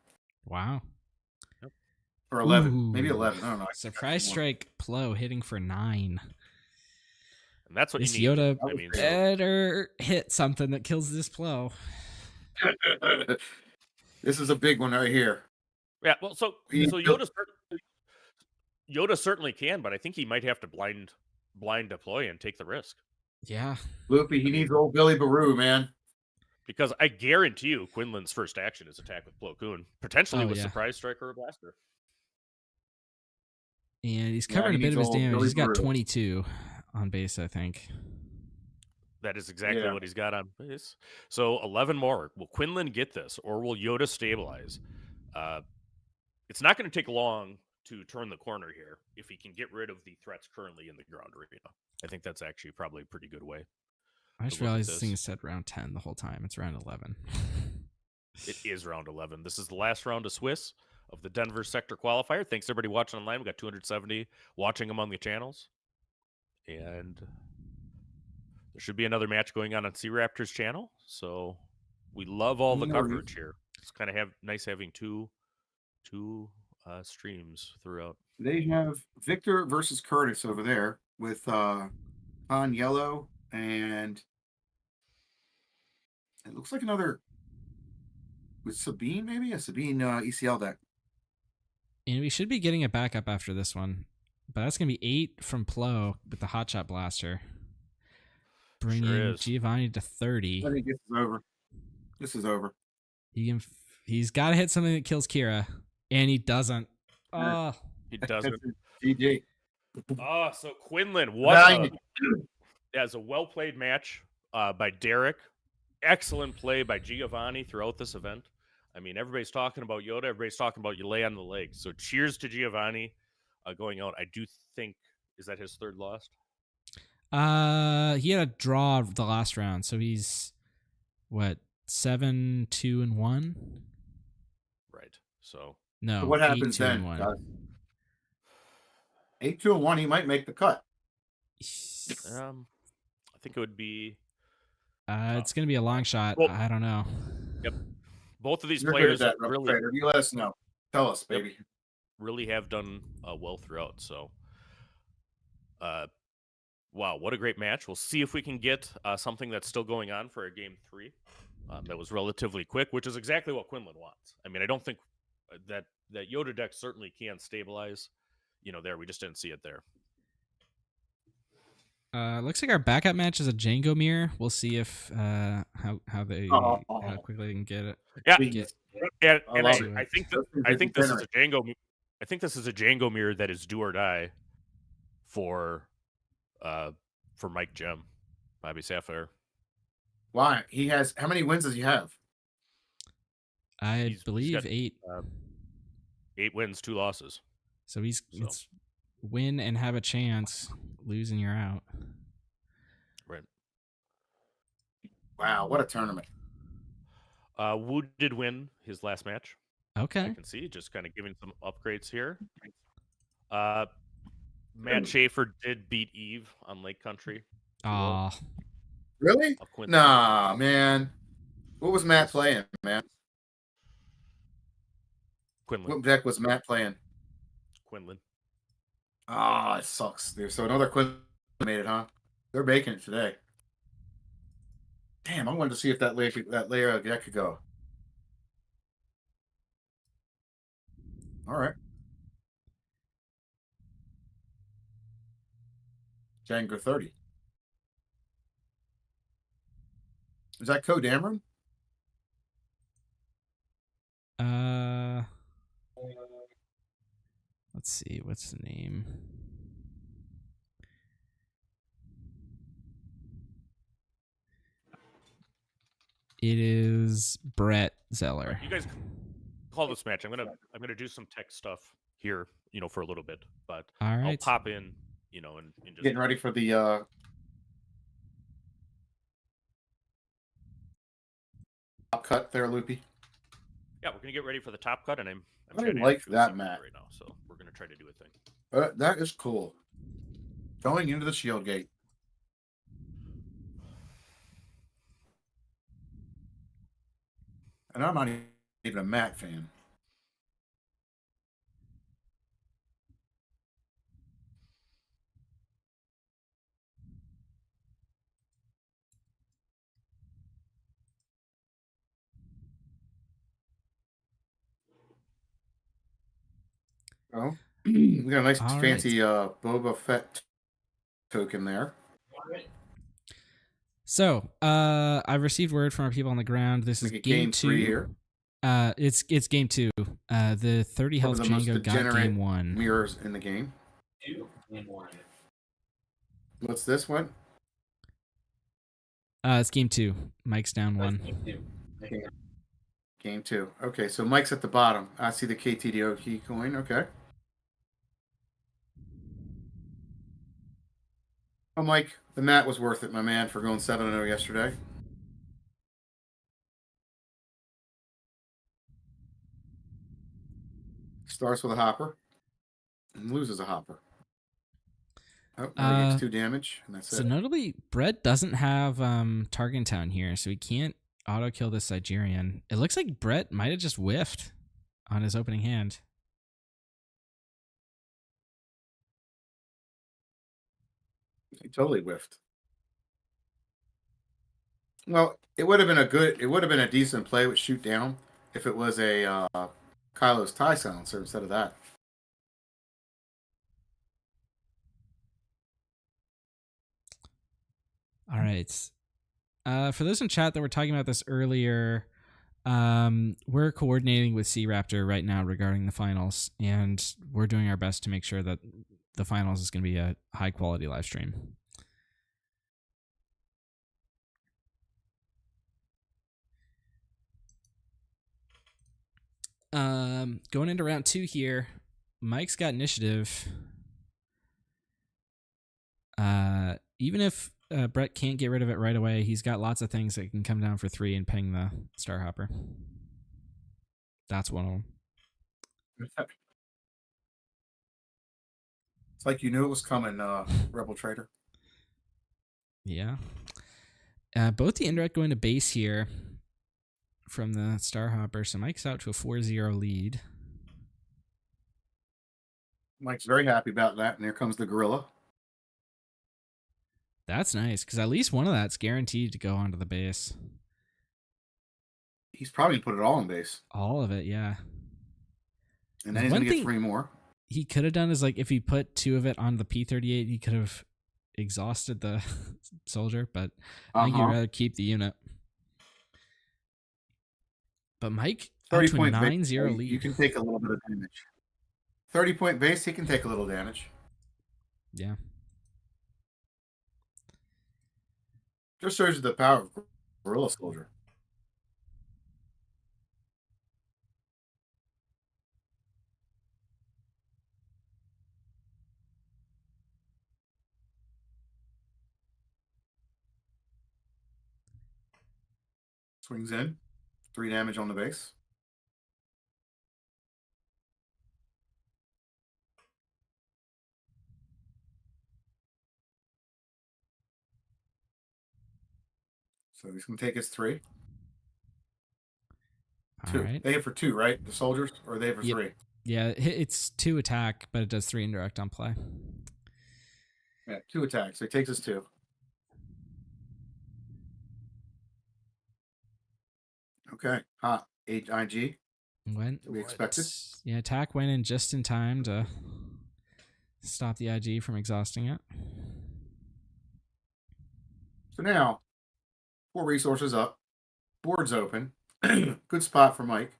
Wow. Or 11. Ooh. Maybe 11. I don't know. Surprise strike Plo hitting for 9. And that's what This you need. Yoda I mean, so- better hit something that kills this Plo. This is a big one right here. yeah. Well, so Yoda certainly can, but I think he might have to blind deploy and take the risk. Yeah. Loopy, he needs old Billy Baroo, man. Because I guarantee you, Quinnland's first action is attack with Plo Koon, potentially Oh, with yeah. surprise strike or a blaster. And he's Yeah, covering he a bit of needs his old damage. Billy He's got Baroo. 22 on base, I think. That is exactly Yeah. what he's got on base. So 11 more. Will Quinnland get this, or will Yoda stabilize? It's not going to take long to turn the corner here if he can get rid of the threats currently in the ground arena. I think that's actually probably a pretty good way. I just look at realized this thing this. is set round 10 the whole time. It's round 11. It is round 11. This is the last round of Swiss of the Denver Sector Qualifier. Thanks everybody watching online. We got 270 watching among the channels. And there should be another match going on Sea Raptors channel. So we love all the No worries. coverage here. It's kind of nice having two streams throughout. They have Victor versus Curtis over there with Han Yellow and it looks like another with Sabine, maybe a Sabine ECL deck. And we should be getting a backup after this one. But that's going to be 8 from Plo with the Hotshot Blaster. Bringing is. Giovanni to 30. I think this is over. This is over. He's got to hit something that kills Kira. And he doesn't. Oh, He doesn't. GG. Oh, so Quinnland, Nine. as a well-played match by Derek. Excellent play by Giovanni throughout this event. I mean, everybody's talking about Yoda. Everybody's talking about you lay on the legs. So cheers to Giovanni going out. I do think, is that his third loss? he had a draw the last round. So he's, what, 7-2-1? Right. So No, So what happens then? 8-2-1. 8-2-1, he might make the cut. I think it would be It's going to be a long shot. Well- I don't know. both of these You're players good at that, really, Trader. You let us know. Tell us, Yep. baby. really have done well throughout. So, wow, what a great match. We'll see if we can get something that's still going on for a game 3 that was relatively quick, which is exactly what Quinnland wants. I mean, I don't think that Yoda deck certainly can stabilize, there. We just didn't see it there. Looks like our backup match is a Jango mirror. We'll see if how quickly they can get it. Yeah, Please. and I love it. I think Those things I are think this is a degenerate. Jango. I think this is a Jango mirror that is do or die for Mike Gem, Bobby Sapphire. Why? He has how many wins does he have? I He's believe got, 8. 8 wins, 2 losses. So So. it's win and have a chance. Lose and you're out. Right. Wow, what a tournament. Wu did win his last match. I Okay. can see just kind of giving some upgrades here. Matt Schaefer did beat Eve on Lake Country. Aw. Really? of Quincy. Nah, man. What was Matt playing, man? Quinnland. What deck was Matt playing? Quinnland. Ah, it sucks, dude. So another Quinn made it, huh? They're making it today. Damn, I wanted to see if that layer deck could go. All right. Jango 30. Is that Code Dameron? Let's see, what's the name? It is Brett Zeller. You guys call this match. I'm gonna do some tech stuff here, for a little bit, but All I'll right. pop in, and just Getting ready for the top cut there, Loopy. Yeah, we're gonna get ready for the top cut, and I'm I chatting like to that somebody map. right now, so we're gonna try to do a thing. That is cool. Going into the shield gate. And I'm not even a Matt fan. Oh, we got a nice All fancy Boba Fett token there. So, I've received word from our people on the ground. This is Make it game game 2 3 here. It's game 2. The 30 One health of the most Jango got degenerate game 1. mirrors in the game. 2 and 1. What's this one? It's game 2. Mike's down 1. Game 2. Okay, so Mike's at the bottom. I see the KTDO key coin. Okay. Oh, Mike, the mat was worth it, my man, for going 7-0 yesterday. Starts with a hopper and loses a hopper. Oh, now he takes 2 damage, and that's So it. notably, Brett doesn't have Target Town here, so he can't auto kill the Sigerian. It looks like Brett might have just whiffed on his opening hand. He totally whiffed. Well, it would have been a decent play with shoot down if it was a Kylo's tie silencer instead of that. All right. For those in chat that were talking about this earlier, we're coordinating with Sea Raptor right now regarding the finals, and we're doing our best to make sure that the finals is going to be a high quality live stream. Going into round 2 here, Mike's got initiative. Even if Brett can't get rid of it right away, he's got lots of things that can come down for 3 and ping the Starhopper. That's one of them. It's like you knew it was coming, Rebel Traitor. Yeah. Both the indirect going to base here from the Starhopper, so Mike's out to a 4-0 lead. Mike's very happy about that, and here comes the gorilla. That's nice, because at least one of that's guaranteed to go onto the base. He's probably going to put it all in base. All of it, yeah. And then he's going to get 3 more. He could have done is, like, if he put 2 of it on the P-38, he could have exhausted the soldier, but I think he'd rather keep the unit. But Mike, 30-point 9-0 lead. You can take a little bit of damage. 30-point base, he can take a little damage. Yeah. Just shows you the power of Gorilla Soldier. Swings in. 3 damage on the base. So he's going to take his 3. All 2. right. They have for 2, right? The soldiers? Or they have for 3? Yeah, it's 2 attack, but it does 3 indirect on play. Yeah, 2 attacks. So he takes his 2. Okay. Hot. IG. Went. We expected. Yeah, attack went in just in time to stop the IG from exhausting it. So now, 4 resources up. Board's open. Good spot for Mike.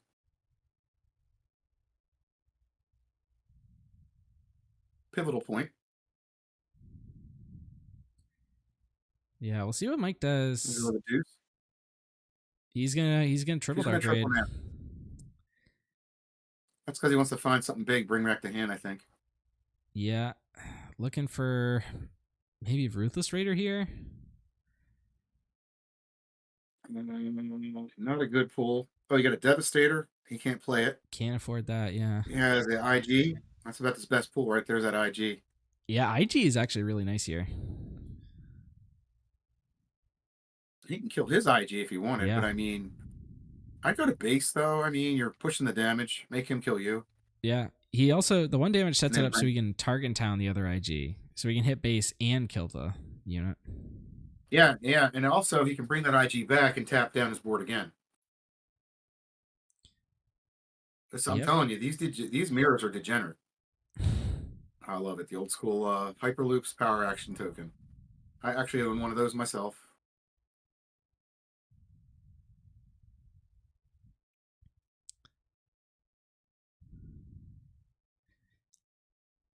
pivotal point. Yeah, we'll see what Mike Go does. the deuce. He's gonna triple He's gonna dart trade. triple now. That's because he wants to find something big, bring back the hand, I think. Yeah, looking for maybe Ruthless Raider here. Not a good pull. Oh, you got a Devastator. He can't play it. Can't afford that. Yeah. He has the IG. That's about his best pull right there's that IG. Yeah, IG is actually really nice here. He can kill his IG if he wanted, Yeah. but I mean, I'd go to base though. I mean, you're pushing the damage. Make him kill you. Yeah. He also, the one damage sets it Then up so he can target town the other IG. So he can hit base and kill the unit. Yeah, yeah. And also he can bring that IG back and tap down his board again. So I'm Yep. telling you, these mirrors are degenerate. I love it. The old school Hyperloops power action token. I actually own one of those myself.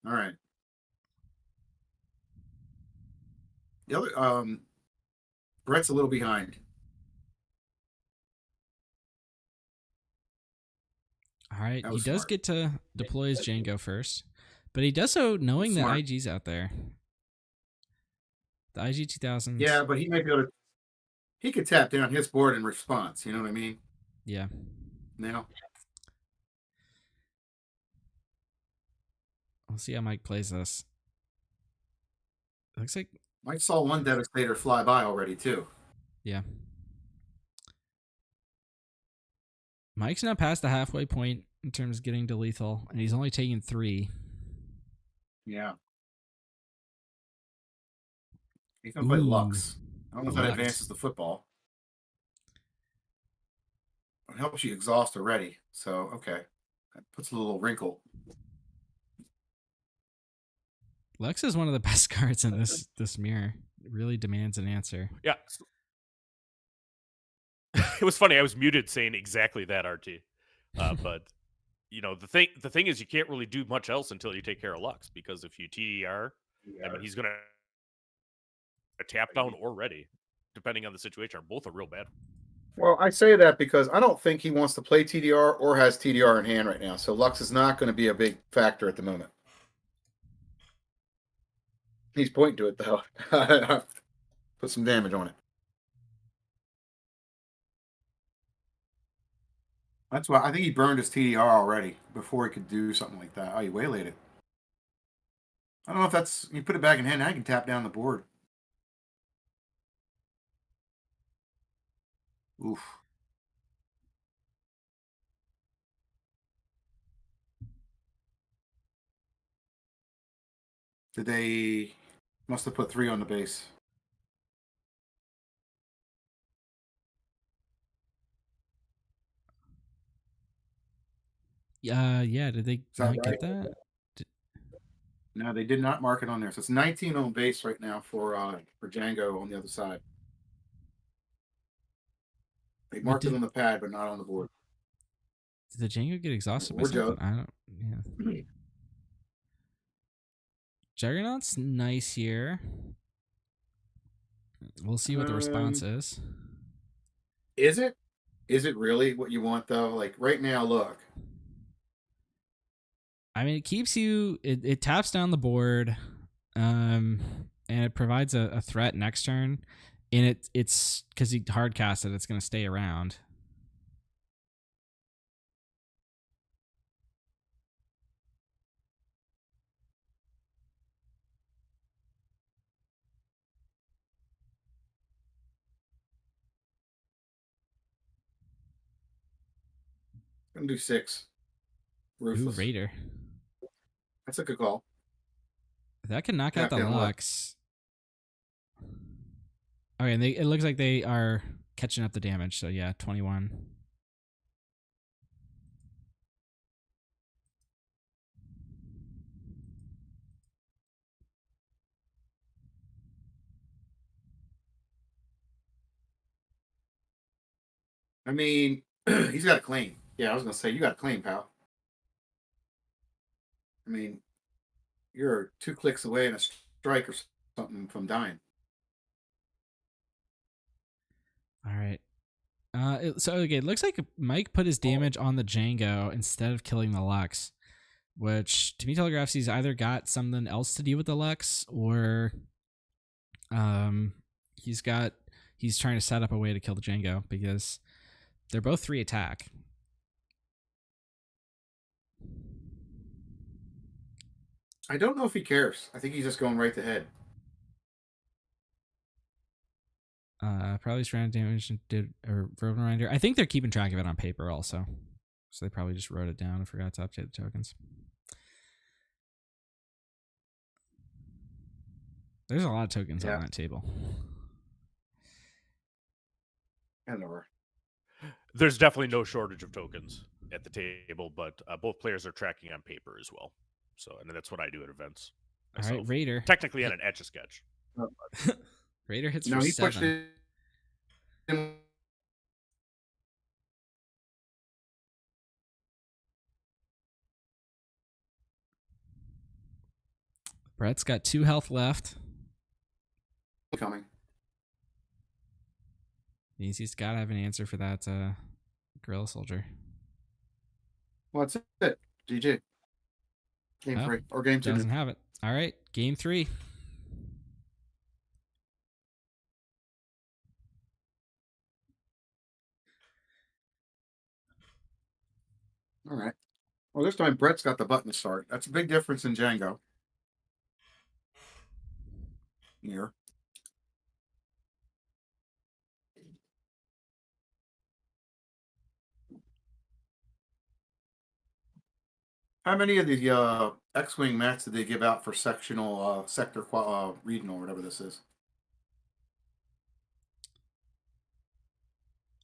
All right. The other Brett's a little behind. All right. That He was does smart. get to deploy his Jango first, but he does so knowing that Smart. IG's out there. The IG 2000s. Yeah, but he might be able to. He could tap down his board in response. You know what I mean? Yeah. Now, We'll see how Mike plays this. Looks like, Mike saw one Devastator fly by already too. yeah. Mike's now past the halfway point in terms of getting to lethal, and he's only taking 3. Yeah. He's gonna play Lux. I don't know if that Lux. advances the football. It helps you exhaust already. So okay, that puts a little wrinkle. Lux is one of the best cards in this mirror. It really demands an answer. Yeah. It was funny. I was muted saying exactly that, RT. But you know, the thing is, you can't really do much else until you take care of Lux, because if you TDR, I mean, he's gonna tap down or ready, depending on the situation. Both are real bad. Well, I say that because I don't think he wants to play TDR or has TDR in hand right now. So Lux is not going to be a big factor at the moment. He's pointing to it though. Put some damage on it. That's why I think he burned his TDR already before he could do something like that. Oh, he waylaid it. I don't know if that's you put it back in hand. Now you can tap down the board. Oof. Did they must have put 3 on the base? Yeah. Did they that not get that? No, they did not mark it on there. So it's 19 on base right now for Jango on the other side. They marked it on the pad, but not on the board. Did the Jango get exhausted by Or something? Joe. I don't. Yeah. Juggernaut's nice here. We'll see what the response is. Is it? Is it really what you want though? Like right now, look. I mean, it keeps you. It taps down the board, and it provides a threat next turn. And it's because he hard cast it, it's going to stay around. I'm gonna do 6. Ooh, Ruthless. Raider. That's a good call. That can knock out Tap the down Lux. Okay, and it looks like they are catching up the damage. So yeah, 21. I mean, he's got a claim. Yeah, I was gonna say you got a claim, pal. I mean, you're 2 clicks away and a strike or something from dying. All right. It looks like Mike put his damage on the Jango instead of killing the Lux, which to me telegraphs he's either got something else to do with the Lux or he's trying to set up a way to kill the Jango because they're both 3 attack. I don't know if he cares. I think he's just going right to head. Probably surround damage and did or road reminder. I think they're keeping track of it on paper also. So they probably just wrote it down and forgot to update the tokens. There's a lot of tokens on that table. Hello. There's definitely no shortage of tokens at the table, but both players are tracking on paper as well. So, and that's what I do at events. All right, Raider. Technically on an Etch-a-Sketch. Raider hits No, for he 7. pushed it in. Brett's got 2 health left. Coming. He's got to have an answer for that gorilla soldier. What's it? GG. Game 3 or game 2. Doesn't have it. All right, game 3. All right. Well, this time Brett's got the button to start. That's a big difference in Jango. Here. How many of the X-Wing mats did they give out for sectional sector regional or whatever this is?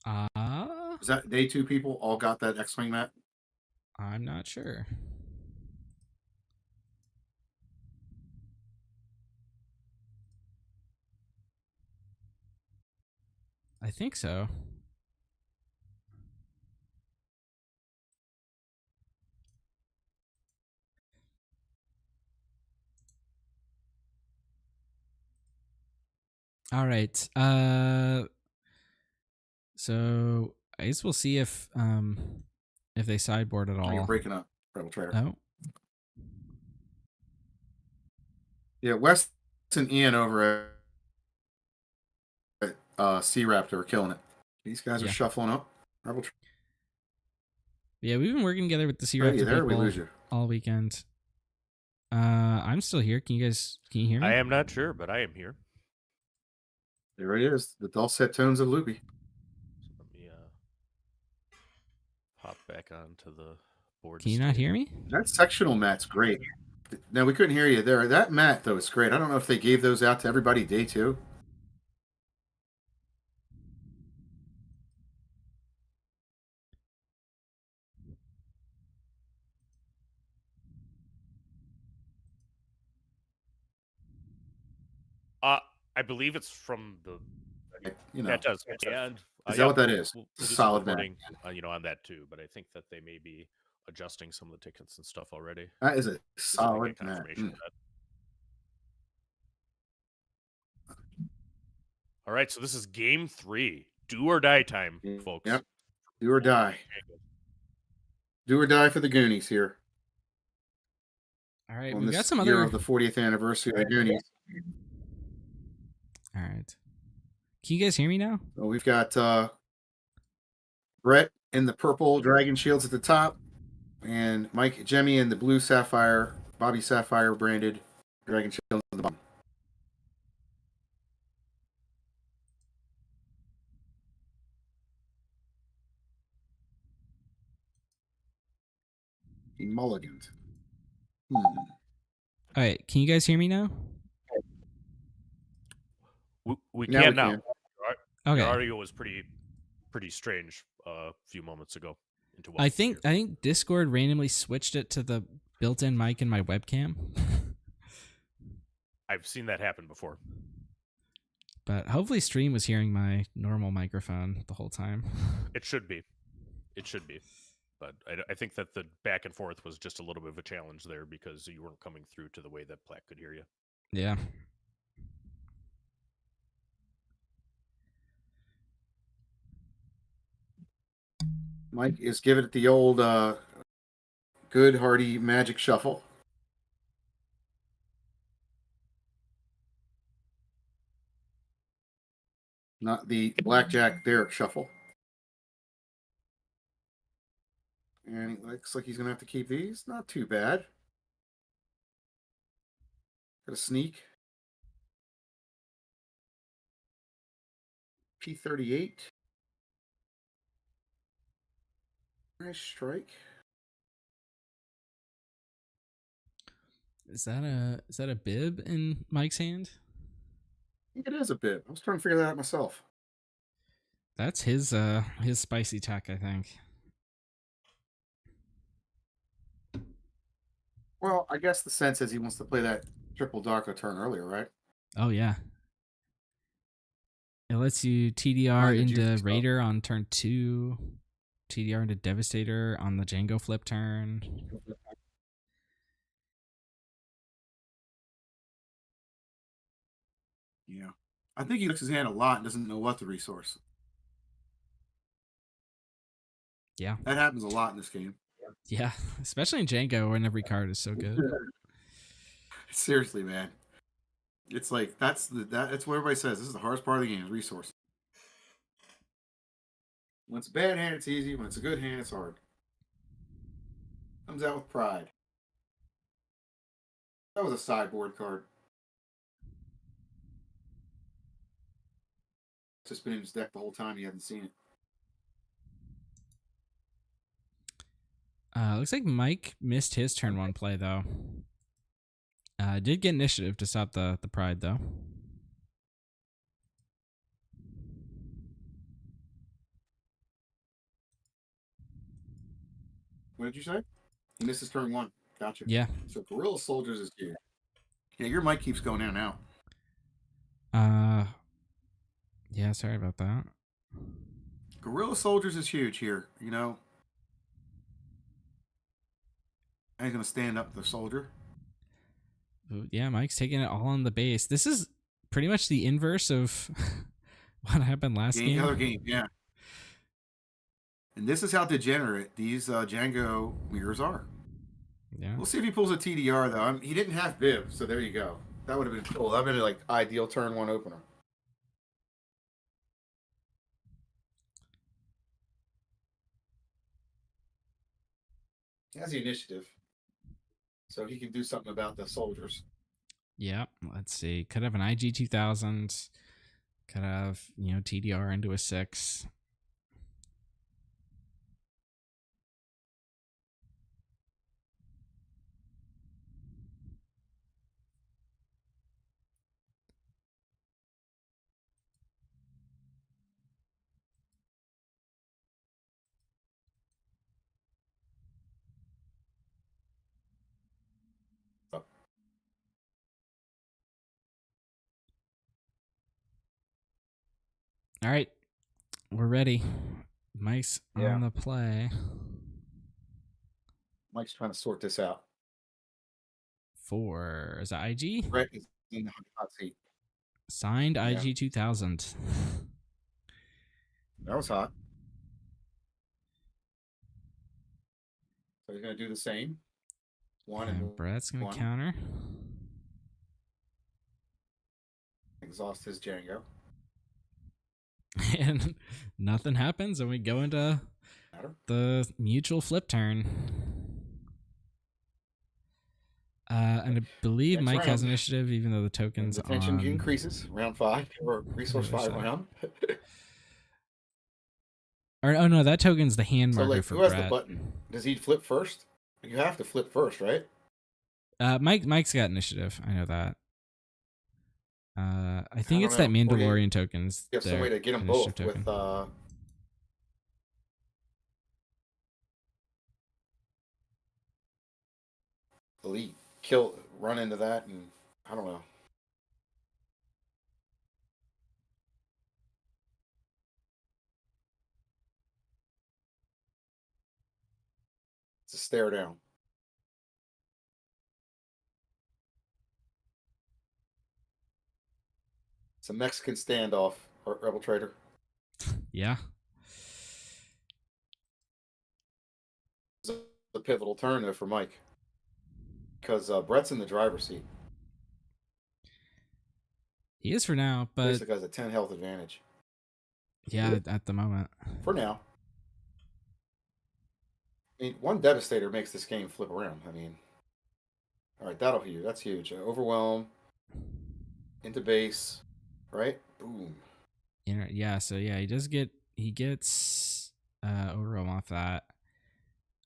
Is that day 2 people all got that X-Wing mat? I'm not sure. I think so. All right. So I guess we'll see if they sideboard at all. Oh, you're breaking up, Rebel Traitor. Oh. Yeah, Wes and Ian over at Sea Raptor are killing it. These guys are shuffling up. Rebel Traitor. Yeah, we've been working together with the Sea Are Raptor you there? people We lose you. all weekend. I'm still here. Can you hear me? I am not sure, but I am here. There it is. The dulcet tones of Loopy. So let me hop back onto the board. Can you not hear me? That sectional mat's great. No, we couldn't hear you there. That mat, though, is great. I don't know if they gave those out to everybody day 2. I believe it's from the. You know, that does. And is that what that is? We'll It's a do some solid mat. reporting, on that too. But I think that they may be adjusting some of the tickets and stuff already. That is a Just so we solid get mat. confirmation of that. All right, so this is game 3. Do or die time, folks. Yep. Do or die. Do or die for the Goonies here. All right, On we've this got some year other of the 40th anniversary of the Goonies. All right. Can you guys hear me now? So we've got Brett in the purple dragon shields at the top, and Mike Jemmy in the blue sapphire, Bobby Sapphire branded dragon shields at the bottom. Mulligans. All right, can you guys hear me now? We Now can we now. can. Okay. Your audio was pretty strange a few moments ago. I think Discord randomly switched it to the built-in mic in my webcam. I've seen that happen before. But hopefully Stream was hearing my normal microphone the whole time. It should be. It should be. But I think that the back and forth was just a little bit of a challenge there because you weren't coming through to the way that Platt could hear you. Yeah. Mike is giving it the old good hearty magic shuffle. Not the blackjack Derek shuffle. And it looks like he's going to have to keep these. Not too bad. Got a sneak. P38. Nice strike. Is that a bib in Mike's hand? I think it is a bit. I was trying to figure that out myself. That's his spicy tuck, I think. Well, I guess the sense is he wants to play that triple dark a turn earlier, right? Oh yeah. It lets you TDR Kinda juicy into stuff. Raider on turn 2, TDR into Devastator on the Jango flip turn. Yeah. I think he looks his hand a lot and doesn't know what the resource. Yeah. That happens a lot in this game. Yeah. Especially in Jango when every card is so good. Seriously, man. It's like that's what everybody says. This is the hardest part of the game, is resource. When it's a bad hand, it's easy. When it's a good hand, it's hard. Comes out with pride. That was a sideboard card. It's just been in his deck the whole time. He hasn't seen it. Looks like Mike missed his turn 1 play though. Did get initiative to stop the pride though. What did you say? He missed his turn 1. Gotcha. Yeah. So Guerrilla Soldiers is here. Yeah, your mic keeps going in and out. Yeah, sorry about that. Guerrilla Soldiers is huge here, you know. And he's going to stand up the soldier. Ooh, yeah, Mike's taking it all on the base. This is pretty much the inverse of what happened last game. Other game, yeah. And this is how degenerate these Jango mirrors are. Yeah. We'll see if he pulls a TDR, though. He didn't have Bib, so there you go. That would have been cool. That would have been like ideal turn 1 opener. He has the initiative, so he can do something about the soldiers. Yeah, let's see. Could have an IG 2000. Could have, TDR into a 6. All right, we're ready. Mike's on the play. Mike's trying to sort this out. Is that IG? Brett is in the hot seat. Signed IG 2000. That was hot. So he's going to do the same. And Brett's going to counter. Exhaust his Jango. And nothing happens, and we go into the mutual flip turn. And I believe Next Mike round. has initiative, even though the token's The tension on. increases. Round 5, or resource 5 round. Oh no, that token's the hand So, marker like, for who has Brett. the button? Does he flip first? You have to flip first, right? Mike's got initiative. I know that. I think don't it's that know. Or Mandalorian tokens. You have some their way to get them initiative both with elite. Run into that, and I don't know. to stare down. It's a Mexican standoff, Rebel Traitor. Yeah. It's a pivotal turn though for Mike, because Brett's in the driver's seat. He is for now, but Basically has a 10 health advantage. yeah, at the moment. For now. I mean, one Devastator makes this game flip around. I mean, all right, that'll heal. That's huge. Overwhelm into base, right? Boom. Yeah, so yeah, he gets overwhelm off that.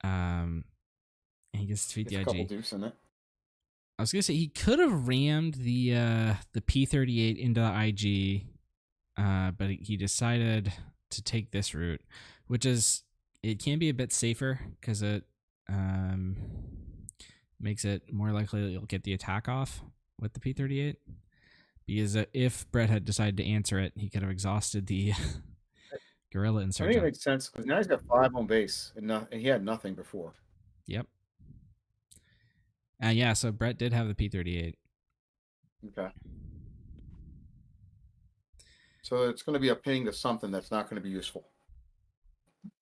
And he gets to defeat Gets the a couple IG. deuce in it. I was gonna say he could have rammed the P38 into the IG, but he decided to take this route, which is it can be a bit safer because it makes it more likely that you'll get the attack off with the P38. Because if Brett had decided to answer it, he could have exhausted the Gorilla I think it Insurgent. makes sense because now he's got 5 on base, and he had nothing before. Yep. Yeah, so Brett did have the P38. Okay. So it's going to be a ping to something that's not going to be useful.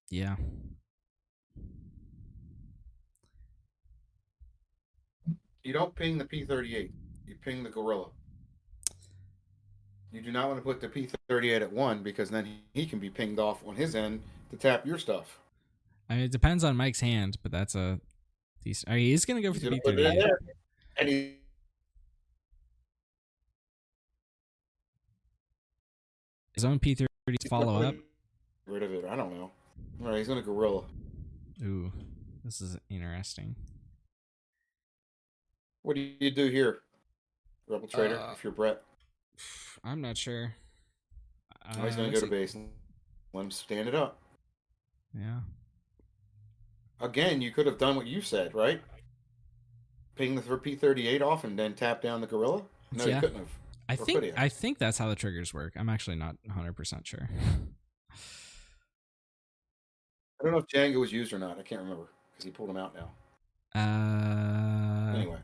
Yeah. You don't ping the P38. You ping the Gorilla. You do not want to put the P38 at 1 because then he can be pinged off on his end to tap your stuff. I mean, it depends on Mike's hand, but that's a decent. He's going to go for He's the gonna put it in P38. there, and His own P30 follow up. Rid of it. I don't know. All right, he's going to Gorilla. Ooh, this is interesting. What do you do here, Rebel Trader, if you're Brett? I'm not sure. Oh, he's going to go to base and let him stand it up. Yeah. Again, you could have done what you said, right? Ping the P38 off and then tap down the Gorilla? No, Yeah. you couldn't have. I think that's how the triggers work. I'm actually not 100% sure. I don't know if Jango was used or not. I can't remember because he pulled him out now. Anyway.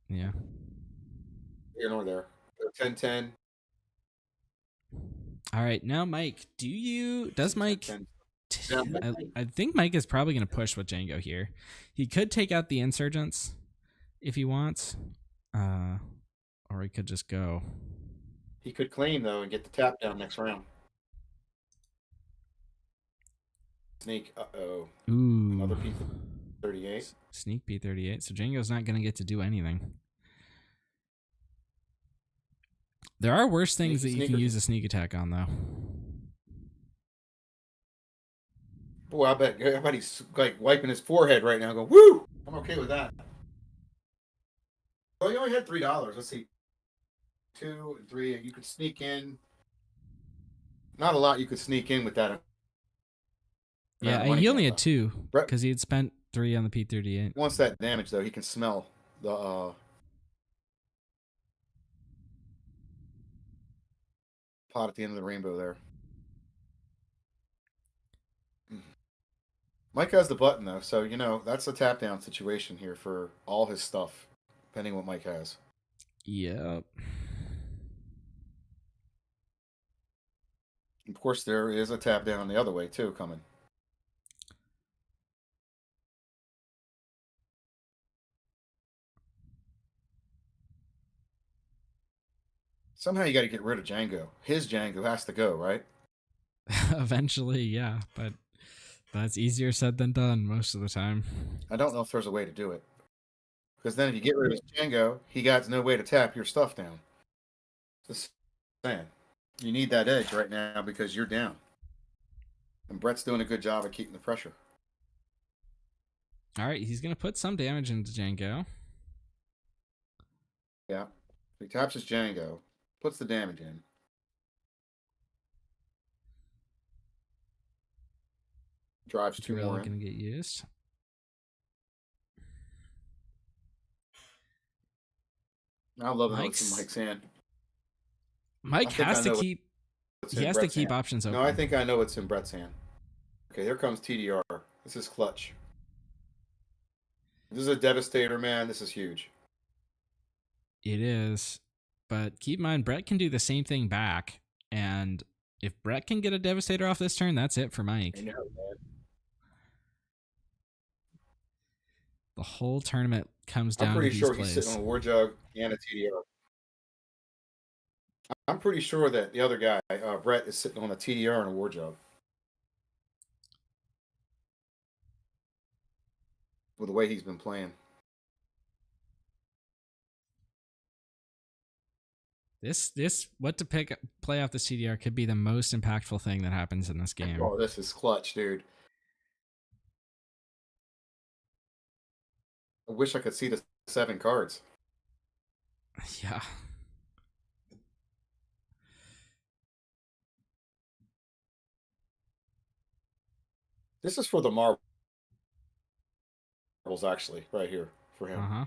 Yeah. Here nor there. 10-10. All right, now Mike, does Mike 10-10. I think Mike is probably going to push with Jango here. He could take out the insurgents if he wants, or he could just go. He could claim though and get the tap down next round. Sneak. Uh-oh. Ooh. Another P38. Sneak P38. So Jango's not going to get to do anything. There are worse things that you can use a sneak attack on, though. Boy, I bet he's like wiping his forehead right now going, woo! I'm okay with that. Well, you only had $3. Let's see. 2 and 3. You could sneak in. Not a lot you could sneak in with that. Yeah, he only had 2 because he had spent 3 on the P38. Once that damage, though, he can smell the pot at the end of the rainbow there. Mike has the button, though, so, that's a tap down situation here for all his stuff, depending what Mike has. Yep. Of course, there is a tap down the other way, too, coming. Somehow you got to get rid of Jango. His Jango has to go, right? Eventually, yeah, but that's easier said than done most of the time. I don't know if there's a way to do it. Because then if you get rid of his Jango, he got no way to tap your stuff down. Just saying. You need that edge right now because you're down. And Brett's doing a good job of keeping the pressure. All right, he's going to put some damage into Jango. Yeah. He taps his Jango, puts the damage in. Drives 2 more in. Going to get used. I love it what's in Mike's hand. Mike has to keep. He has to keep options open. No, I think I know what's in Brett's hand. Okay, here comes TDR. This is clutch. This is a devastator, man. This is huge. It is. But keep in mind, Brett can do the same thing back. And if Brett can get a Devastator off this turn, that's it for Mike. I know, man. The whole tournament comes down I'm to pretty these sure plays. he's sitting on a War Jug and a TDR. I'm pretty sure that the other guy, Brett, is sitting on a TDR and a War Jug. With the way he's been playing. This what to play off the CDR could be the most impactful thing that happens in this game. Oh, this is clutch, dude. I wish I could see the 7 cards. Yeah. This is for the marbles, actually, right here for him. Uh-huh.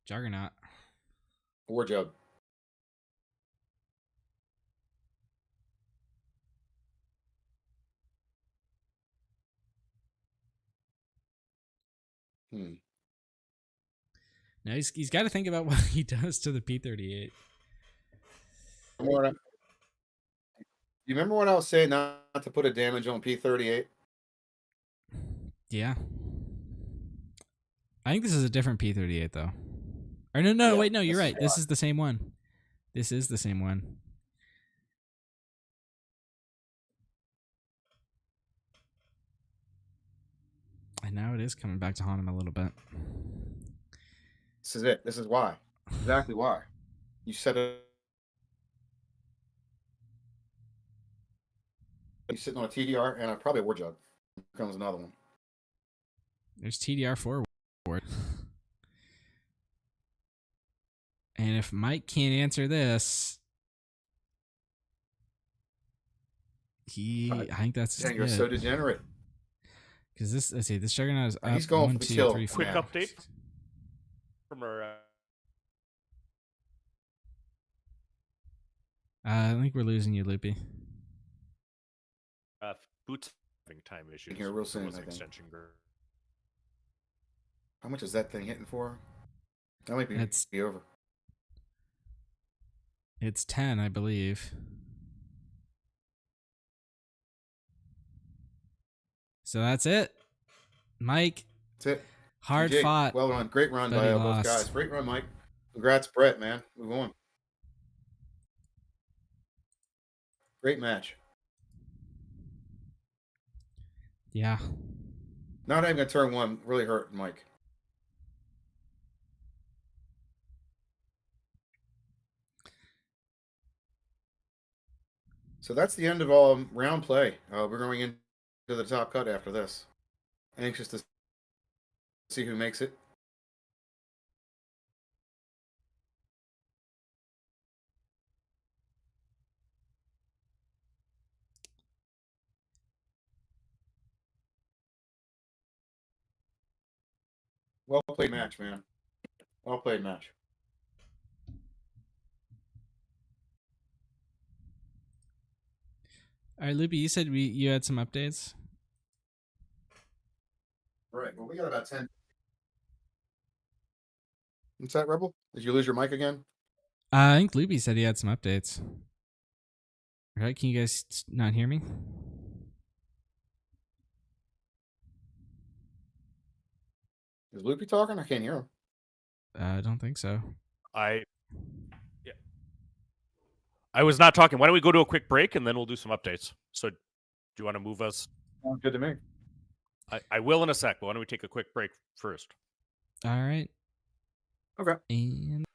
Juggernaut. War Jug. Now he's got to think about what he does to the P-38. You remember when I was saying not to put a damage on P-38? Yeah. I think this is a different P-38 though. Or no, Yeah, wait, no, you're this is right. This is the same one. This is the same one. And now it is coming back to haunt him a little bit. This is it. This is why. Exactly why. You said it. You're sitting on a TDR and probably a War Jug. Here comes another one. There's TDR 4. And if Mike can't answer this, I think that's Dang, you're so degenerate. Because let's see, this Juggernaut is up. He's going 1, for the 2, kill. 3, 4. Quick update from our. I think we're losing you, Loopy. Boots having time issues. Here real soon, Was I think. extension How much is that thing hitting for? That might be over. It's 10, I believe. So that's it. Mike. That's it. Hard GG. fought. Well run. Great run but by he both lost. guys. Great run, Mike. Congrats, Brett, man. Move on. Great match. Yeah. Not even going to turn one really hurt Mike. So that's the end of round play. We're going into the top cut after this. Anxious to see who makes it. Well played match, man. Well played match. All right, Loopy, you said you had some updates? Right. Well, we got about 10. What's that, Rebel? Did you lose your mic again? I think Loopy said he had some updates. All right, can you guys not hear me? Is Loopy talking? I can't hear him. I don't think so. I was not talking. Why don't we go to a quick break and then we'll do some updates? So, do you want to move us? Sounds good to me. I will in a sec, but why don't we take a quick break first? All right. Okay. And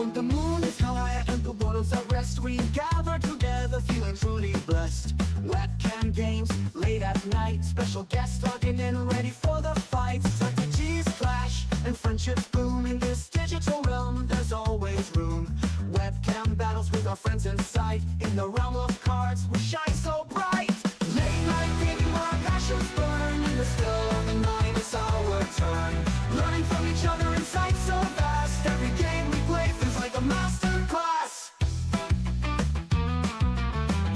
When the moon is high and the world's at rest, we gather together feeling truly blessed. Webcam games late at night, special guests logging in ready for the fight. Strategies clash and friendships bloom. In this digital realm there's always room. Webcam battles with our friends inside. In the realm of cards we shine so bright. Late night gaming where our passions burn. In the still of the night it's our turn. Learning from each other inside so vast. Every game we play feels like a master class.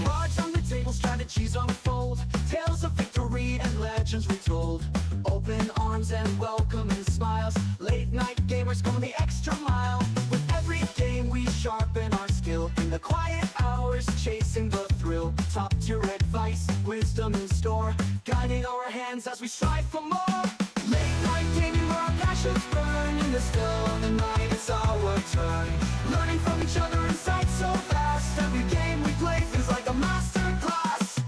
Cards on the table, strategies unfold. Tales of victory and legends retold. Open arms and welcoming smiles. Late night gamers go the extra mile. With every game we sharpen our skill. In the quiet hours chasing the thrill. Top tier advice, wisdom in store. Guiding our hands as we strive for more. Late night gaming where our passions burn. In the still of the night it's our turn. Learning from each other inside so fast. Every game we play feels like a master class.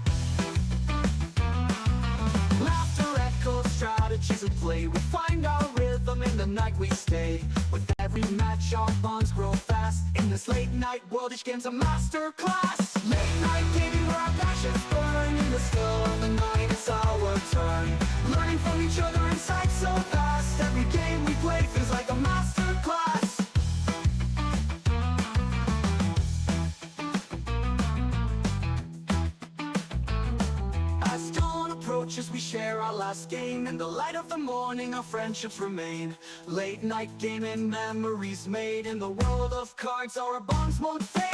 Laughter echoes, strategies at play. We find our rhythm in the night we stay. With every match our bonds grow fast. In this late night world each game's a master class. Late night gaming where our passions burn. In the still of the night it's our turn. Learning from each other inside so fast. Every game we play feels like a master class. As dawn approaches we share our last game. In the light of the morning our friendships remain. Late night gaming memories made. In the world of cards our bonds won't fade.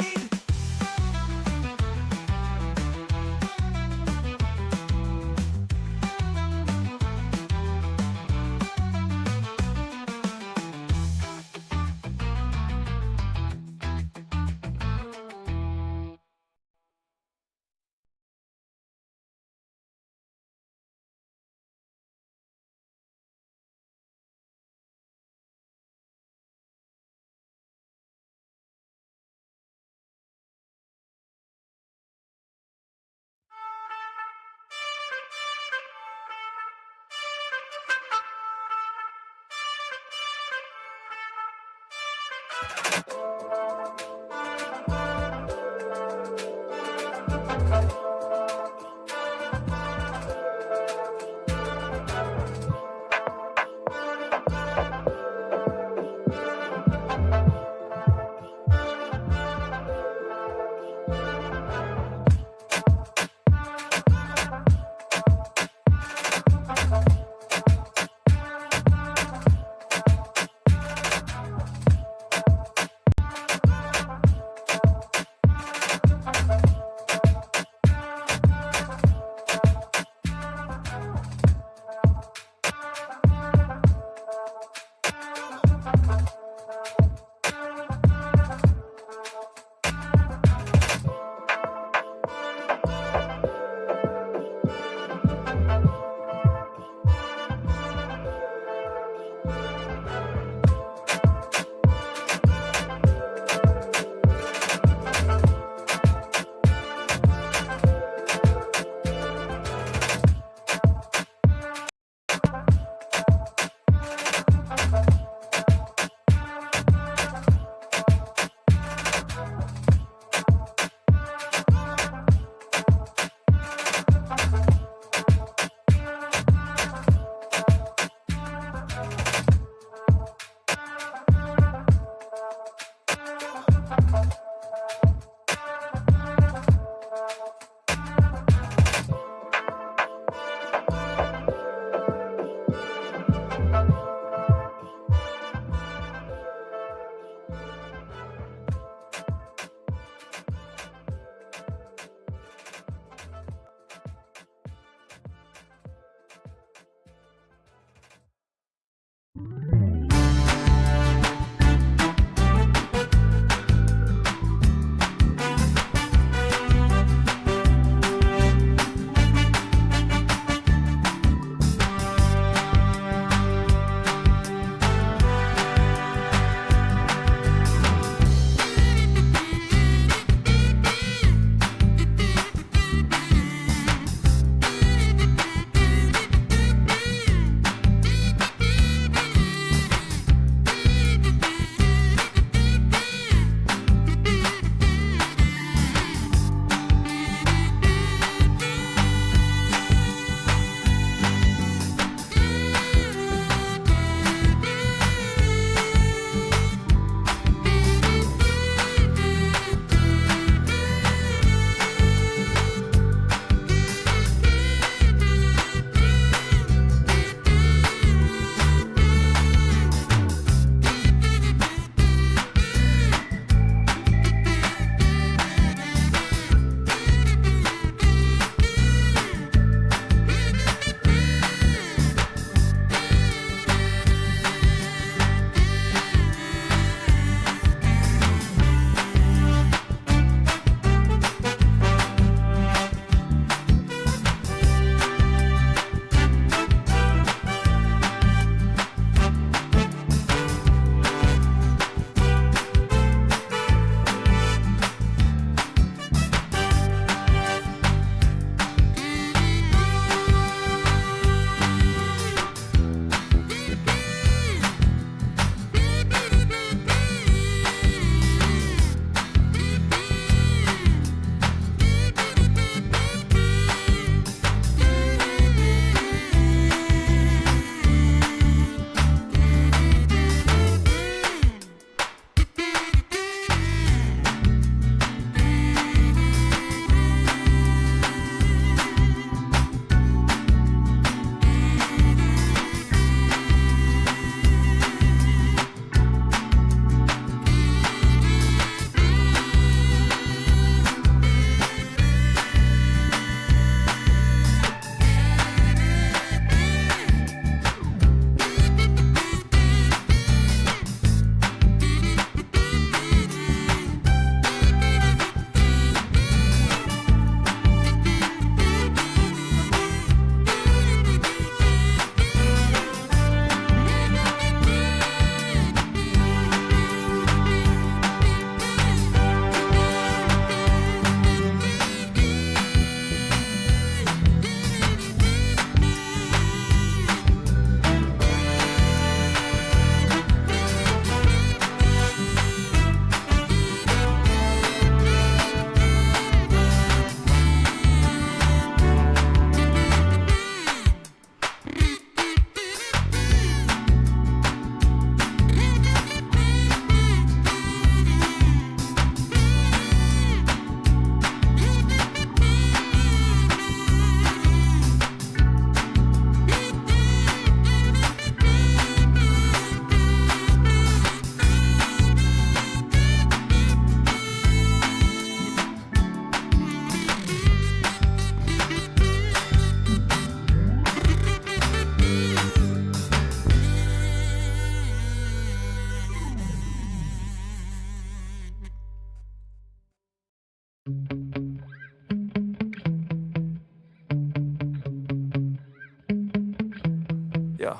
Yeah.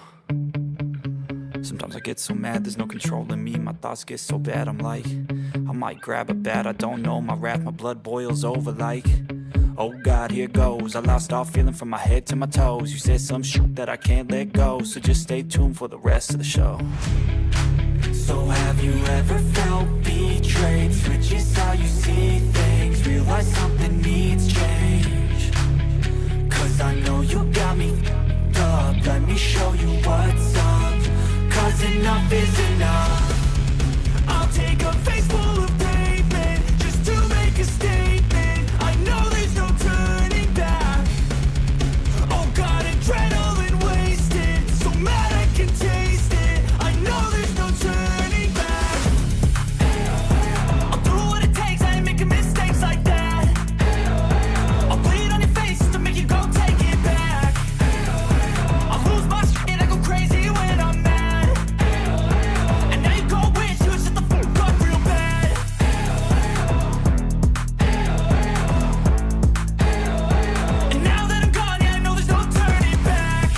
Sometimes I get so mad, there's no controlling me. My thoughts get so bad, I'm like, I might grab a bat, I don't know. My wrath, my blood boils over like, oh God, here goes. I lost all feeling from my head to my toes. You said some shit that I can't let go, so just stay tuned for the rest of the show. So have you ever felt betrayed? Switches how you see things, realize something needs change. Cause I know you got me f***ed up. Let me show you what's up, cause enough is enough. I'll take a face full of pavement just to make a statement. I know there's no turning back. Oh God, adrenaline wasted, so mad I can taste it. I know there's no turning back. I'll do what it takes, I ain't making mistakes like that. I'll bleed on your face to make you go take it back. I'll lose my shit and I go crazy when I'm mad. And now you go wish you would shut the fuck up real bad. And now that I'm gone, yeah, I know there's no turning back.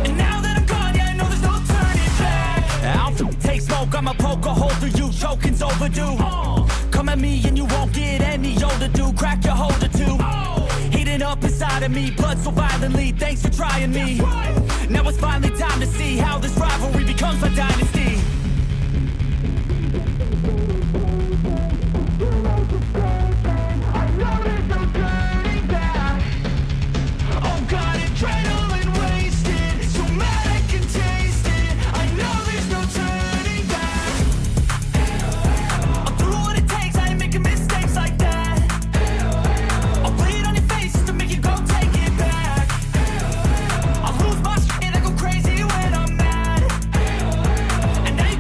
And now that I'm gone, yeah, I know there's no turning back. I'll take smoke, I'ma poke a hole through you, choking's overdue. Come at me and you won't get any older, dude. Crack your holder too. Heating up inside of me, blood so violently. Thanks for trying me. Now it's finally time to see how this rivalry becomes a dynasty. I know there's no turning back. Oh God, adrenaline wasted, so mad I can taste it. I know there's no turning back. I'll do what it takes, I ain't making mistakes like that. I'll bleed on your face to make you go take it back. I'll lose my shit and I go crazy when I'm mad. And now you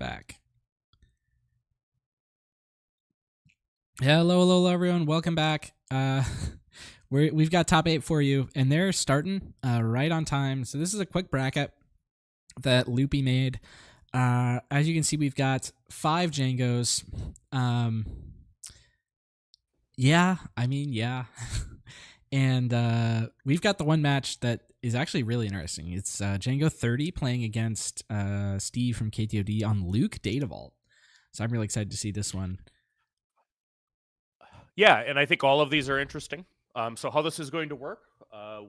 back. Hello, everyone. Welcome back. We've got top 8 for you, and they're starting right on time. So this is a quick bracket that Loopy made. As you can see, we've got 5 Jangos. Yeah. And we've got the one match that is actually really interesting. It's Jango 30 playing against Steve from KTOD on Luke Data Vault. So I'm really excited to see this one. Yeah, and I think all of these are interesting. So how this is going to work,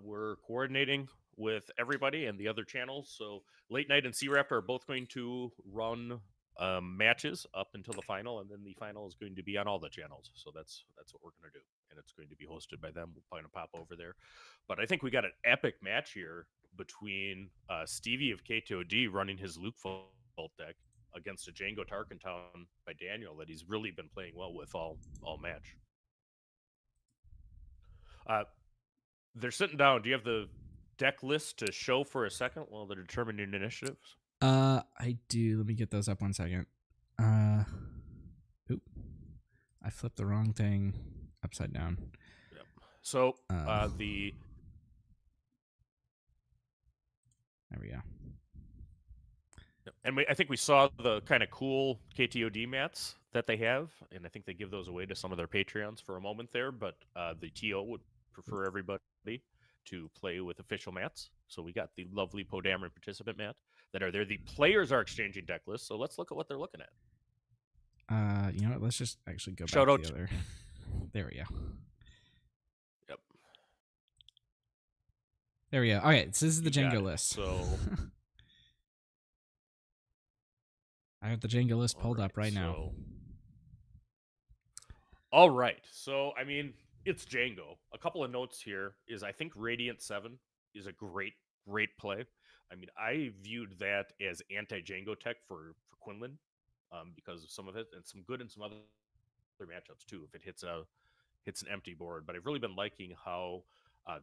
we're coordinating with everybody and the other channels. So Late Night and C-Raptor are both going to run matches up until the final, and then the final is going to be on all the channels. So that's what we're going to do, and it's going to be hosted by them. We're going to pop over there. But I think we got an epic match here between Stevie of KTOD running his Luke Vault deck against a Jango Tarkentown by Daniel that he's really been playing well with all match. They're sitting down. Do you have the deck list to show for a second while they're determining initiatives? I do. Let me get those up 1 second. Oop. I flipped the wrong thing upside down. Yep. So There we go. And I think we saw the kind of cool KTOD mats that they have, and I think they give those away to some of their Patreons for a moment there, but the TO would prefer everybody to play with official mats. So we got the lovely Podameron participant mat that are there. The players are exchanging deck lists, so let's look at what they're looking at. You know what? Let's just actually go Shout back out to the other. There we go. Yep. There we go. Okay, so this is the You got Jango it. list. So I have the Jango list pulled up right now. All right. So, I mean, it's Jango. A couple of notes here is I think Radiant 7 is a great play. I mean, I viewed that as anti-Jango tech for Quinnland because of some of it, and some good in some other matchups too, if it hits an empty board. But I've really been liking how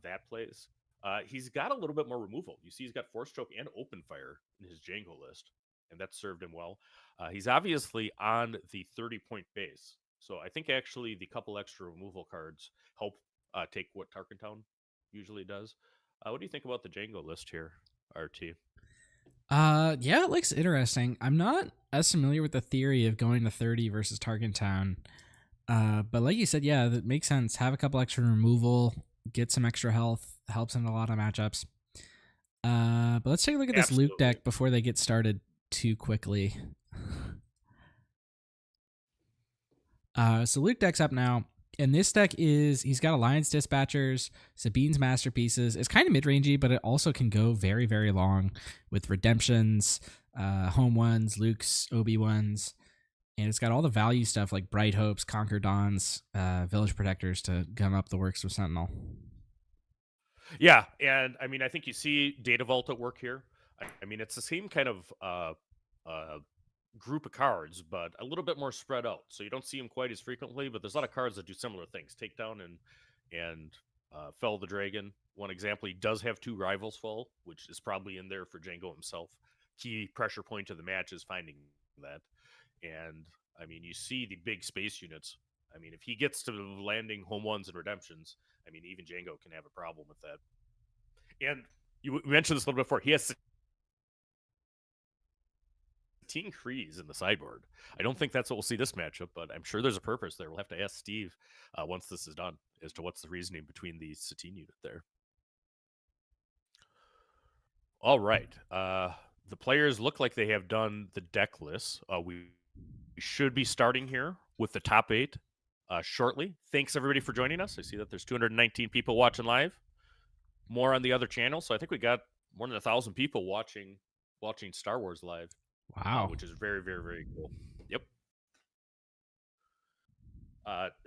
that plays. He's got a little bit more removal. You see he's got Force Choke and Open Fire in his Jango list, and that served him well. He's obviously on the 30-point base. So I think actually the couple extra removal cards help take what Tarkentown usually does. What do you think about the Jango list here, RT? Yeah, it looks interesting. I'm not as familiar with the theory of going to 30 versus Tarkentown. But like you said, yeah, that makes sense. Have a couple extra removal, get some extra health, helps in a lot of matchups. But let's take a look at this Luke deck before they get started too quickly. So Luke deck's up now, and this deck he's got Alliance Dispatchers, Sabine's Masterpieces. It's kind of mid-rangey, but it also can go very, very long with Redemptions, Home Ones, Luke's Obi-Ones, and it's got all the value stuff like Bright Hopes, Conquer Dawns, Village Protectors to gum up the works with Sentinel. Yeah, and I mean, I think you see Data Vault at work here. I mean, it's the same kind of group of cards, but a little bit more spread out. So you don't see them quite as frequently, but there's a lot of cards that do similar things. Takedown and Fell the Dragon. One example, he does have 2 Rivals Fall, which is probably in there for Jango himself. Key pressure point of the match is finding that. And I mean, you see the big space units. I mean, if he gets to landing Home Ones and Redemptions, I mean, even Jango can have a problem with that. And you mentioned this a little bit before. He has 17 Krees in the sideboard. I don't think that's what we'll see this matchup, but I'm sure there's a purpose there. We'll have to ask Steve once this is done as to what's the reasoning between the Satine unit there. All right. The players look like they have done the deck list. We should be starting here with the top 8 shortly. Thanks, everybody, for joining us. I see that there's 219 people watching live. More on the other channel. So I think we got more than 1,000 people watching Star Wars live. Wow. Which is very, very, very cool. Yep.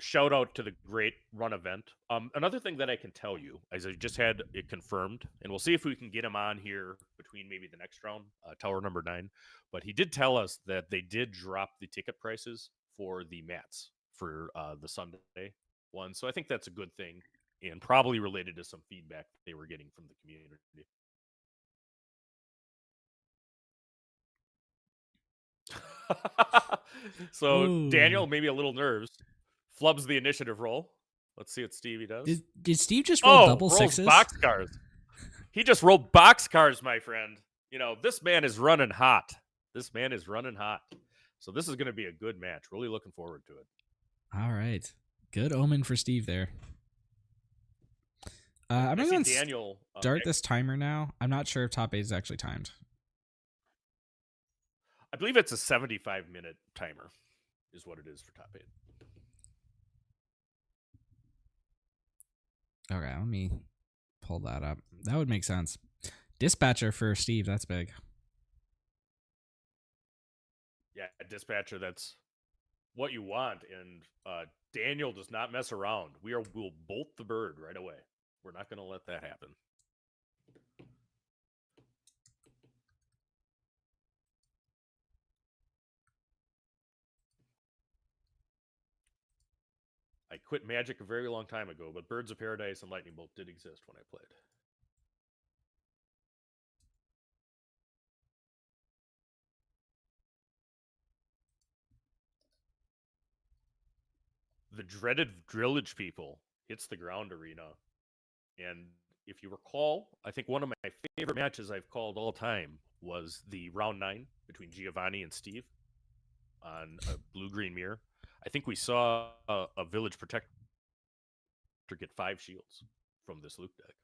Shout out to the great run event. Another thing that I can tell you is I just had it confirmed, and we'll see if we can get him on here between maybe the next round, tower number 9. But he did tell us that they did drop the ticket prices for the mats for the Sunday one. So I think that's a good thing, and probably related to some feedback they were getting from the community. So Ooh. Daniel, maybe a little nerves, flubs the initiative roll. Let's see what Stevie does. Did Steve just roll double rolls sixes? boxcars. He just rolled boxcars, my friend. You know, this man is running hot. This man is running hot. So this is going to be a good match. Really looking forward to it. All right. Good omen for Steve there. I'm I going see to Daniel start this timer now. I'm not sure if top 8 is actually timed. I believe it's a 75-minute timer is what it is for top 8. Okay, let me pull that up. That would make sense. Dispatcher for Steve, that's big. Yeah, dispatcher, that's what you want. And Daniel does not mess around. We'll bolt the bird right away. We're not going to let that happen. I quit Magic a very long time ago, but Birds of Paradise and Lightning Bolt did exist when I played. The dreaded Drillage People hits the ground arena. And if you recall, I think one of my favorite matches I've called all time was the round 9 between Giovanni and Steve on a blue-green mirror. I think we saw a Village Protector get 5 shields from this Luke deck.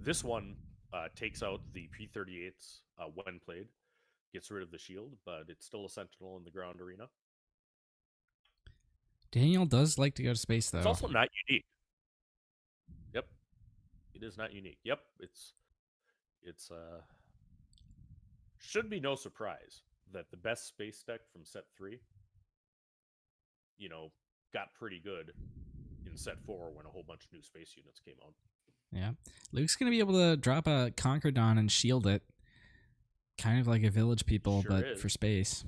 This one takes out the P-38s when played, gets rid of the shield, but it's still a Sentinel in the ground arena. Daniel does like to go to space, though. It's also not unique. Yep. It is not unique. Yep. It's should be no surprise that the best space deck from set 3, you know, got pretty good in set 4 when a whole bunch of new space units came out. Yeah. Luke's going to be able to drop a Conquerdon and shield it. Kind of like a Village People, Sure but is. for space.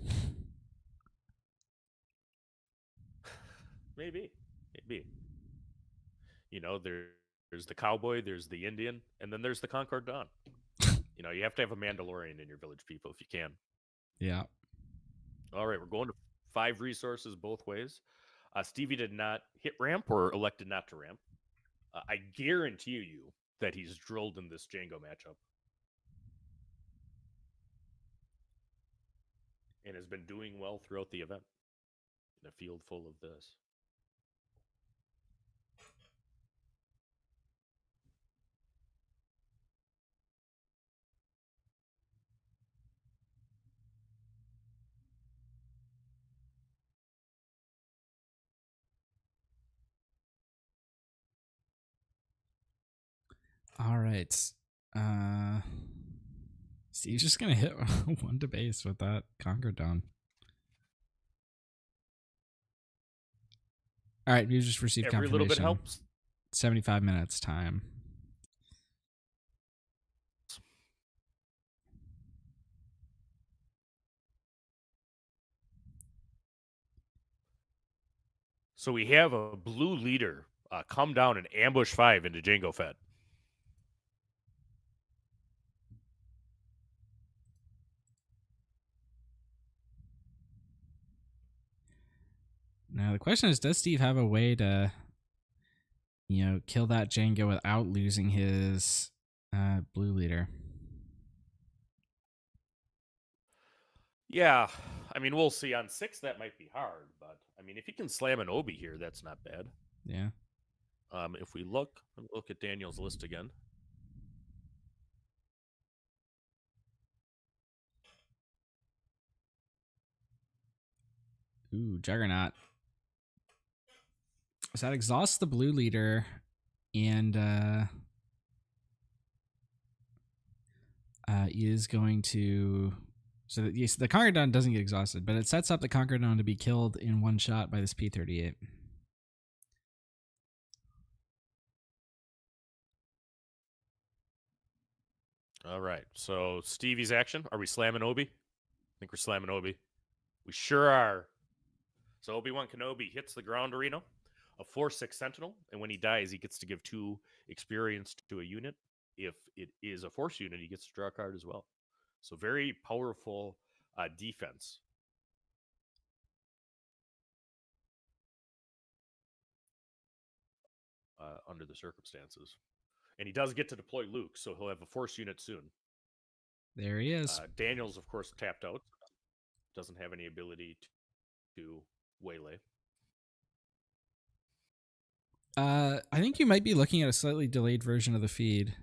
Maybe. You know, there's the cowboy, there's the Indian, and then there's the Concord Dawn. You know, you have to have a Mandalorian in your Village People if you can. Yeah. All right, we're going to 5 resources both ways. Stevie did not hit ramp or elected not to ramp. I guarantee you that he's drilled in this Jango matchup. And has been doing well throughout the event in a field full of this. All right. Steve's just going to hit 1 to base with that Conquerdon. All right, we just received Every confirmation. little bit helps. 75 minutes time. So we have a blue leader come down and ambush 5 into Jango Fed. Now the question is, does Steve have a way to, you know, kill that Jango without losing his blue leader? Yeah, I mean, we'll see. On 6, that might be hard, but I mean, if he can slam an Obi here, that's not bad. Yeah. If we look at Daniel's list again. Ooh, Juggernaut. So that exhausts the blue leader, and is going to... So that, yes, the Conquerdon doesn't get exhausted, but it sets up the Conquerdon to be killed in 1 shot by this P-38. All right, so Stevie's action. Are we slamming Obi? I think we're slamming Obi. We sure are. So Obi-Wan Kenobi hits the ground arena, a 4/6 Sentinel, and when he dies, he gets to give 2 experience to a unit. If it is a Force unit, he gets to draw a card as well. So very powerful defense. Under the circumstances. And he does get to deploy Luke, so he'll have a force unit soon. There he is. Daniel's, of course, tapped out. Doesn't have any ability to waylay. I think you might be looking at a slightly delayed version of the feed.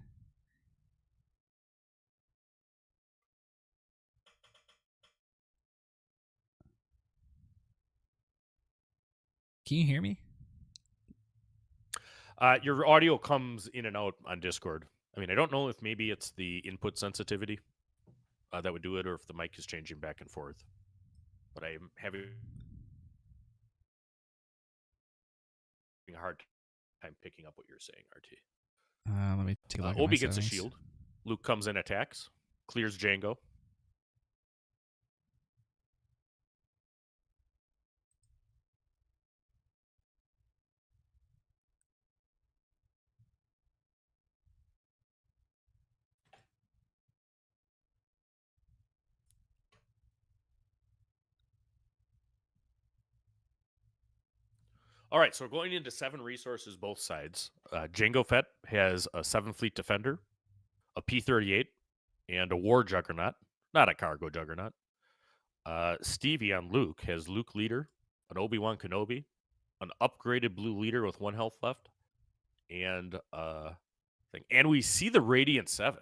Can you hear me? Your audio comes in and out on Discord. I mean, I don't know if maybe it's the input sensitivity that would do it, or if the mic is changing back and forth. But I'm having a hard time picking up what you're saying, RT. Let me take a look. Obi gets a shield. Luke comes in, attacks, clears Jango. All right, so we're going into 7 resources, both sides. Jango Fett has a 7 Fleet Defender, a P-38, and a War Juggernaut, not a cargo Juggernaut. Stevie on Luke has Luke Leader, an Obi-Wan Kenobi, an upgraded Blue Leader with 1 health left, and thing. And we see the Radiant 7.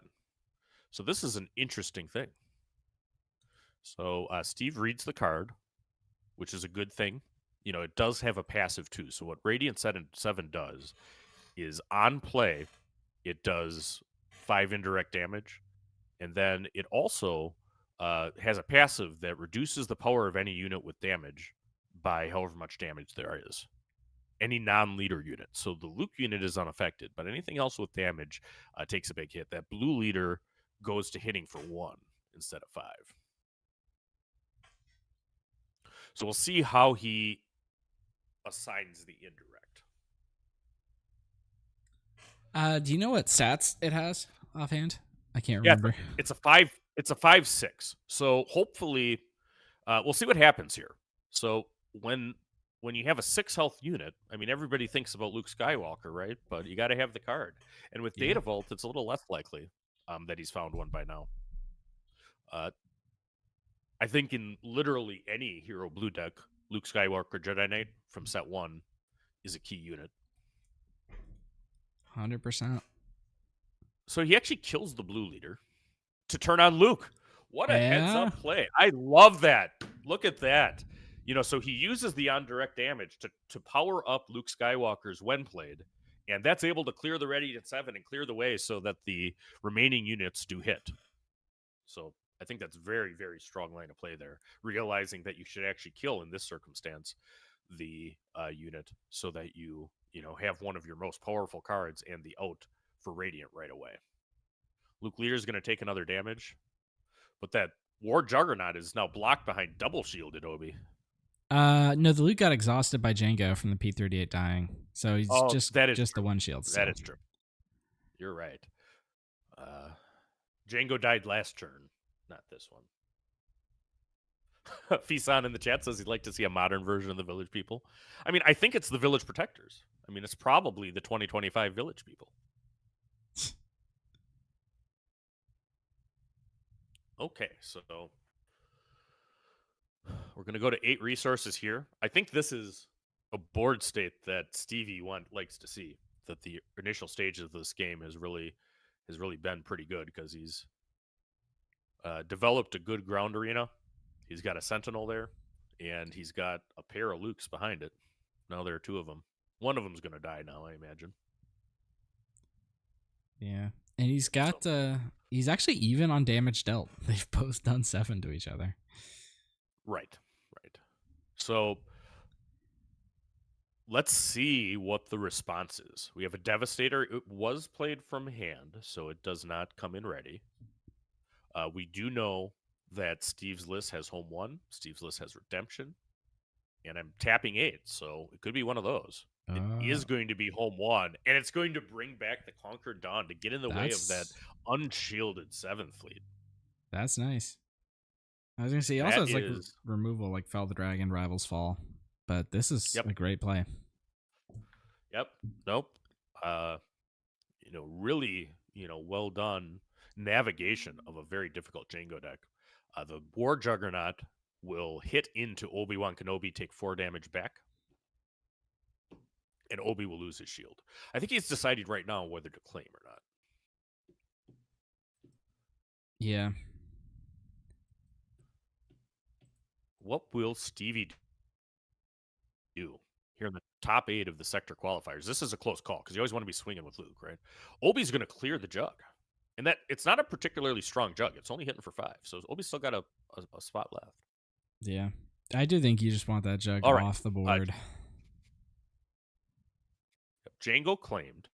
So this is an interesting thing. So Steve reads the card, which is a good thing. You know, it does have a passive too. So what Radiant 7 does is on play, it does 5 indirect damage. And then it also has a passive that reduces the power of any unit with damage by however much damage there is. Any non-leader unit. So the Luke unit is unaffected, but anything else with damage takes a big hit. That blue leader goes to hitting for 1 instead of 5. So we'll see how he assigns the indirect. Do you know what stats it has offhand? I can't remember. Yeah, it's a 5/6. So hopefully, we'll see what happens here. So when you have a 6 health unit, I mean, everybody thinks about Luke Skywalker, right? But you got to have the card. And with Data Vault, it's a little less likely that he's found one by now. I think in literally any Hero Blue deck, Luke Skywalker Jedi Knight from set 1 is a key unit. 100%. So he actually kills the blue leader to turn on Luke. What a heads-up play. I love that. Look at that. You know, so he uses the on-direct damage to power up Luke Skywalker's when played, and that's able to clear the Radiant 7 and clear the way so that the remaining units do hit. So I think that's very, very strong line of play there, realizing that you should actually kill, in this circumstance, the unit so that you have one of your most powerful cards and the out for Radiant right away. Luke Leader is going to take another damage, but that War Juggernaut is now blocked behind double shielded Obi. No, the Luke got exhausted by Jango from the P-38 dying, so he's just the one shield. So. That is true. You're right. Jango died last turn, not this one. Fisan in the chat says he'd like to see a modern version of the Village People. I mean, I think it's the Village Protectors. I mean, it's probably the 2025 Village People. Okay, so we're going to go to 8 resources here. I think this is a board state that Stevie likes to see, that the initial stages of this game has really been pretty good because he's developed a good ground arena. He's got a Sentinel there, and he's got a pair of Lukes behind it. Now there are 2 of them. One of them's going to die now, I imagine. Yeah. And he's got, he's actually even on damage dealt. They've both done 7 to each other. Right. So let's see what the response is. We have a Devastator. It was played from hand, so it does not come in ready. We do know that Steve's list has home 1. Steve's list has redemption. And I'm tapping 8, so it could be one of those. It is going to be home 1, and it's going to bring back the Conquered Dawn to get in the way of that unshielded 7th fleet. That's nice. I was gonna say he also That has like is- removal, like Fell the Dragon, Rivals Fall, but this is Yep. a great play. Yep. Nope. Really, well done navigation of a very difficult Jango deck. The War Juggernaut will hit into Obi-Wan Kenobi, take 4 damage back, and Obi will lose his shield. I think he's decided right now whether to claim or not. Yeah. What will Stevie do here in the top 8 of the sector qualifiers? This is a close call because you always want to be swinging with Luke, right? Obi's going to clear the jug. And that it's not a particularly strong jug. It's only hitting for 5. So Obi's still got a spot left. Yeah. I do think you just want that jug All right. off the board. Jango claimed.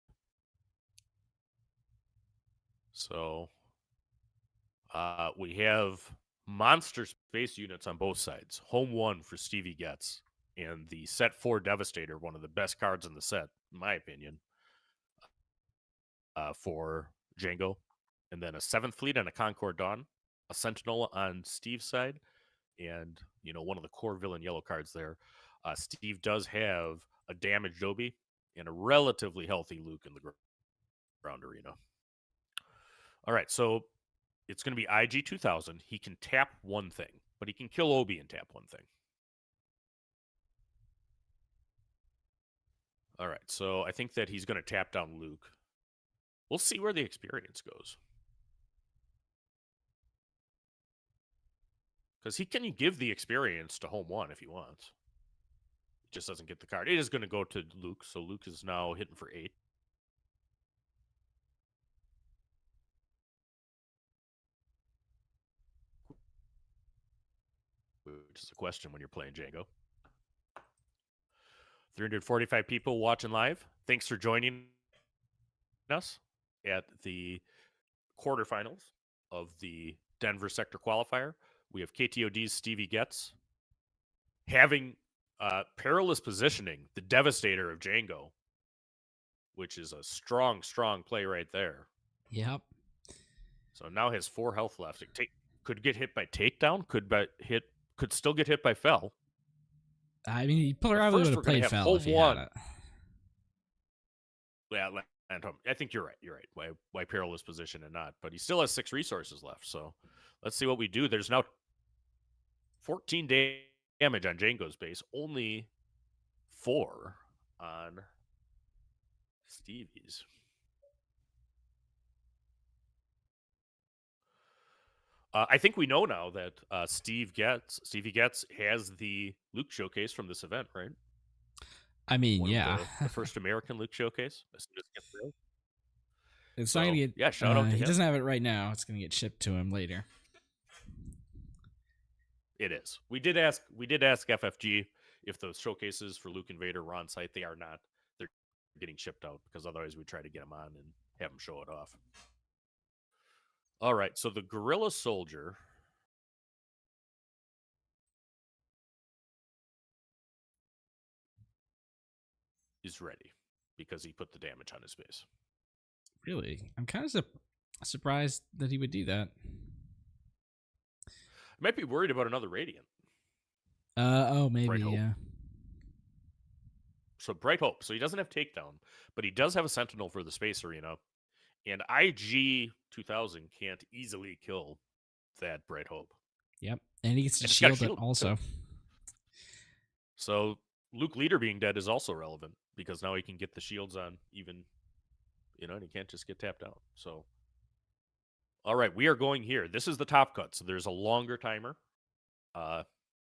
So we have monster space units on both sides. Home 1 for Stevie Getz. And the set 4 Devastator, one of the best cards in the set, in my opinion, for Jango. And then a 7th Fleet and a Concord Dawn. A Sentinel on Steve's side. And, one of the core villain yellow cards there. Steve does have a damaged Obi and a relatively healthy Luke in the ground arena. All right, so it's going to be IG 2000. He can tap one thing, but he can kill Obi and tap one thing. All right, so I think that he's going to tap down Luke. We'll see where the experience goes. Because he can give the experience to home 1 if he wants. He just doesn't get the card. It is going to go to Luke, so Luke is now hitting for 8. Which is a question when you're playing Jango. 345 people watching live. Thanks for joining us at the quarterfinals of the Denver Sector Qualifier. We have KTOD's Stevie Getz having perilous positioning, the Devastator of Jango, which is a strong, strong play right there. Yep. So now has 4 health left. Could get hit by takedown. Could still get hit by fell. I mean, he probably would have played Fell if he had it. Yeah, and I think you're right. You're right. Why perilous position and not? But he still has 6 resources left. So let's see what we do. There's now 14 damage on Jango's base. Only 4 on Stevie's. I think we know now that Stevie Getz has the Luke showcase from this event, right? I mean, One of yeah. the first American Luke showcase. As soon as it gets real. It's not going to get... shout out to he him. doesn't have it right now. It's going to get shipped to him later. It is. We did ask FFG if those showcases for Luke and Vader were on site. They are not. They're getting shipped out because otherwise we'd try to get them on and have them show it off. All right, so the Guerrilla Soldier is ready because he put the damage on his base. Really? I'm kind of surprised that he would do that. I might be worried about another Radiant. Maybe, Bright Hope. yeah. So Bright Hope. So he doesn't have Takedown, but he does have a Sentinel for the Space Arena. And IG 2000 can't easily kill that Bright Hope. Yep. And he gets to And it's got shield it shield, also. too. So Luke Leader being dead is also relevant because now he can get the shields on even, and he can't just get tapped out. So, all right, we are going here. This is the top cut. So there's a longer timer.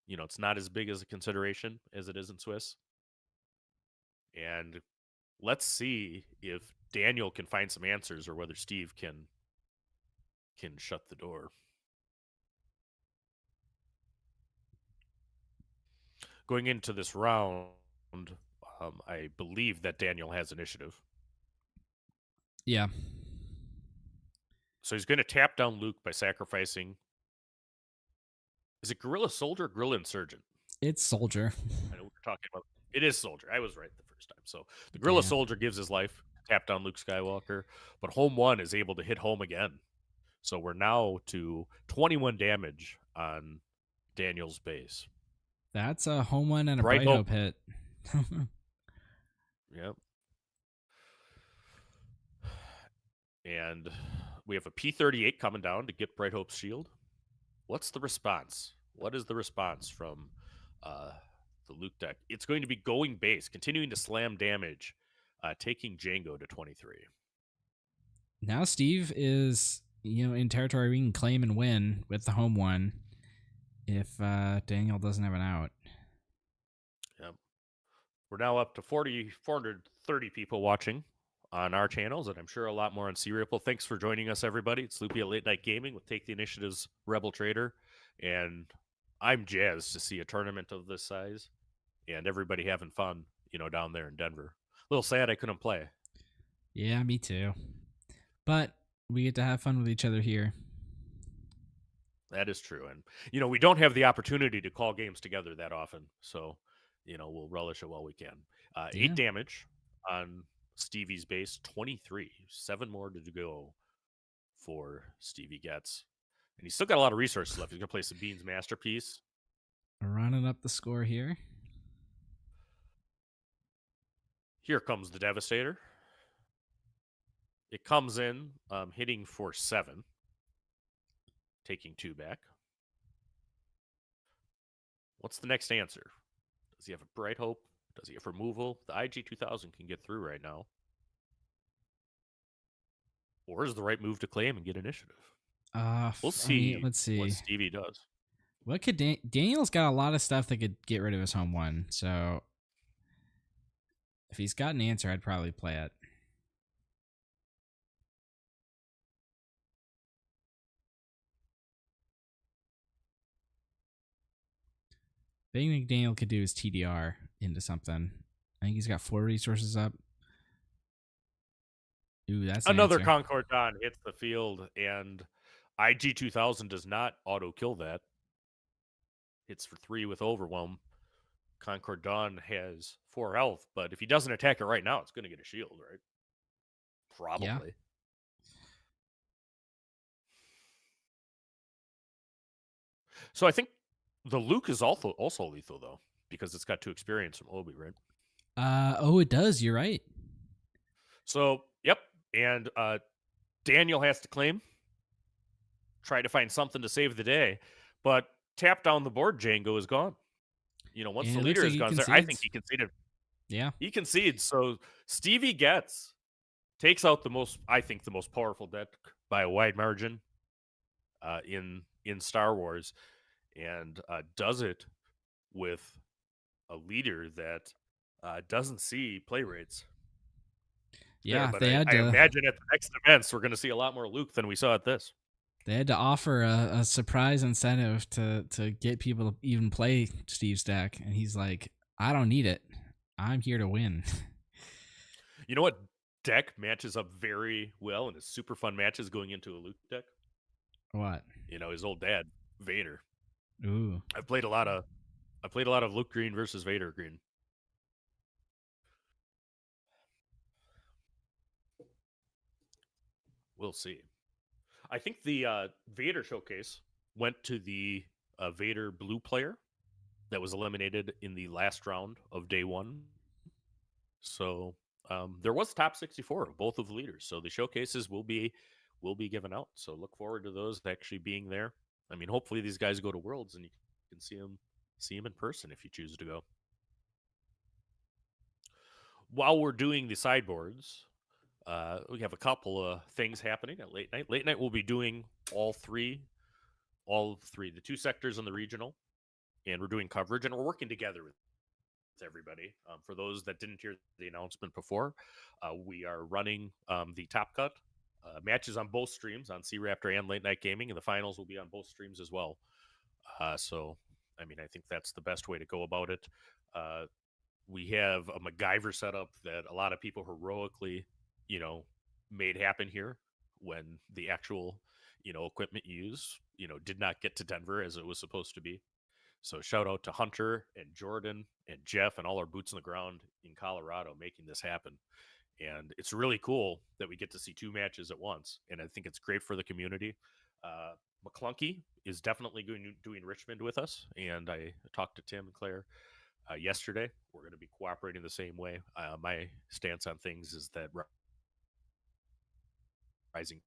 It's not as big as a consideration as it is in Swiss. And let's see if Daniel can find some answers or whether Steve can shut the door. Going into this round, I believe that Daniel has initiative. Yeah. So he's going to tap down Luke by sacrificing. Is it Guerrilla Soldier or Guerrilla Insurgent? It's Soldier. I know we're talking about. It is Soldier. I was right the first time. So the Guerrilla Soldier gives his life, tap down Luke Skywalker, but home 1 is able to hit home again. So we're now to 21 damage on Daniel's base. That's a home one and a Bright bright hope. hope hit. Yep. And we have a P-38 coming down to get Bright Hope's shield. What's the response? What is the response from the Luke deck? It's going to be going base, continuing to slam damage, taking Jango to 23. Now Steve is, in territory we can claim and win with the home one if Daniel doesn't have an out. Yep. We're now up to 430 people watching on our channels, and I'm sure a lot more on C-Ripple. Thanks for joining us, everybody. It's Loopy at Late Night Gaming with Take the Initiative's Rebel Trader, and I'm jazzed to see a tournament of this size and everybody having fun, down there in Denver. A little sad I couldn't play. Yeah, me too. But we get to have fun with each other here. That is true. And, we don't have the opportunity to call games together that often. So, we'll relish it while we can. 8 damage on Stevie's base, 23. 7 more to go for Stevie Getz. And he's still got a lot of resources left. He's going to play some Bean's Masterpiece. Running up the score here. Here comes the Devastator. It comes in hitting for 7. Taking 2 back. What's the next answer? Does he have a Bright Hope? Does he have removal? The IG-2000 can get through right now. Or is the right move to claim and get initiative? We'll see. Let's see what Stevie does. What could Daniel's got a lot of stuff that could get rid of his home one. So if he's got an answer, I'd probably play it. The thing that Daniel could do is TDR into something. I think he's got 4 resources up. Ooh, that's another answer. Concord Dawn hits the field, and IG-2000 does not auto kill that. Hits for 3 with Overwhelm. Concord Dawn has 4 health, but if he doesn't attack it right now, it's going to get a shield, right? Probably. Yeah. So I think the Luke is also lethal, though, because it's got 2 experience from Obi, right? Oh, it does. You're right. So, yep. And Daniel has to claim. Try to find something to save the day. But tap down the board, Jango is gone. Once And the it leader looks is like he gone, I think concedes. he conceded. Yeah. He concedes. So Stevie Getz takes out the most powerful deck by a wide margin in Star Wars, and does it with a leader that doesn't see play rates. Yeah, but they had to. I imagine at the next events we're going to see a lot more Luke than we saw at this. They had to offer a surprise incentive to get people to even play Steve's deck, and he's like, "I don't need it. I'm here to win." You know what deck matches up very well and is super fun matches going into a Luke deck? What? His old dad, Vader. Ooh. I played a lot of Luke Green versus Vader Green. We'll see. I think the Vader showcase went to the Vader blue player that was eliminated in the last round of day 1. So there was top 64 of both of the leaders. So the showcases will be given out. So look forward to those actually being there. I mean, hopefully these guys go to Worlds and you can see them in person if you choose to go. While we're doing the sideboards, we have a couple of things happening at Late Night. Late Night will be doing all three, the 2 sectors and the regional, and we're doing coverage, and we're working together with everybody. For those that didn't hear the announcement before, we are running the Top Cut matches on both streams, on C-Raptor and Late Night Gaming, and the finals will be on both streams as well. So, I mean, I think that's the best way to go about it. We have a MacGyver setup that a lot of people heroically, made happen here when the actual, equipment used, did not get to Denver as it was supposed to be. So shout out to Hunter and Jordan and Jeff and all our boots on the ground in Colorado making this happen. And it's really cool that we get to see 2 matches at once. And I think it's great for the community. McClunky is definitely doing Richmond with us, and I talked to Tim and Claire yesterday. We're going to be cooperating the same way. My stance on things is that Rising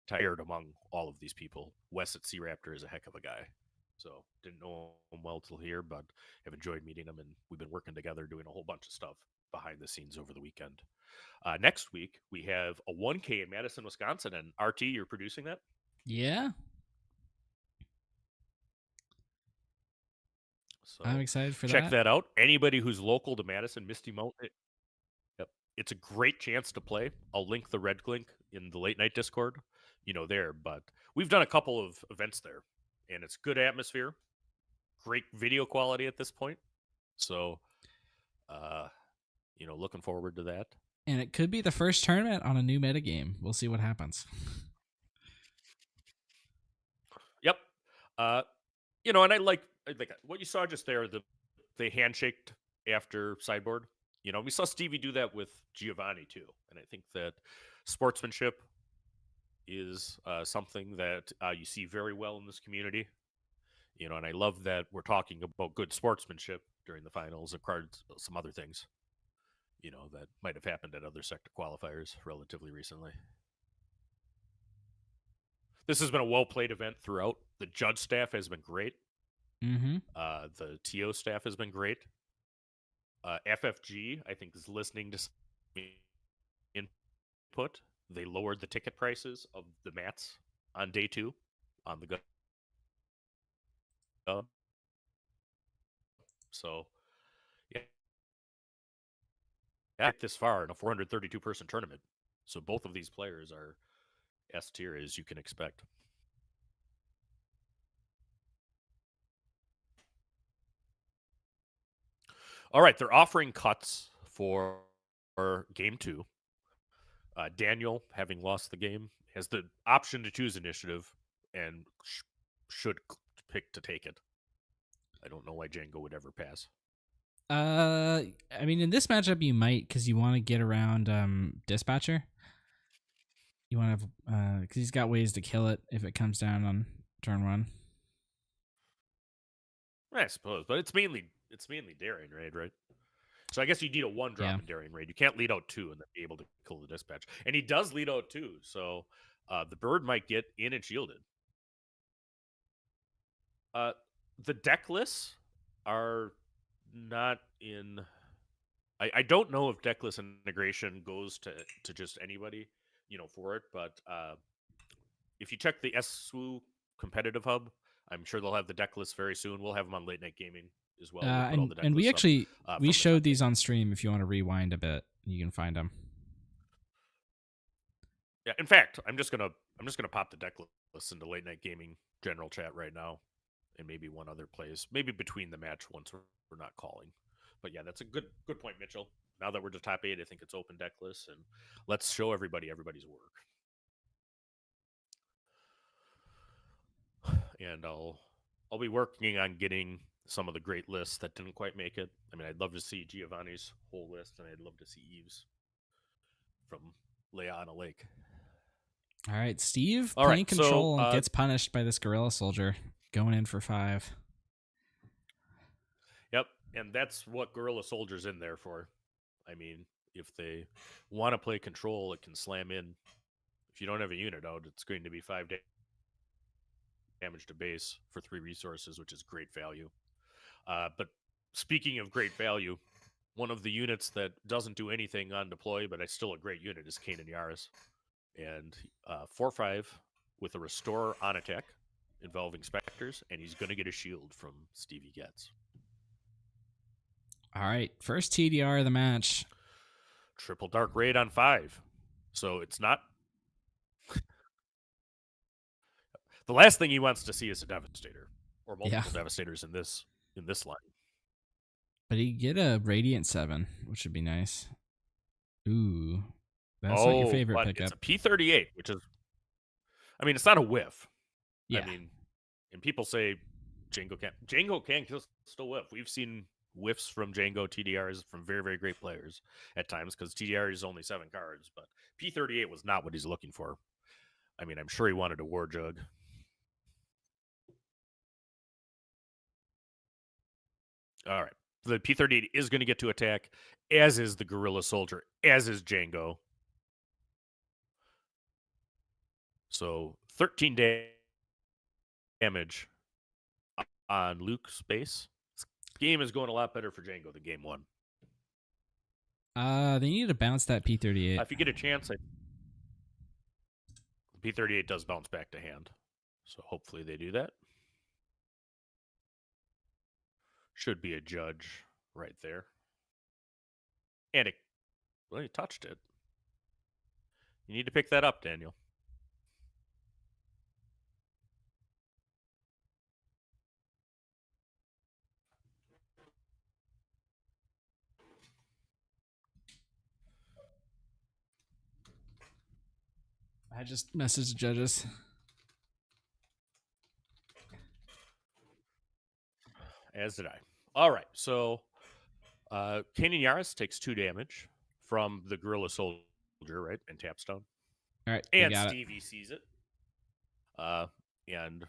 tired among all of these people. Wes at Sea Raptor is a heck of a guy. So didn't know him well till here, but have enjoyed meeting him, and we've been working together doing a whole bunch of stuff behind the scenes over the weekend. Next week we have a 1K in Madison, Wisconsin, and RT, you're producing that? Yeah. So I'm excited for check that out. Anybody who's local to Madison, Misty Mountain, yep, it's a great chance to play. I'll link the red link in the late night Discord, there. But we've done a couple of events there, and it's good atmosphere, great video quality at this point. So, looking forward to that. And it could be the first tournament on a new metagame. We'll see what happens. Yep. And I like what you saw just there. They handshaked after sideboard. We saw Stevie do that with Giovanni too, and I think that sportsmanship is something that you see very well in this community. And I love that we're talking about good sportsmanship during the finals and some other things, that might have happened at other sector qualifiers relatively recently. This has been a well-played event throughout. The judge staff has been great. Mm-hmm. The TO staff has been great. FFG, I think, is listening to input. They lowered the ticket prices of the mats on day 2 on the go. So, yeah, this far in a 432-person tournament. So both of these players are S tier, as you can expect. All right, they're offering cuts for game 2. Daniel, having lost the game, has the option to choose initiative and should pick to take it. I don't know why Jango would ever pass. I mean, in this matchup, you might, because you want to get around Dispatcher. You want to have, because he's got ways to kill it if it comes down on turn 1. I suppose, but it's mainly Daring Raid, right? So I guess you need a 1-drop in Daring Raid. You can't lead out 2 and then be able to kill the Dispatch. And he does lead out 2, so the bird might get in and shielded. The deck lists are not in... I don't know if deck list integration goes to just anybody, for it, but if you check the SWU competitive hub, I'm sure they'll have the deck list very soon. We'll have them on Late Night Gaming as well. And we actually we showed these on stream. If you want to rewind a bit, you can find them. Yeah, in fact, I'm just gonna pop the deck list into Late Night Gaming general chat right now, and maybe one other place, maybe between the match once we're not calling. But yeah, that's a good point, Mitchell. Now that we're to top 8, I think it's open deck lists, and let's show everybody's work. And I'll be working on getting some of the great lists that didn't quite make it. I mean, I'd love to see Giovanni's whole list, and I'd love to see Eve's from Leia Lake. All right, Steve playing control and gets punished by this gorilla soldier going in for 5. Yep, and that's what Gorilla Soldier's in there for. I mean, if they want to play control, it can slam in. If you don't have a unit out, it's going to be 5 damage to base for 3 resources, which is great value. But speaking of great value, one of the units that doesn't do anything on deploy, but it's still a great unit, is Kanan Yaris. And 4/5 with a restore on attack involving Spectres, and he's going to get a shield from Stevie Getz. All right, first TDR of the match. Triple Dark Raid on 5. So it's not... The last thing he wants to see is a Devastator, or multiple Devastators in this line. But he get a Radiant 7, which would be nice. Ooh, that's not your favorite but pickup. It's a P38, which is... I mean, it's not a whiff. Yeah. I mean, and people say Jango can still whiff. We've seen whiffs from Jango TDRs from very, very great players at times, because TDR is only 7 cards, but P38 was not what he's looking for. I mean, I'm sure he wanted a war jug. All right. The P-38 is going to get to attack, as is the Guerrilla Soldier, as is Jango. So 13 damage on Luke's base. This game is going a lot better for Jango than game 1. They need to bounce that P-38. If you get a chance, the P-38 does bounce back to hand. So hopefully they do that. Should be a judge right there. And well, he touched it. You need to pick that up, Daniel. I just messaged the judges. As did I. All right, so Kanan Yaris takes 2 damage from the Guerrilla Soldier, right, and Tapstone. All right, And got Stevie sees it. And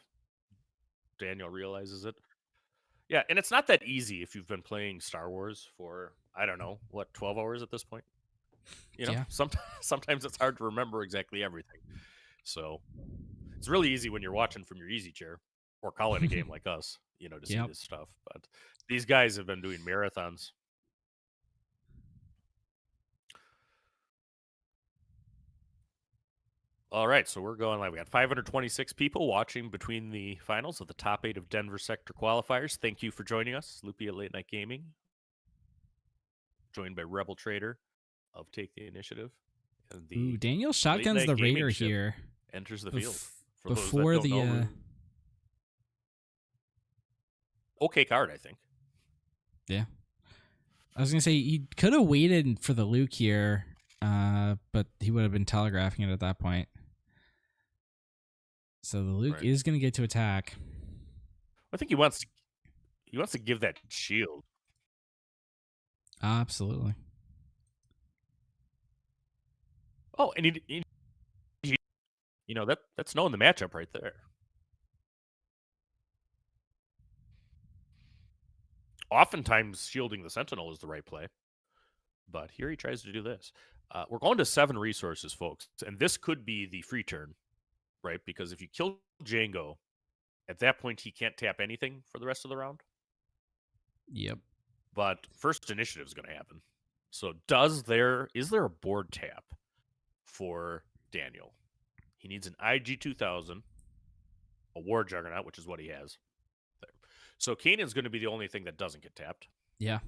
Daniel realizes it. Yeah, and it's not that easy if you've been playing Star Wars for, I don't know, 12 hours at this point? You know, Yeah. sometimes it's hard to remember exactly everything. So it's really easy when you're watching from your easy chair or calling a game like us, you know, to see this stuff. But these guys have been doing marathons. All right, so we're going live. We got 526 people watching between the finals of the top 8 of Denver Sector Qualifiers. Thank you for joining us. Loopy at Late Night Gaming, joined by Rebel Traitor of Take the Initiative. And the Ooh, Daniel shotguns the Raider here. Enters the field. For before those that don't know, okay card, I think. Yeah. I was going to say, he could have waited for the Luke here, but he would have been telegraphing it at that point. So the Luke is going to get to attack. I think he wants to give that shield. Absolutely. Oh, and he you know, that's knowing the matchup right there. Oftentimes, shielding the Sentinel is the right play. But here he tries to do this. We're going to 7 resources, folks. And this could be the free turn, right? Because if you kill Jango, at that point, he can't tap anything for the rest of the round. Yep. But first initiative is going to happen. So is there a board tap for Daniel? He needs an IG-2000, a War Juggernaut, which is what he has. There. So Kanan's going to be the only thing that doesn't get tapped. Yeah.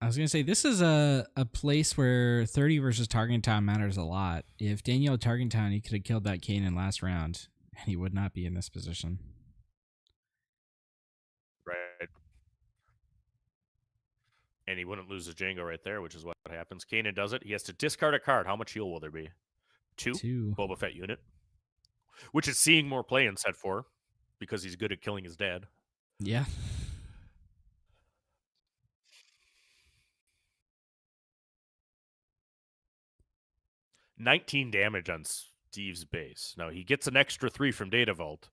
I was going to say, this is a place where 30 versus targeting time matters a lot. If Daniel had targeting time, he could have killed that Kanan last round, and he would not be in this position. Right. And he wouldn't lose his Jango right there, which is what happens. Kanan does it. He has to discard a card. How much heal will there be? 2 Boba Fett unit, which is seeing more play in set 4 because he's good at killing his dad. Yeah. $19 damage on Steve's base. Now, he gets an extra 3 from Data Vault,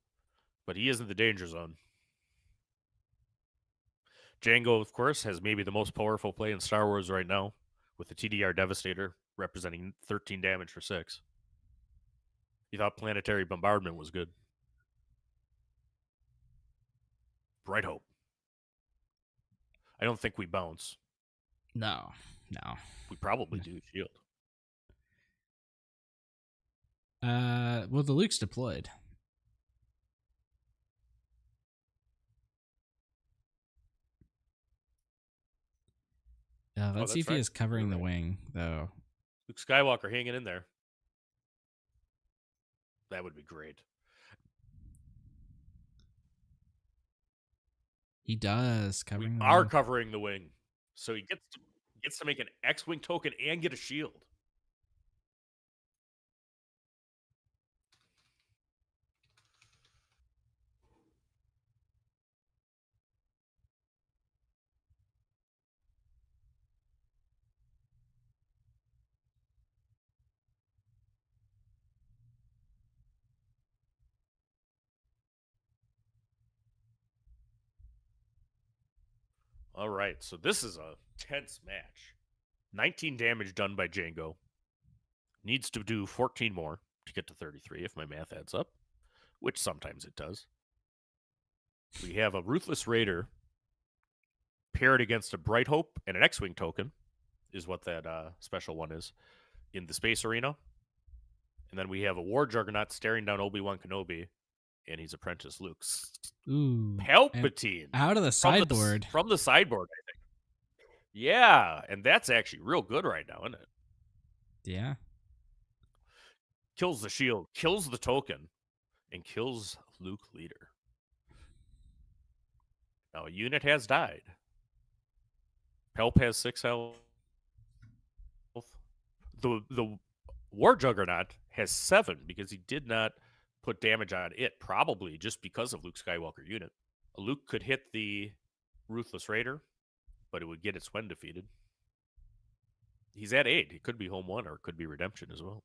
but he is in the danger zone. Jango, of course, has maybe the most powerful play in Star Wars right now, with the TDR Devastator representing 13 damage for 6. He thought Planetary Bombardment was good. Bright Hope. I don't think we bounce. No. We probably do shield. Well, the Luke's deployed. Let's see if he is covering the wing, though. Luke Skywalker hanging in there. That would be great. He does. We are covering the wing. So he gets to make an X-Wing token and get a shield. All right, so this is a tense match. 19 damage done by Jango. Needs to do 14 more to get to 33 if my math adds up, which sometimes it does. We have a Ruthless Raider paired against a Bright Hope and an X-Wing token, is what that special one is, in the Space Arena. And then we have a War Juggernaut staring down Obi-Wan Kenobi, and he's Apprentice Luke. Ooh. Palpatine. Out of the sideboard. From the sideboard, I think. Yeah, and that's actually real good right now, isn't it? Yeah. Kills the shield, kills the token, and kills Luke Leader. Now, a unit has died. Pelp has 6 health. The War Juggernaut has 7 because he did not put damage on it, probably just because of Luke Skywalker unit. Luke could hit the Ruthless Raider, but it would get its when defeated. He's at 8. He could be home 1 or it could be redemption as well.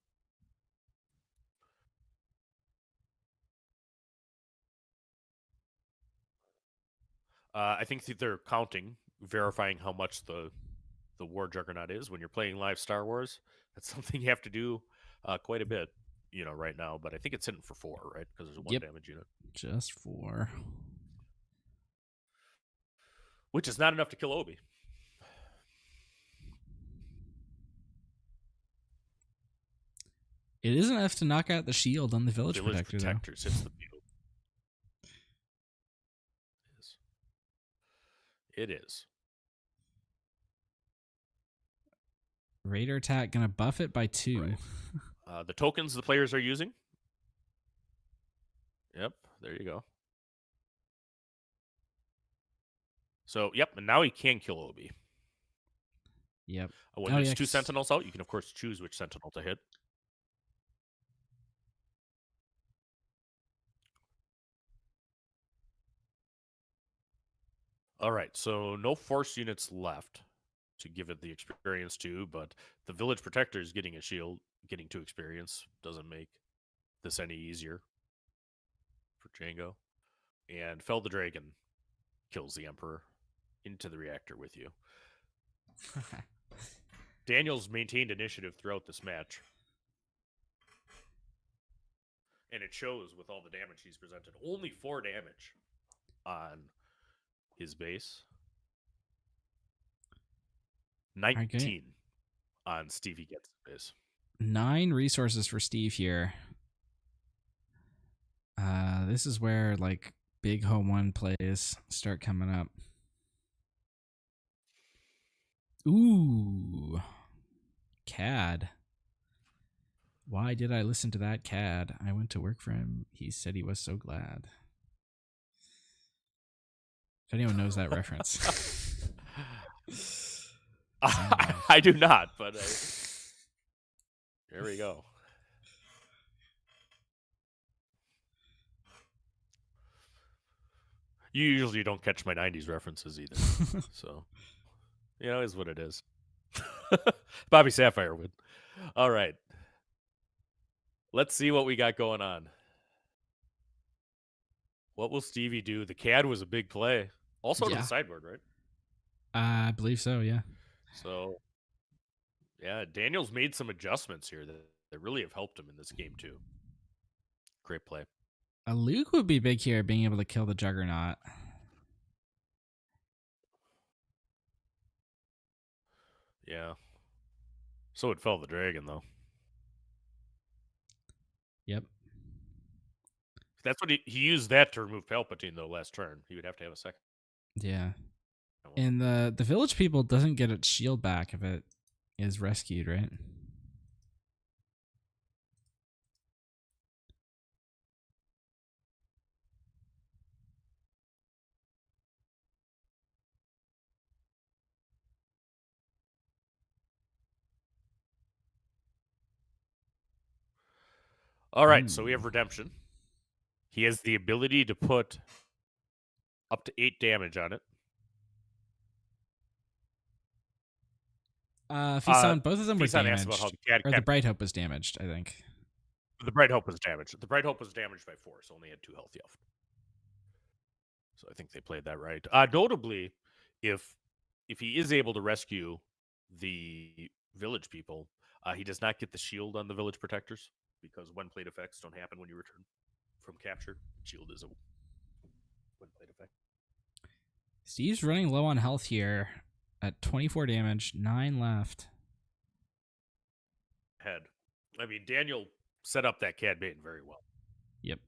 I think that they're counting, verifying how much the War Juggernaut is when you're playing live Star Wars. That's something you have to do quite a bit, right now. But I think it's hitting for 4, right? Because there's a 1 damage unit. Just 4. Which is not enough to kill Obi. It isn't enough to knock out the shield on the Village Protector, Protectors hits the field. It is. Raider attack gonna buff it by 2. Right. The tokens the players are using. Yep, there you go. So, yep, and now he can kill Obi. Yep. When there's 2 Sentinels out, you can, of course, choose which Sentinel to hit. All right, so no Force units left to give it the experience to, but the Village Protector is getting a shield. Getting 2 experience doesn't make this any easier for Jango. And Fell the Dragon kills the Emperor into the reactor with you. Daniel's maintained initiative throughout this match. And it shows with all the damage he's presented. Only 4 damage on his base. 19 on Stevie Gets base. 9 resources for Steve here. This is where big home 1 plays start coming up. Ooh. CAD. Why did I listen to that CAD? I went to work for him. He said he was so glad. If anyone knows that reference. I do not, but there we go. You usually don't catch my 90s references either. So, is what it is. Bobby Sapphire would. All right. Let's see what we got going on. What will Stevie do? The CAD was a big play. Also to the sideboard, right? I believe so, yeah. So, yeah, Daniel's made some adjustments here that really have helped him in this game, too. Great play. A Luke would be big here, being able to kill the Juggernaut. Yeah. So it Fell the Dragon, though. Yep. That's what he used that to remove Palpatine, though, last turn. He would have to have a second. Yeah. And the Village People doesn't get its shield back if it is rescued, right? All right, so we have Redemption. He has the ability to put up to 8 damage on it. Fisan, both of them were damaged. About how the CAD or the Bright Hope was damaged, I think. The Bright Hope was damaged. The Bright Hope was damaged by 4, so only had 2 health left. So I think they played that right. Notably, if he is able to rescue the village people, he does not get the shield on the village protectors, because when plate effects don't happen when you return from capture. Shield is a when plate effect. Steve's running low on health here at 24 damage, 9 left. Head. I mean, Daniel set up that Cad Bane very well. Yep.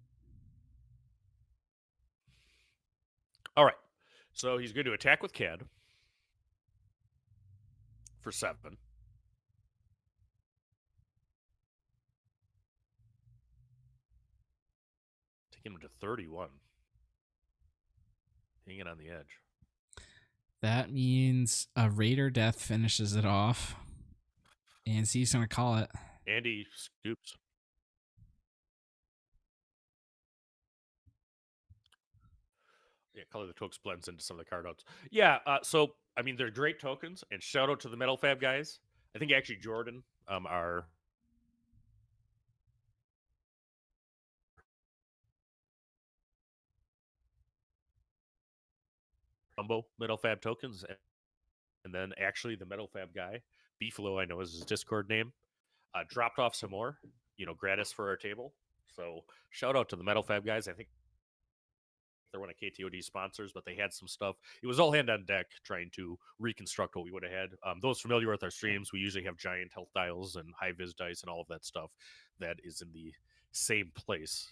All right. So he's going to attack with Cad for 7. Taking him to 31. Hanging on the edge. That means a Raider death finishes it off. And Steve's going to call it. Andy scoops. Yeah, Color the Tokes blends into some of the card outs. Yeah, so, I mean, they're great tokens, and shout out to the Metal Fab guys. I think actually Jordan, our combo Metal Fab tokens, and then actually the Metal Fab guy, Beefalo, I know is his Discord name, dropped off some more, gratis for our table. So shout out to the Metal Fab guys. I think they're one of KTOD's sponsors, but they had some stuff. It was all hand on deck trying to reconstruct what we would have had. Those familiar with our streams, we usually have giant health dials and high vis dice and all of that stuff that is in the same place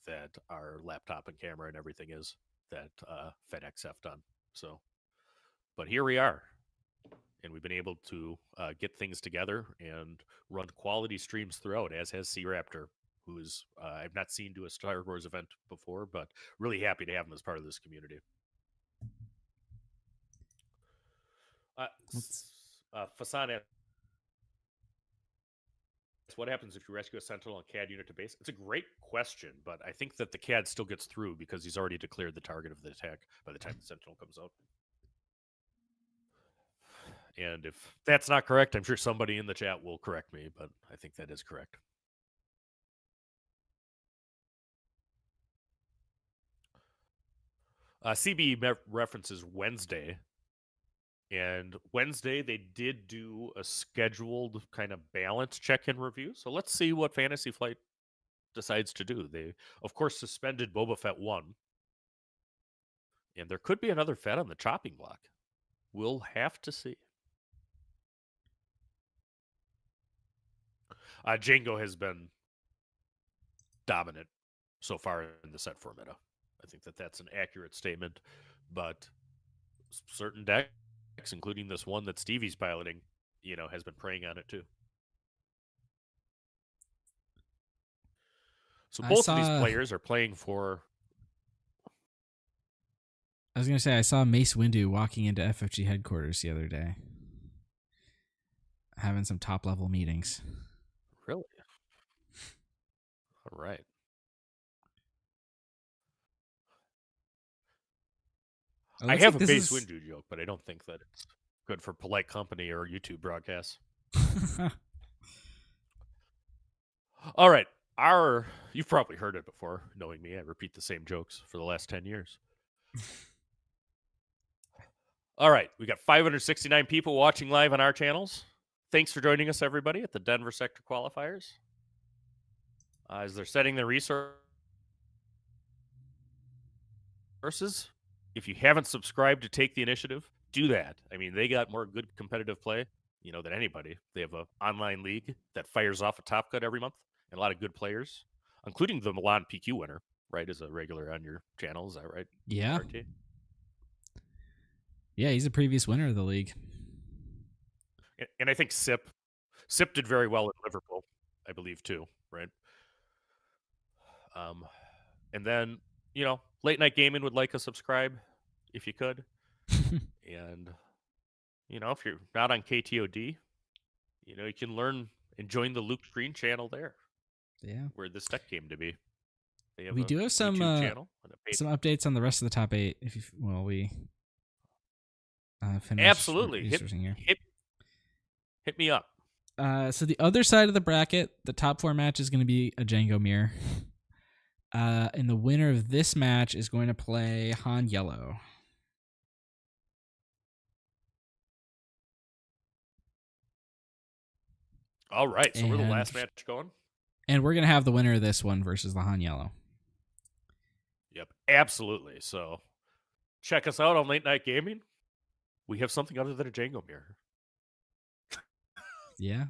that our laptop and camera and everything is that FedEx have done. So, but here we are. And we've been able to get things together and run quality streams throughout, as has C-Raptor, who is I've not seen do a Star Wars event before, but really happy to have him as part of this community. Fasan asks, what happens if you rescue a Sentinel and CAD unit to base? It's a great question, but I think that the CAD still gets through because he's already declared the target of the attack by the time the Sentinel comes out. And if that's not correct, I'm sure somebody in the chat will correct me, but I think that is correct. CB references Wednesday. And Wednesday, they did do a scheduled kind of balance check-in review. So let's see what Fantasy Flight decides to do. They, of course, suspended Boba Fett 1. And there could be another Fett on the chopping block. We'll have to see. Jango has been dominant so far in the set 4 meta. I think that that's an accurate statement. But certain decks, including this one that Stevie's piloting, has been preying on it too. So both of these players are playing for... I was going to say, I saw Mace Windu walking into FFG headquarters the other day. Having some top-level meetings. Really? All right. I have a base Windu joke, but I don't think that it's good for polite company or YouTube broadcasts. All right. You've probably heard it before, knowing me. I repeat the same jokes for the last 10 years. All right. We got 569 people watching live on our channels. Thanks for joining us, everybody, at the Denver Sector Qualifiers. As they're setting their resources, if you haven't subscribed to Take the Initiative, do that. I mean, they got more good competitive play, than anybody. They have an online league that fires off a top cut every month, and a lot of good players, including the Milan PQ winner, right, is a regular on your channel. Is that right? Yeah. RT? Yeah, he's a previous winner of the league. And I think Sip did very well in Liverpool, I believe, too, right? And then, Late Night Gaming would like a subscribe if you could. And, if you're not on KTOD, you can learn and join the Luke Green channel there. Yeah. Where this deck came to be. We do have some updates on the rest of the top 8. We finish. Absolutely. Hit me up. So the other side of the bracket, the top 4 match is going to be a Jango mirror. And the winner of this match is going to play Han Yellow. All right, so we're the And- last match going. And we're gonna have the winner of this one versus the Han Yellow. Yep, absolutely. So check us out on Late Night Gaming. We have something other than a Jango mirror. Yeah.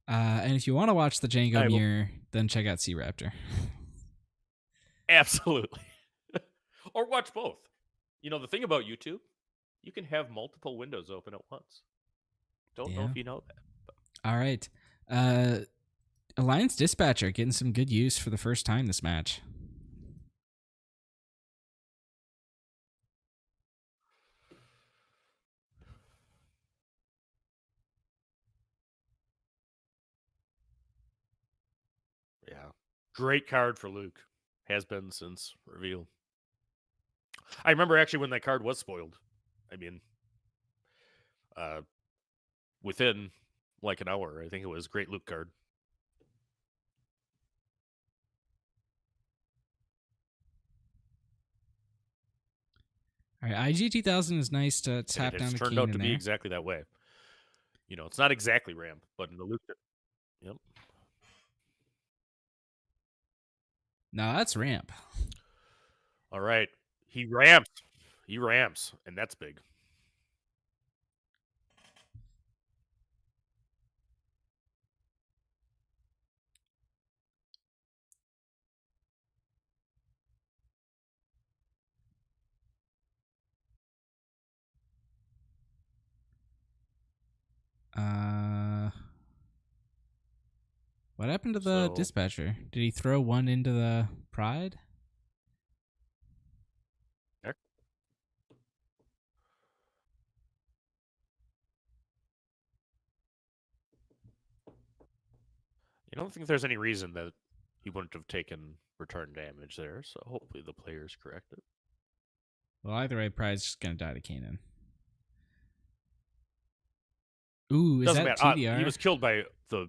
And if you want to watch the Jango I will- mirror, then check out Sea Raptor. Absolutely. Or watch both. You know, the thing about YouTube, you can have multiple windows open at once. Don't know Yeah. if you know that. All right. Alliance Dispatcher getting some good use for the first time this match. Yeah. Great card for Luke. Has been since reveal. I remember actually when that card was spoiled. I mean, within like an hour, I think it was great Luke card. All right, IG 2000 is nice to And tap it down has the turned king out in to be there. exactly that way. You know, it's not exactly ramp, but in the Luke. Yep. No, that's ramp. All right. He ramps. He ramps, and that's big. What happened to the So- dispatcher? Did he throw one into the Pride? Heck. I don't think there's any reason that he wouldn't have taken return damage there, so hopefully the players correct it. Well, either way, Pride's just gonna die to Kanan. Ooh, is Doesn't that matter. TDR? He was killed by the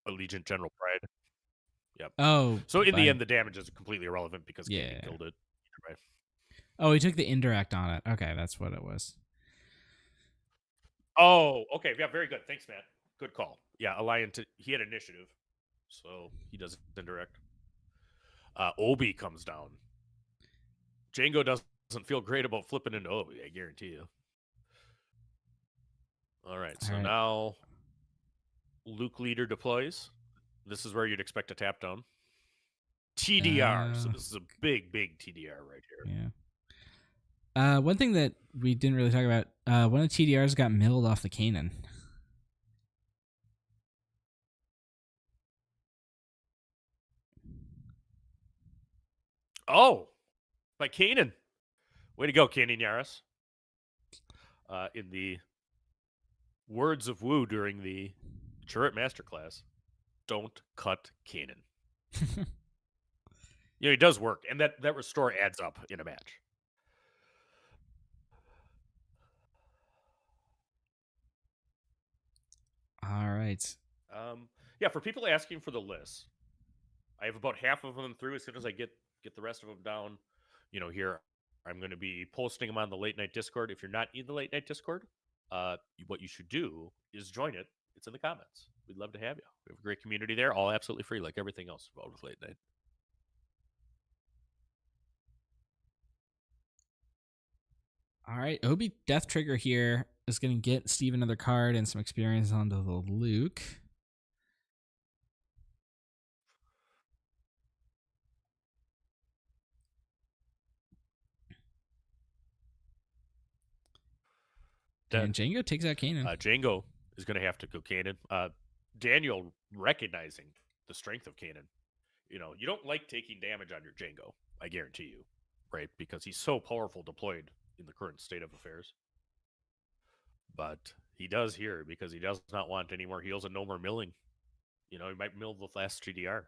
Allegiant General Pride. Yep. Oh, So in by- the end, the damage is completely irrelevant because Yeah. Kanan killed it. Either way. Oh, he took the indirect on it. Okay, that's what it was. Oh, okay. Yeah, very good. Thanks, Matt. Good call. Yeah, Alliant, he had initiative, so he does indirect. Obi comes down. Jango doesn't feel great about flipping into Obi, I guarantee you. All right, so All right. now Luke leader deploys. This is where you'd expect a tap down. TDR. So this is a big, big TDR right here. Yeah. One thing that we didn't really talk about, one of the TDRs got milled off the Kanan. Oh, by Kanan. Way to go, Kanan Yaris. In the words of Wu during the Turret Masterclass, don't cut Kanan. Yeah, he does work, and that restore adds up in a match. All right. Yeah, for people asking for the list, I have about half of them through. As soon as I get the rest of them down, you know, here I'm going to be posting them on the Late Night Discord. If you're not in the Late Night Discord, what you should do is join it. It's in the comments. We'd love to have you. We have a great community there, all absolutely free, like everything else involved with Late Night. All right. Obi Death Trigger here is going to get Steve another card and some experience onto the Luke. And Jango takes out Kanan. Jango is going to have to go Kanan. Daniel recognizing the strength of Kanan. You know, you don't like taking damage on your Jango, I guarantee you, right? Because he's so powerful deployed in the current state of affairs. But he does here because he does not want any more heals and no more milling. You know, he might mill the last TDR.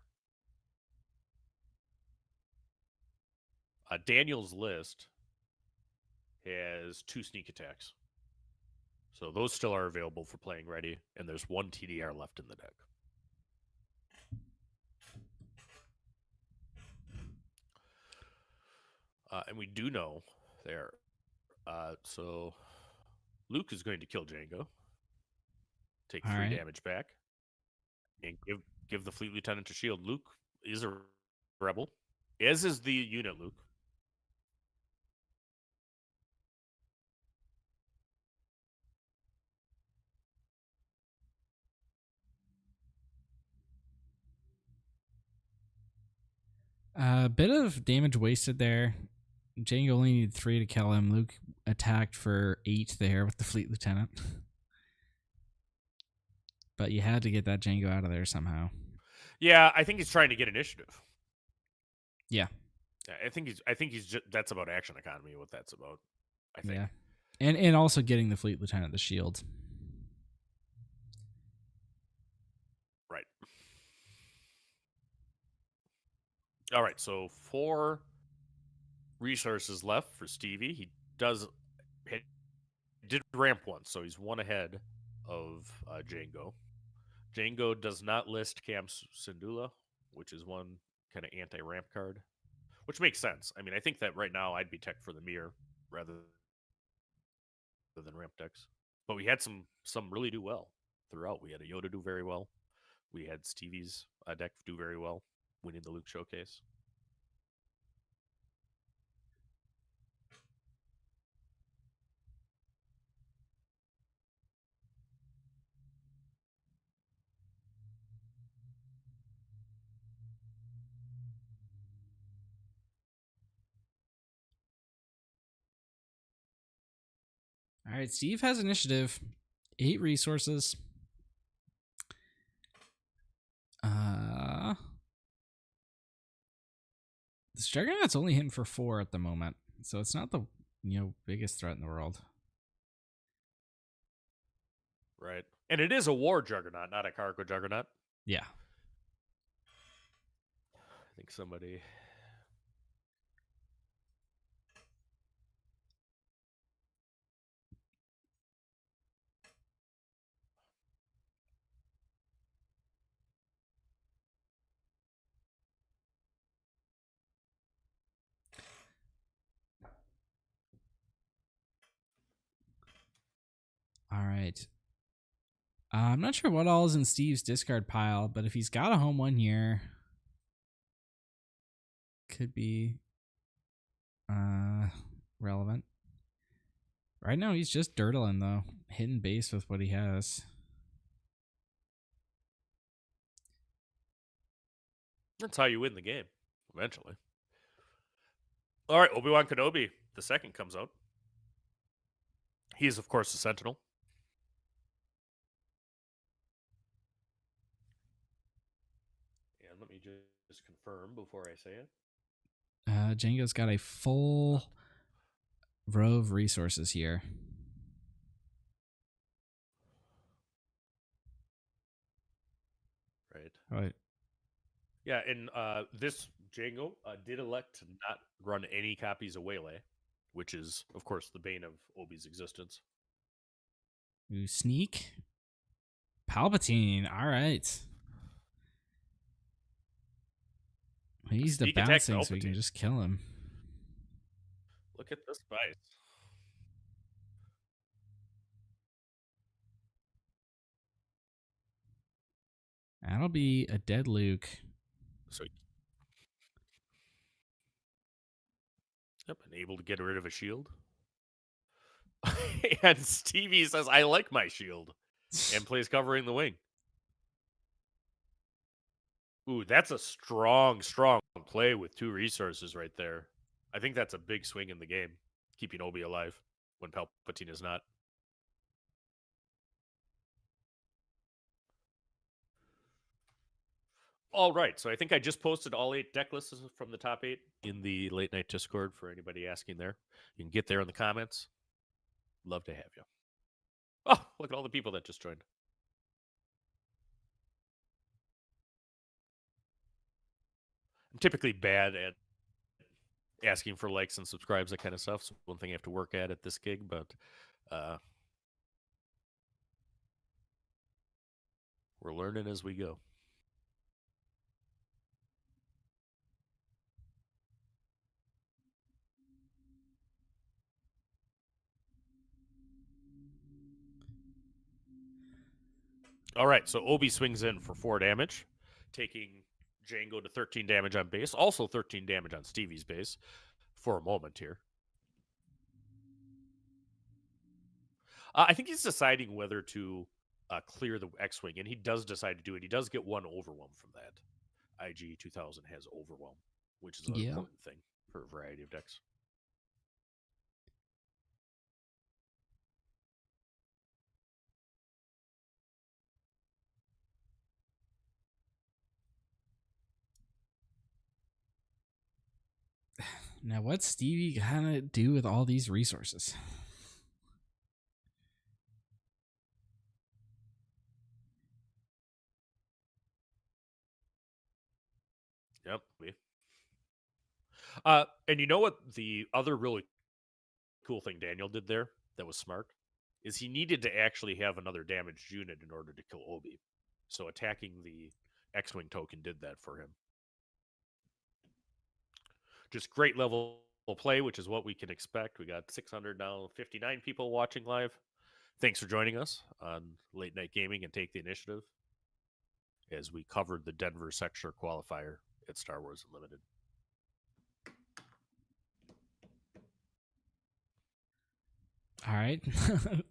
Daniel's list has 2 sneak attacks. So those still are available for playing ready, and there's 1 TDR left in the deck. And we do know there So Luke is going to kill Jango, take All 3 right. damage back, and give the fleet lieutenant a shield. Luke is a rebel, as is the unit Luke. A bit of damage wasted there. Jango only needed 3 to kill him. Luke attacked for 8 there with the fleet lieutenant. But you had to get that Jango out of there somehow. Yeah, I think he's trying to get initiative. Yeah. I think he's just, that's about action economy. What that's about, I think. Yeah. And also getting the fleet lieutenant the shield. Right. All right. So 4 resources left for Stevie. He did ramp once, so he's 1 ahead of Jango. Jango does not list Camp Syndulla, which is one kind of anti-ramp card, which makes sense. I mean, I think that right now I'd be tech for the mirror rather than ramp decks. But we had some really do well throughout. We had a Yoda do very well. We had Stevie's deck do very well, winning the Luke Showcase. All right, Steve has initiative. 8 resources. This Juggernaut's only hitting for 4 at the moment, so it's not the biggest threat in the world. Right. And it is a war Juggernaut, not a cargo Juggernaut. Yeah. I think somebody... All right. I'm not sure what all is in Steve's discard pile, but if he's got a home 1 here, could be relevant. Right now, he's just dirtling, though. Hitting base with what he has. That's how you win the game, eventually. All right, Obi-Wan Kenobi, the second comes out. He is, of course, a Sentinel. And let me just confirm before I say it. Jango's got a full row of resources here. Right. Right. Yeah, and this Jango did elect to not run any copies of Waylay, which is, of course, the bane of Obi's existence. Ooh, sneak. Palpatine. All right. He's the Sneak attack bouncing, so we can Palpatine. just kill him. Look at the spice. That'll be a dead Luke. So, yep, and able to get rid of a shield. And Stevie says, I like my shield, and plays covering the wing. Ooh, that's a strong play with 2 resources right there. I think that's a big swing in the game, keeping Obi alive when Palpatine is not. All right, so I think I just posted all 8 deck lists from the top 8 in the late night Discord for anybody asking there. You can get there in the comments. Love to have you. Oh, look at all the people that just joined. I'm typically bad at asking for likes and subscribes, that kind of stuff. So one thing I have to work at this gig, but we're learning as we go. All right, so Obi swings in for 4 damage, taking Jango to 13 damage on base, also 13 damage on Stevie's base for a moment here. I think he's deciding whether to clear the X-Wing, and he does decide to do it. He does get 1 Overwhelm from that. IG 2000 has Overwhelm, which is an important thing for a variety of decks. Now, what's Stevie gonna do with all these resources? Yep. And you know what the other really cool thing Daniel did there that was smart is he needed to actually have another damaged unit in order to kill Obi. So attacking the X-Wing token did that for him. Just great level of play, which is what we can expect. We got 659 people watching live. Thanks for joining us on Late Night Gaming and Take the Initiative as we covered the Denver Sector Qualifier at Star Wars Unlimited. All right.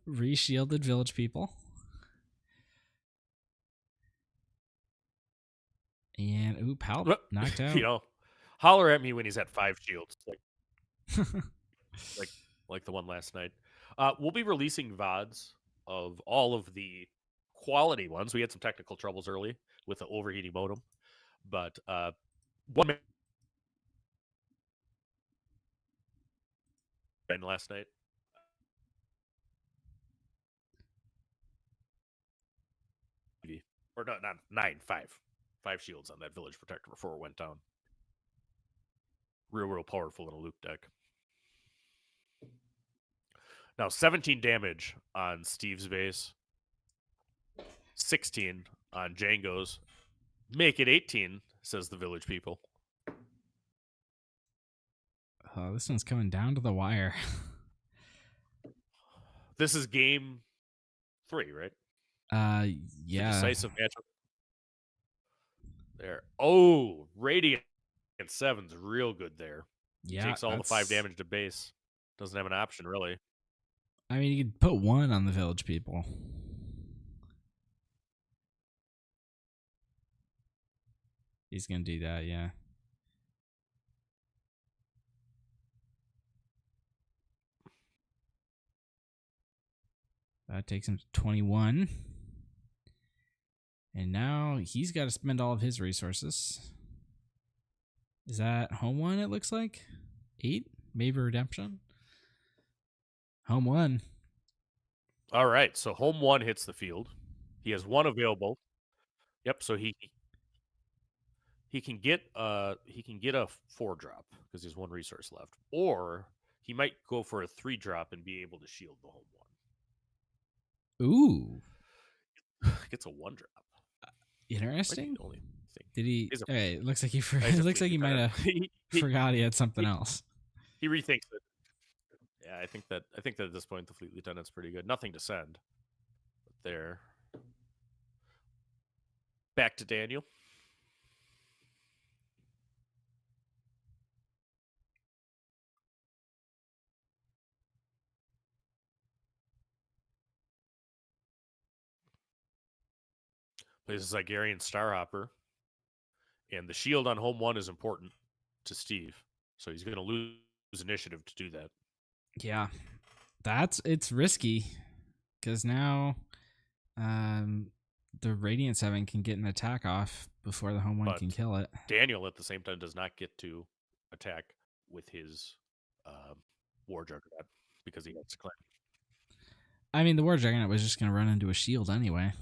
Re-shielded village people. And, ooh, Pal knocked out. You know, holler at me when he's at 5 shields. Like the one last night. We'll be releasing VODs of all of the quality ones. We had some technical troubles early with the overheating modem. But one man last night. Or not 9, 5. 5 shields on that village protector before it went down. Real powerful in a Luke deck. Now 17 damage on Steve's base. 16 on Jango's. Make it 18, says the village people. Oh, this one's coming down to the wire. This is game 3, right? Yeah. The decisive matchup. There. Oh, Radiant 7's real good there. Yeah. Takes all the 5 damage to base. Doesn't have an option, really. I mean, you could put 1 on the village people. He's going to do that, yeah. That takes him to 21. And now he's got to spend all of his resources. Is that home 1, it looks like? 8? Maybe redemption? Home 1. All right, so home 1 hits the field. He has 1 available. Yep, so he can get a 4-drop because he has 1 resource left. Or he might go for a 3-drop and be able to shield the home 1. Ooh. Gets a 1-drop. Interesting. Only thing. Did he? Okay, it looks like he. It looks like he might have forgot he had something else. He rethinks it. Yeah, I think that at this point the fleet lieutenant's pretty good. Nothing to send. But there. Back to Daniel. Plays a Zygerian Starhopper. And the shield on home 1 is important to Steve. So he's going to lose initiative to do that. Yeah. It's risky. Because now the Radiant 7 can get an attack off before the home 1 can kill it. Daniel, at the same time, does not get to attack with his War Juggernaut because he has to claim. I mean, the War Juggernaut was just going to run into a shield anyway.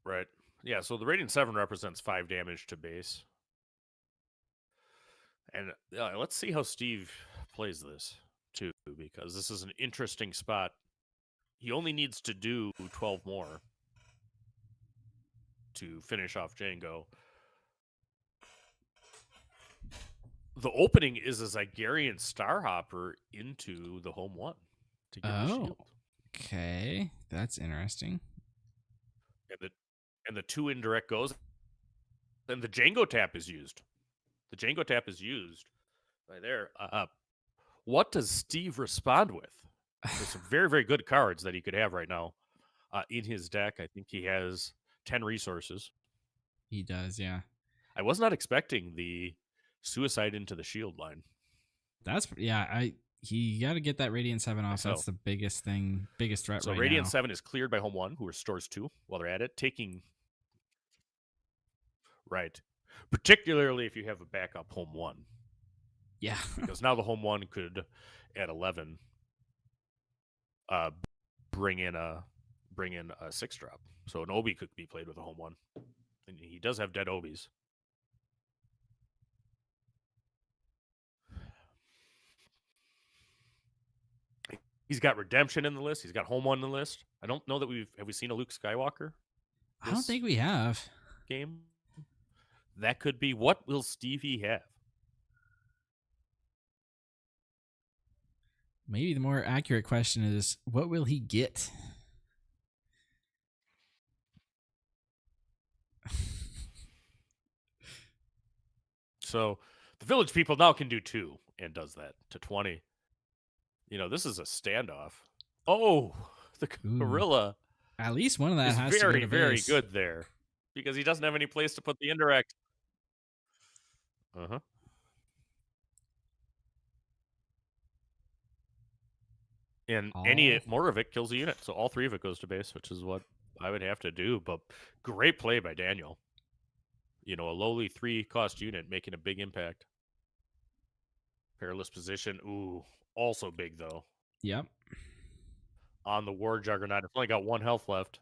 Right. Yeah, so the Radiant 7 represents 5 damage to base. And let's see how Steve plays this, too, because this is an interesting spot. He only needs to do 12 more to finish off Jango. The opening is a Zygerian Starhopper into the home 1 to get the shield. Okay, that's interesting. And the 2 indirect goes, then the Jango tap is used. The Jango tap is used right there. What does Steve respond with? There's some very, very good cards that he could have right now in his deck. I think he has 10 resources. He does, yeah. I was not expecting the suicide into the shield line. That's he got to get that Radiant 7 off. So- That's the biggest threat So right Radiant now. 7 is cleared by Home 1, who restores 2 while they're at it, taking... Right. Particularly if you have a backup Home 1. Yeah. Because now the Home 1 could, at 11, bring in a 6-drop. So an Obi could be played with a Home 1. And he does have dead Obis. He's got Redemption in the list. He's got Home 1 in the list. I don't know that have we seen a Luke Skywalker I don't this think we have. game? That could be. What will Stevie have? Maybe the more accurate question is, what will he get? So the Village people now can do 2 and does that to 20. You know, this is a standoff. Oh, the Ooh. Gorilla At least one of that is has to go very, to very base. good there because he doesn't have any place to put the indirect. And any more of it kills a unit. So all 3 of it goes to base, which is what I would have to do. But great play by Daniel. You know, a lowly 3-cost unit making a big impact. Perilous position. Ooh, also big, though. Yep. On the War Juggernaut. It's only got 1 health left.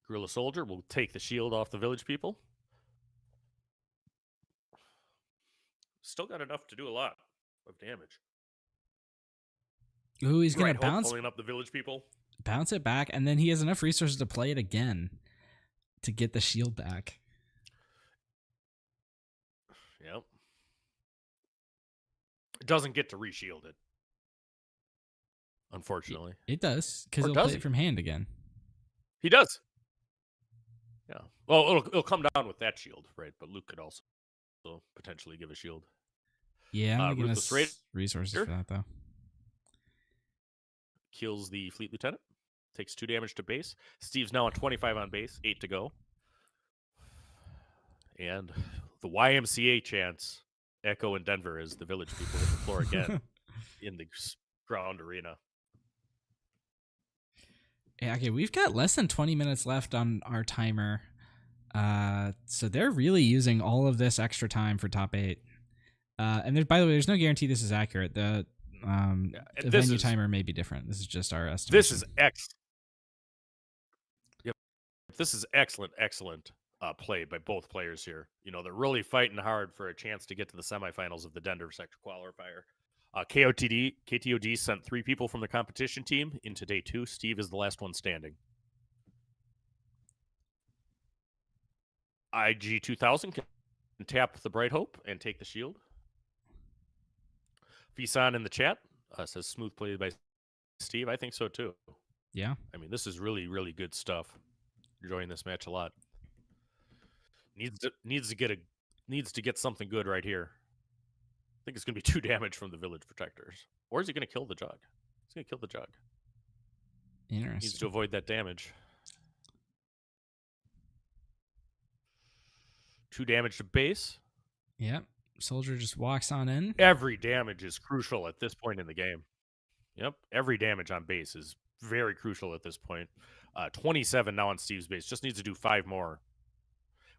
Guerrilla Soldier will take the shield off the Village people. Still got enough to do a lot of damage. Ooh, he's gonna Right, Hope bounce pulling up the Village people. it back, and then he has enough resources to play it again to get the shield back. Yep. It doesn't get to reshield it. Unfortunately. It does, because Or he'll does play he? it from hand again. He does. Yeah. Well, it'll come down with that shield, right? But Luke could also potentially give a shield. Yeah, I'm gonna Ruthless give us resources for that, though. Kills the Fleet Lieutenant. Takes 2 damage to base. Steve's now on 25 on base. 8 to go. And the YMCA chants echo in Denver as the Village people hit the floor again in the ground arena. Yeah, okay, we've got less than 20 minutes left on our timer. So they're really using all of this extra time for top 8. And there, by the way, there's no guarantee this is accurate. The venue timer may be different. This is just our estimation. This is Yep. This is excellent play by both players here. You know, they're really fighting hard for a chance to get to the semifinals of the Denver Sector Qualifier. KTOD sent 3 people from the competition team into day 2. Steve is the last one standing. IG2000 can tap the Bright Hope and take the shield. Fisan in the chat says smooth play by Steve. I think so too. Yeah. I mean, this is really, really good stuff. Enjoying this match a lot. Needs to get something good right here. I think it's going to be 2 damage from the Village Protectors. Or is he going to kill the Jug? He's going to kill the Jug. Interesting. Needs to avoid that damage. 2 damage to base. Yep. Soldier just walks on in. Every damage is crucial at this point in the game. Yep. Every damage on base is very crucial at this point. 27 now on Steve's base. Just needs to do 5 more.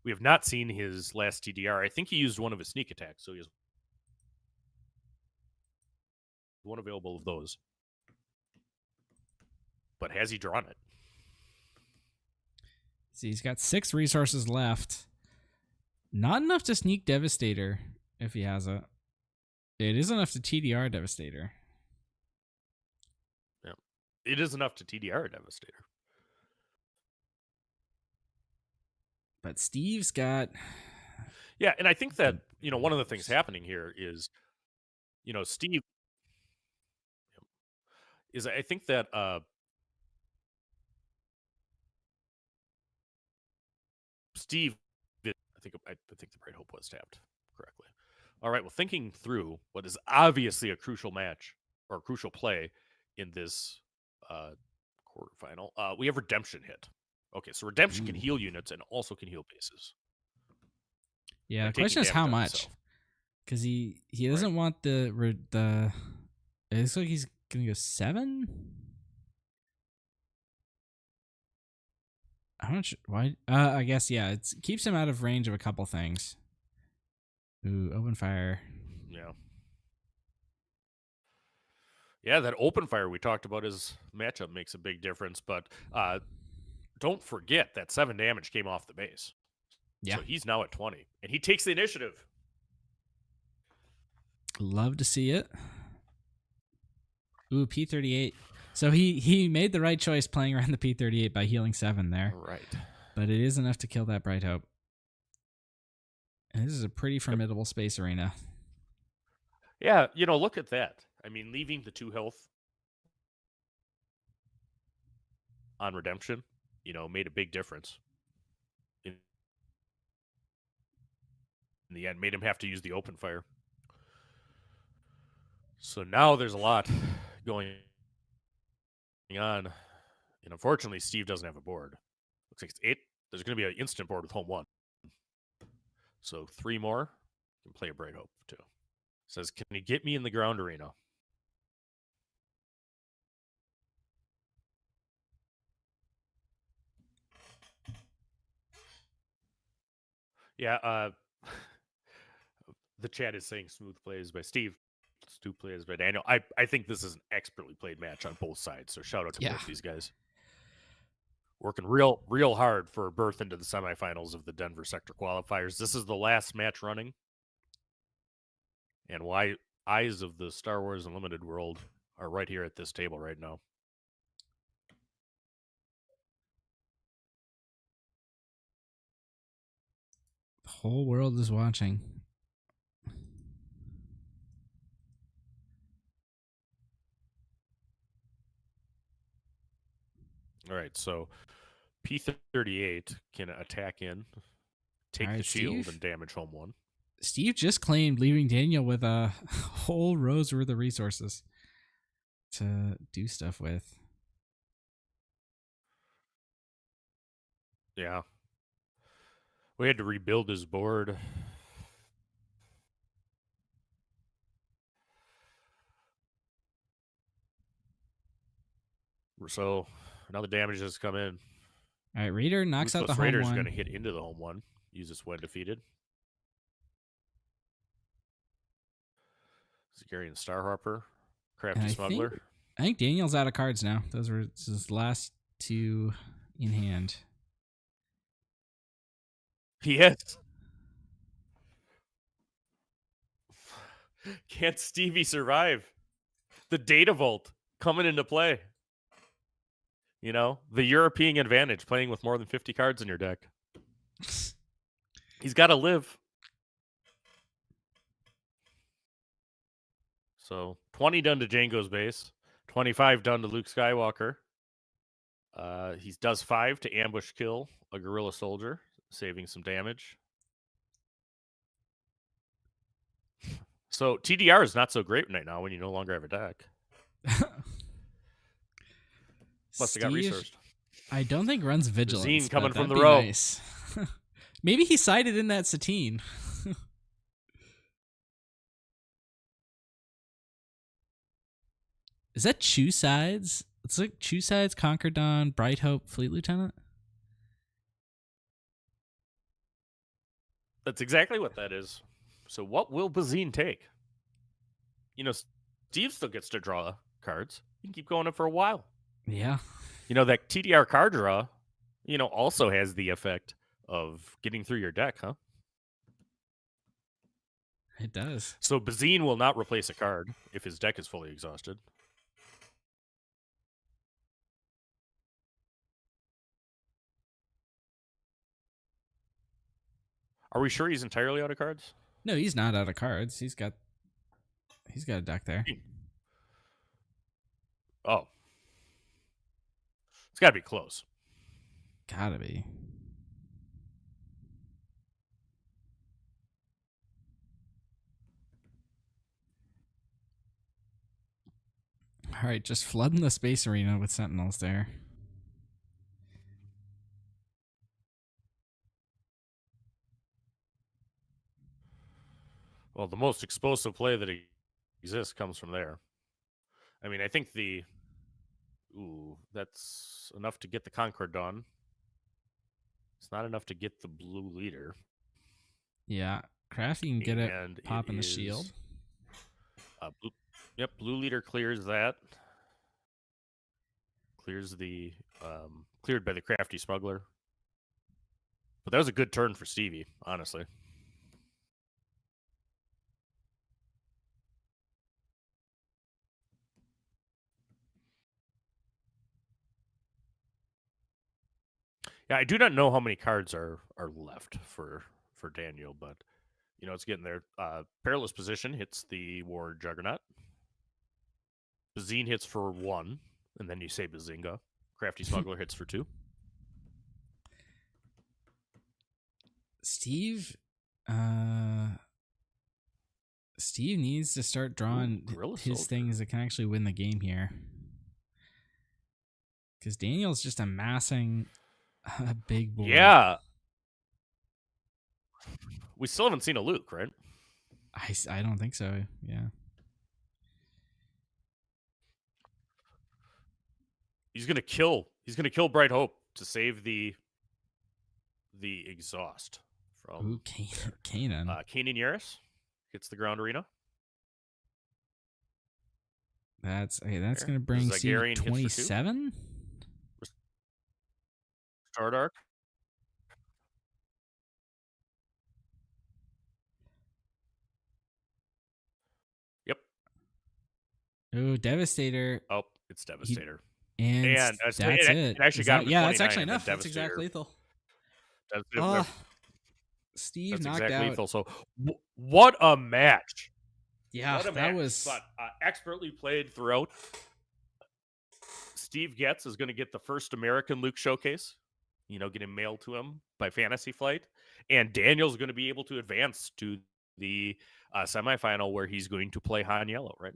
We have not seen his last TDR. I think he used one of his sneak attacks, so he has one available of those. But has he drawn it? See, he's got 6 resources left. Not enough to sneak Devastator if he has it. It is enough to TDR Devastator. Yeah. It is enough to TDR Devastator. But Steve's got... Yeah, and I think that one of the things happening here is, Steve is, I think that Steve, I think the Bright Hope was tapped correctly. All right, well, thinking through what is obviously a crucial match or a crucial play in this quarterfinal, we have Redemption hit. Okay, so Redemption can heal units and also can heal bases. Yeah, Like the question taking is how damage on much, himself. because he doesn't want the. It looks like he's gonna go 7. How much? Why? I guess yeah. It keeps him out of range of a couple things. Ooh, open fire. Yeah. Yeah, that open fire we talked about his matchup makes a big difference, but don't forget that 7 damage came off the base. Yeah. So he's now at 20, and he takes the initiative. Love to see it. Ooh, P38. So he made the right choice playing around the P38 by healing 7 there. All right. But it is enough to kill that Bright Hope. And this is a pretty formidable space arena. Yeah, look at that. I mean, leaving the 2 health on Redemption, made a big difference. In the end, made him have to use the open fire. So now there's a lot going on. And unfortunately, Steve doesn't have a board. Looks like it's 8. There's going to be an instant board with home 1. So 3 more. Can play a Bright Hope, too. Says, can you get me in the ground arena? Yeah, the chat is saying smooth plays by Steve. Smooth plays by Daniel. I think this is an expertly played match on both sides. So shout out to both these guys. Working real hard for a berth into the semifinals of the Denver Sector Qualifiers. This is the last match running. And why eyes of the Star Wars Unlimited world are right here at this table right now. The whole world is watching. All right, so P38 can attack in, take All right, the shield, Steve? and damage home 1. Steve just claimed leaving Daniel with a whole row's worth of resources to do stuff with. Yeah. We had to rebuild his board. So now the damage has come in. All right, Raider knocks out the home Raider is one. going to hit into the home 1. Use this when defeated. Zagarian Starharper. Crafty Smuggler. I think Daniel's out of cards now. Those were his last 2 in hand. Yes. Can't Stevie survive? The data vault coming into play. The European advantage, playing with more than 50 cards in your deck. He's got to live. So 20 done to Jango's base, 25 done to Luke Skywalker. He does 5 to ambush kill a guerrilla soldier, saving some damage. So TDR is not so great right now when you no longer have a deck. Plus, they got resourced. I don't think runs Vigilance. Zine coming from the row. row. Nice. Maybe he sided in that Satine. Is that Chew Sides? It's like Chew Sides, Conquer Dawn, Bright Hope, Fleet Lieutenant. That's exactly what that is. So what will Bazine take? Steve still gets to draw cards. You can keep going up for a while. Yeah. That TDR card draw, also has the effect of getting through your deck, huh? It does. So Bazine will not replace a card if his deck is fully exhausted. Are we sure he's entirely out of cards? No, he's not out of cards. He's got a deck there. Oh, it's got to be close. Gotta be. All right, just flooding the space arena with sentinels there. Well, the most explosive play that exists comes from there. I mean, I think that's enough to get the Concord done. It's not enough to get the blue leader. Yeah, Crafty can get And it popping the shield. Blue leader clears that. Clears the cleared by the Crafty Smuggler. But that was a good turn for Stevie, honestly. Yeah, I do not know how many cards are left for Daniel, but you know it's getting there. Perilous Position hits the War Juggernaut. Bazine hits for 1, and then you say Bazinga. Crafty Smuggler hits for 2. Steve needs to start drawing his things that can actually win the game here. Because Daniel's just amassing a big board. Yeah. We still haven't seen a Luke, right? I don't think so. Yeah. He's gonna kill Bright Hope to save the exhaust from Kanan. Kanan Yaris hits the ground arena. That's gonna bring Steve 27. Start arc. Yep. Oh, Devastator. Oh, it's Devastator. And that's it. It actually got that's actually enough. That's exact lethal. Steve that's knocked exact out. Lethal. So, what a match! Yeah, what a that match. was But expertly played throughout. Steve Getz is going to get the first American Luke showcase. You know, getting mailed to him by Fantasy Flight, and Daniel's going to be able to advance to the semifinal where he's going to play Han Yellow, right?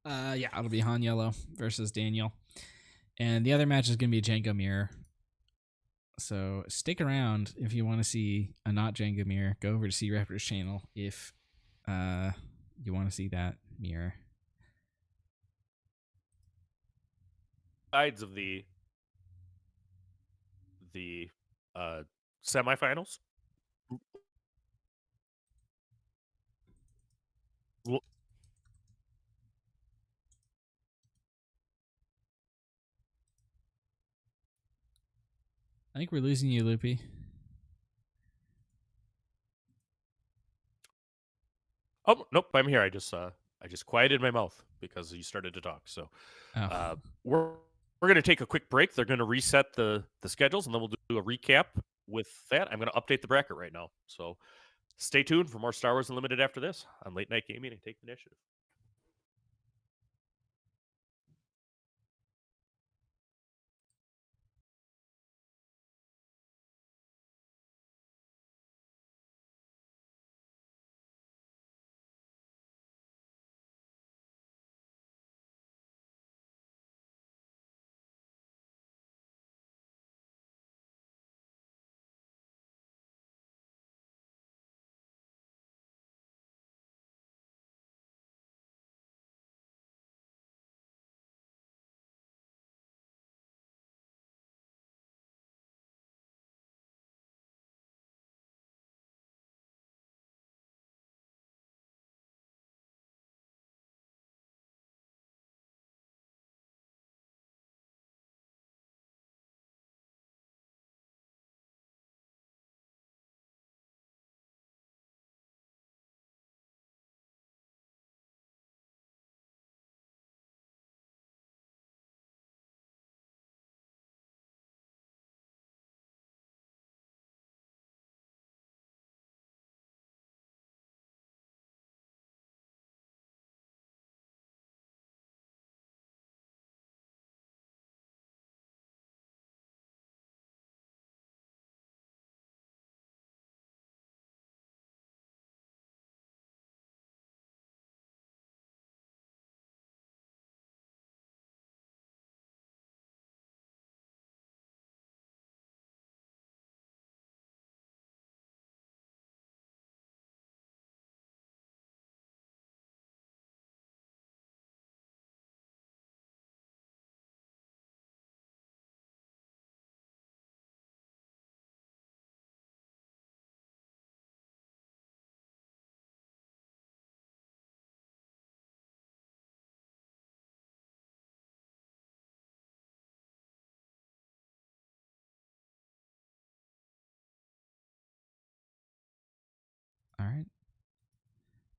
Yeah, it'll be Han Yellow versus Daniel. And the other match is going to be Jango Mirror. So stick around if you want to see a not Jango Mirror. Go over to C Raptor's channel if you want to see that mirror. Sides of the semifinals. I think we're losing you, Loopy. Oh nope, I'm here. I just quieted my mouth because you started to talk. So we're going to take a quick break. They're going to reset the schedules, and then we'll do a recap. With that, I'm going to update the bracket right now. So stay tuned for more Star Wars Unlimited after this on Late Night Gaming and Take the Initiative.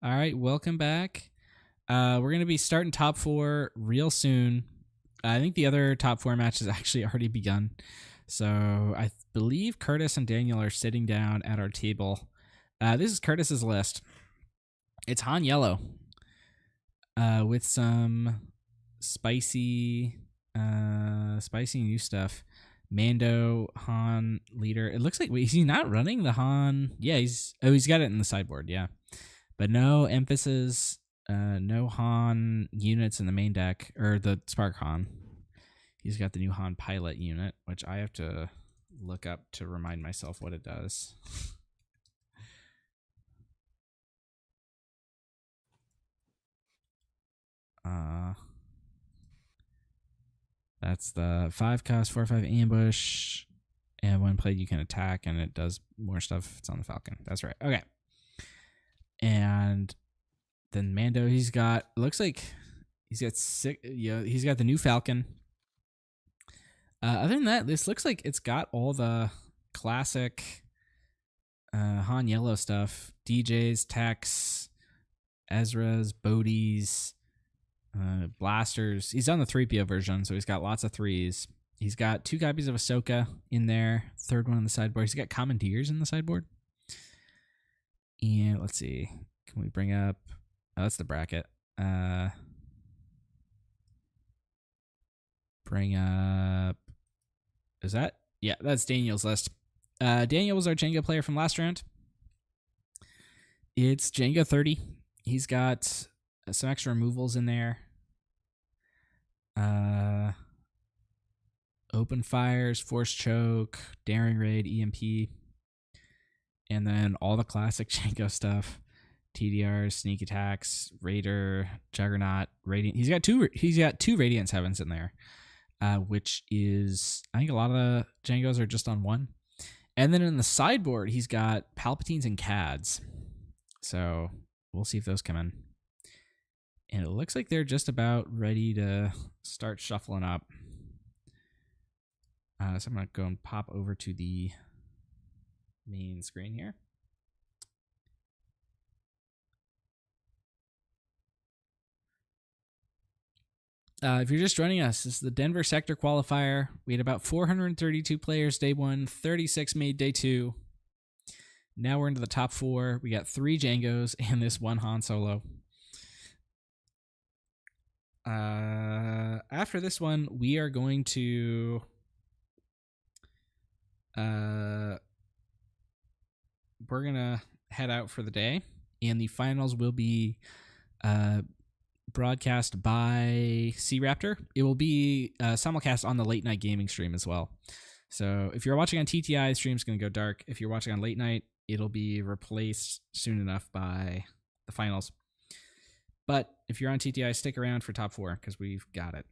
All right, welcome back. We're going to be starting top 4 real soon. I think the other top 4 match has actually already begun. So I believe Curtis and Daniel are sitting down at our table. This is Curtis's list. It's Han Yellow with some spicy new stuff. Mando, Han, leader. It looks like, is he not running the Han? Yeah, he's got it in the sideboard, yeah. But no emphasis, no Han units in the main deck, or the Spark Han. He's got the new Han pilot unit, which I have to look up to remind myself what it does. That's the 5-cost 4/5 ambush, and when played you can attack, and it does more stuff. It's on the Falcon. That's right. Okay. And then Mando, he's got, looks like he's got he's got the new Falcon. Other than that, this looks like it's got all the classic Han Yellow stuff. DJs, Techs, Ezra's, Bodhi's, blasters. He's on the 3PO version, so he's got lots of 3s. He's got 2 copies of Ahsoka in there, 3rd one on the sideboard. He's got Commandeers in the sideboard. And let's see, can we bring up, oh, that's the bracket. Bring up, is that, yeah, that's Daniel's list. Daniel was our Jango player from last round. It's Jango 30. He's got some extra removals in there. Open fires, force choke, daring raid, EMP, and then all the classic Jango stuff: TDRs, sneak attacks, raider, juggernaut, radiant. He's got two Radiance Heavens in there, which is, I think a lot of the Jangos are just on 1. And then in the sideboard, he's got Palpatines and Cads. So we'll see if those come in. And it looks like they're just about ready to start shuffling up. So I'm going to go and pop over to the main screen here. If you're just joining us, this is the Denver Sector Qualifier. We had about 432 players day 1, 36 made day 2. Now we're into the top 4. We got 3 Jangos and this 1 Han Solo. After this one, we are going to we're gonna head out for the day, and the finals will be broadcast by C Raptor. It will be simulcast on the late night gaming stream as well. So if you're watching on TTI, the stream's gonna go dark. If you're watching on late night, it'll be replaced soon enough by the finals. But if you're on TTI, stick around for top 4 because we've got it.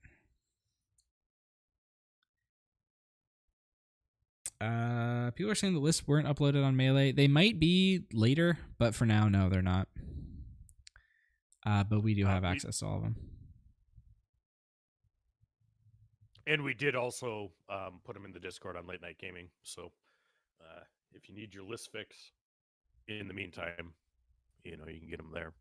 People are saying the lists weren't uploaded on Melee. They might be later, but for now, no, they're not. But we do have access to all of them. And we did also put them in the Discord on Late Night Gaming. So if you need your list fix in the meantime, you can get them there.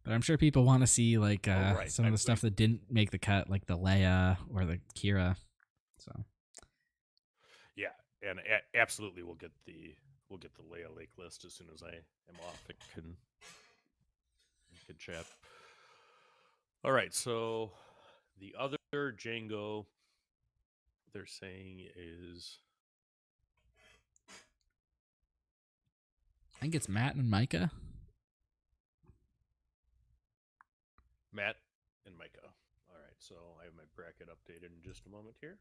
But I'm sure people want to see like right. some of the stuff that didn't make the cut, like the Leia or the Kira. So yeah, and absolutely we'll get the Leia Lake list as soon as I am off and can chat. All right, so the other Jango they're saying is, I think it's Matt and Micah. Matt and Micah. All right, so I have my bracket updated in just a moment here.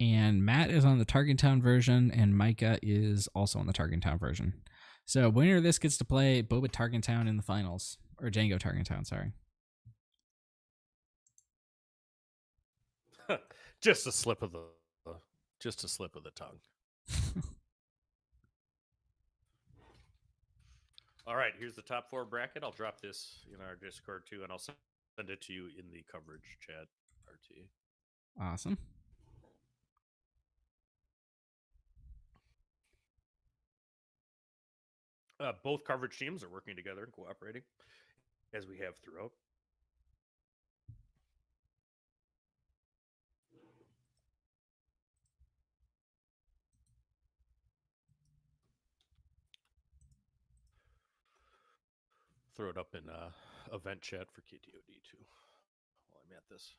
And Matt is on the Targentown version, and Micah is also on the Targentown version. So winner of this gets to play Boba Targentown in the finals, or Jango Targentown, sorry. Just a slip of the tongue. All right, here's the top 4 bracket. I'll drop this in our Discord too, and I'll send it to you in the coverage chat, RT. Awesome. Both coverage teams are working together and cooperating, as we have throughout. Throw it up in event chat for KTOD too while I'm at this.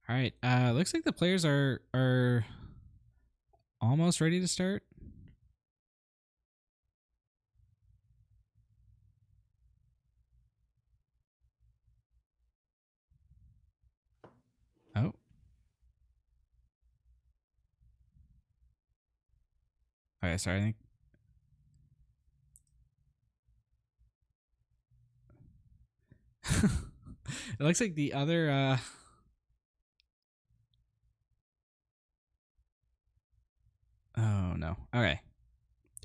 All right. Looks like the players are almost ready to start. Oh. Okay, sorry. I think it looks like the other oh no. Okay.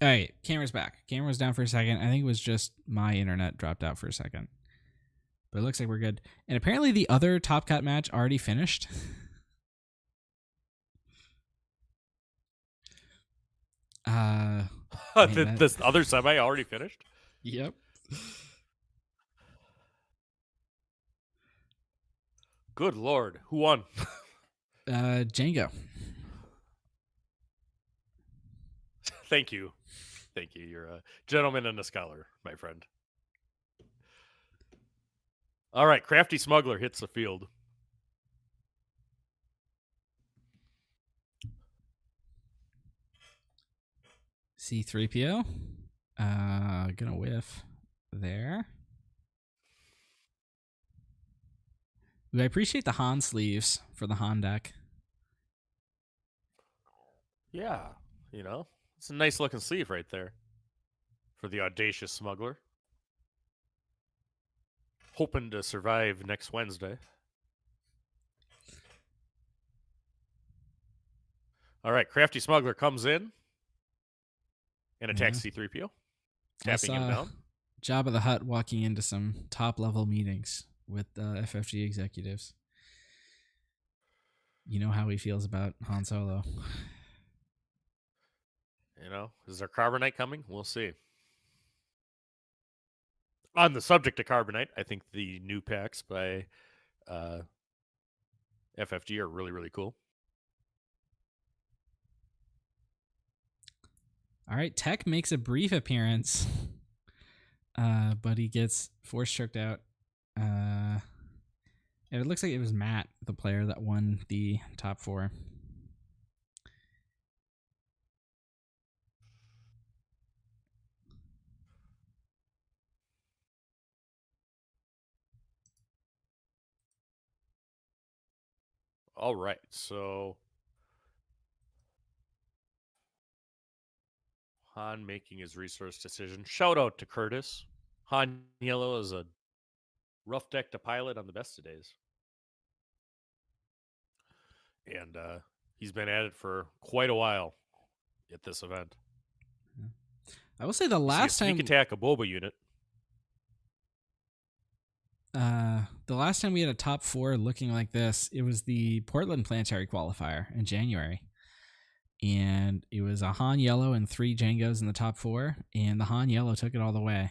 All right, camera's back. Camera's down for a second. I think it was just my internet dropped out for a second. But it looks like we're good. And apparently the other Top Cut match already finished. Man, This other semi already finished? Yep. Good Lord. Who won? Jango. Thank you. Thank you. You're a gentleman and a scholar, my friend. All right. Crafty Smuggler hits the field. C3PO. Gonna whiff there. I appreciate the Han sleeves for the Han deck. Yeah. You know, it's a nice looking sleeve right there for the audacious smuggler. Hoping to survive next Wednesday. All right. Crafty Smuggler comes in and attacks C3PO. Tapping him down. Jabba the Hutt walking into some top level meetings with FFG executives. You know how he feels about Han Solo. You know, is there Carbonite coming? We'll see. On the subject of Carbonite, I think the new packs by FFG are really, really cool. All right, Tech makes a brief appearance, but he gets force choked out. It looks like it was Matt, the player that won the top 4. All right, so Han making his resource decision. Shout out to Curtis. Han Yellow is a rough deck to pilot on the best of days. And he's been at it for quite a while at this event. I will say the last sneak time attack a Boba unit. the last time we had a top 4 looking like this, it was the Portland Planetary Qualifier in January. And it was a Han Yellow and 3 Jangos in the top 4, and the Han Yellow took it all the way.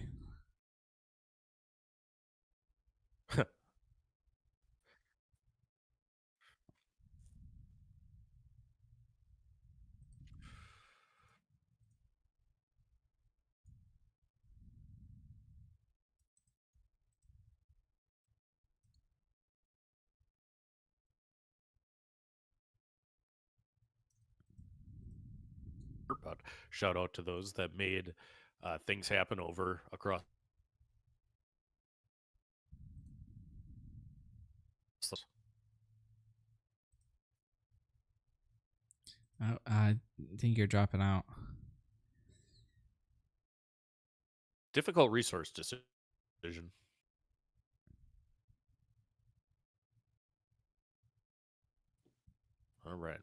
But shout out to those that made things happen over across. Oh, I think you're dropping out. Difficult resource decision. All right.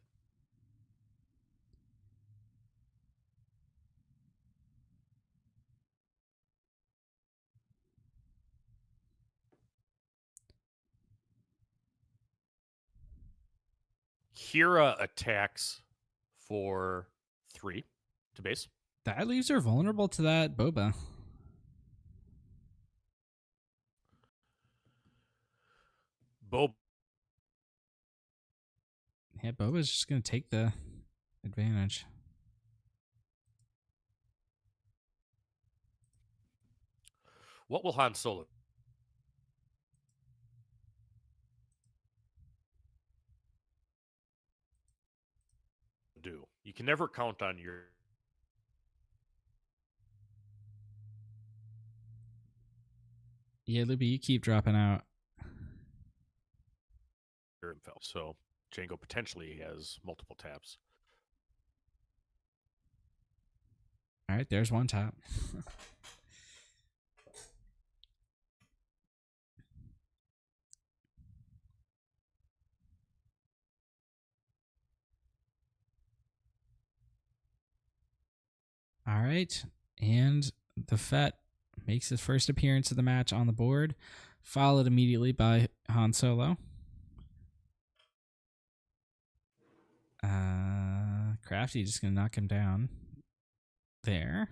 Kira attacks for 3 to base. That leaves her vulnerable to that Boba. Yeah, Boba's just going to take the advantage. What will Han Solo do? You can never count on your Yeah, Libby, you keep dropping out. info. So Jango potentially has multiple taps. All right, there's one tap. All right, and the Fett makes his first appearance of the match on the board, followed immediately by Han Solo. Crafty just gonna knock him down. There.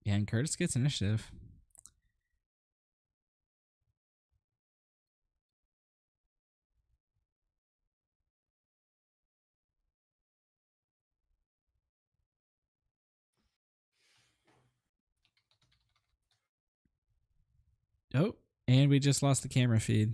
Yeah, and Curtis gets initiative. Oh, and we just lost the camera feed.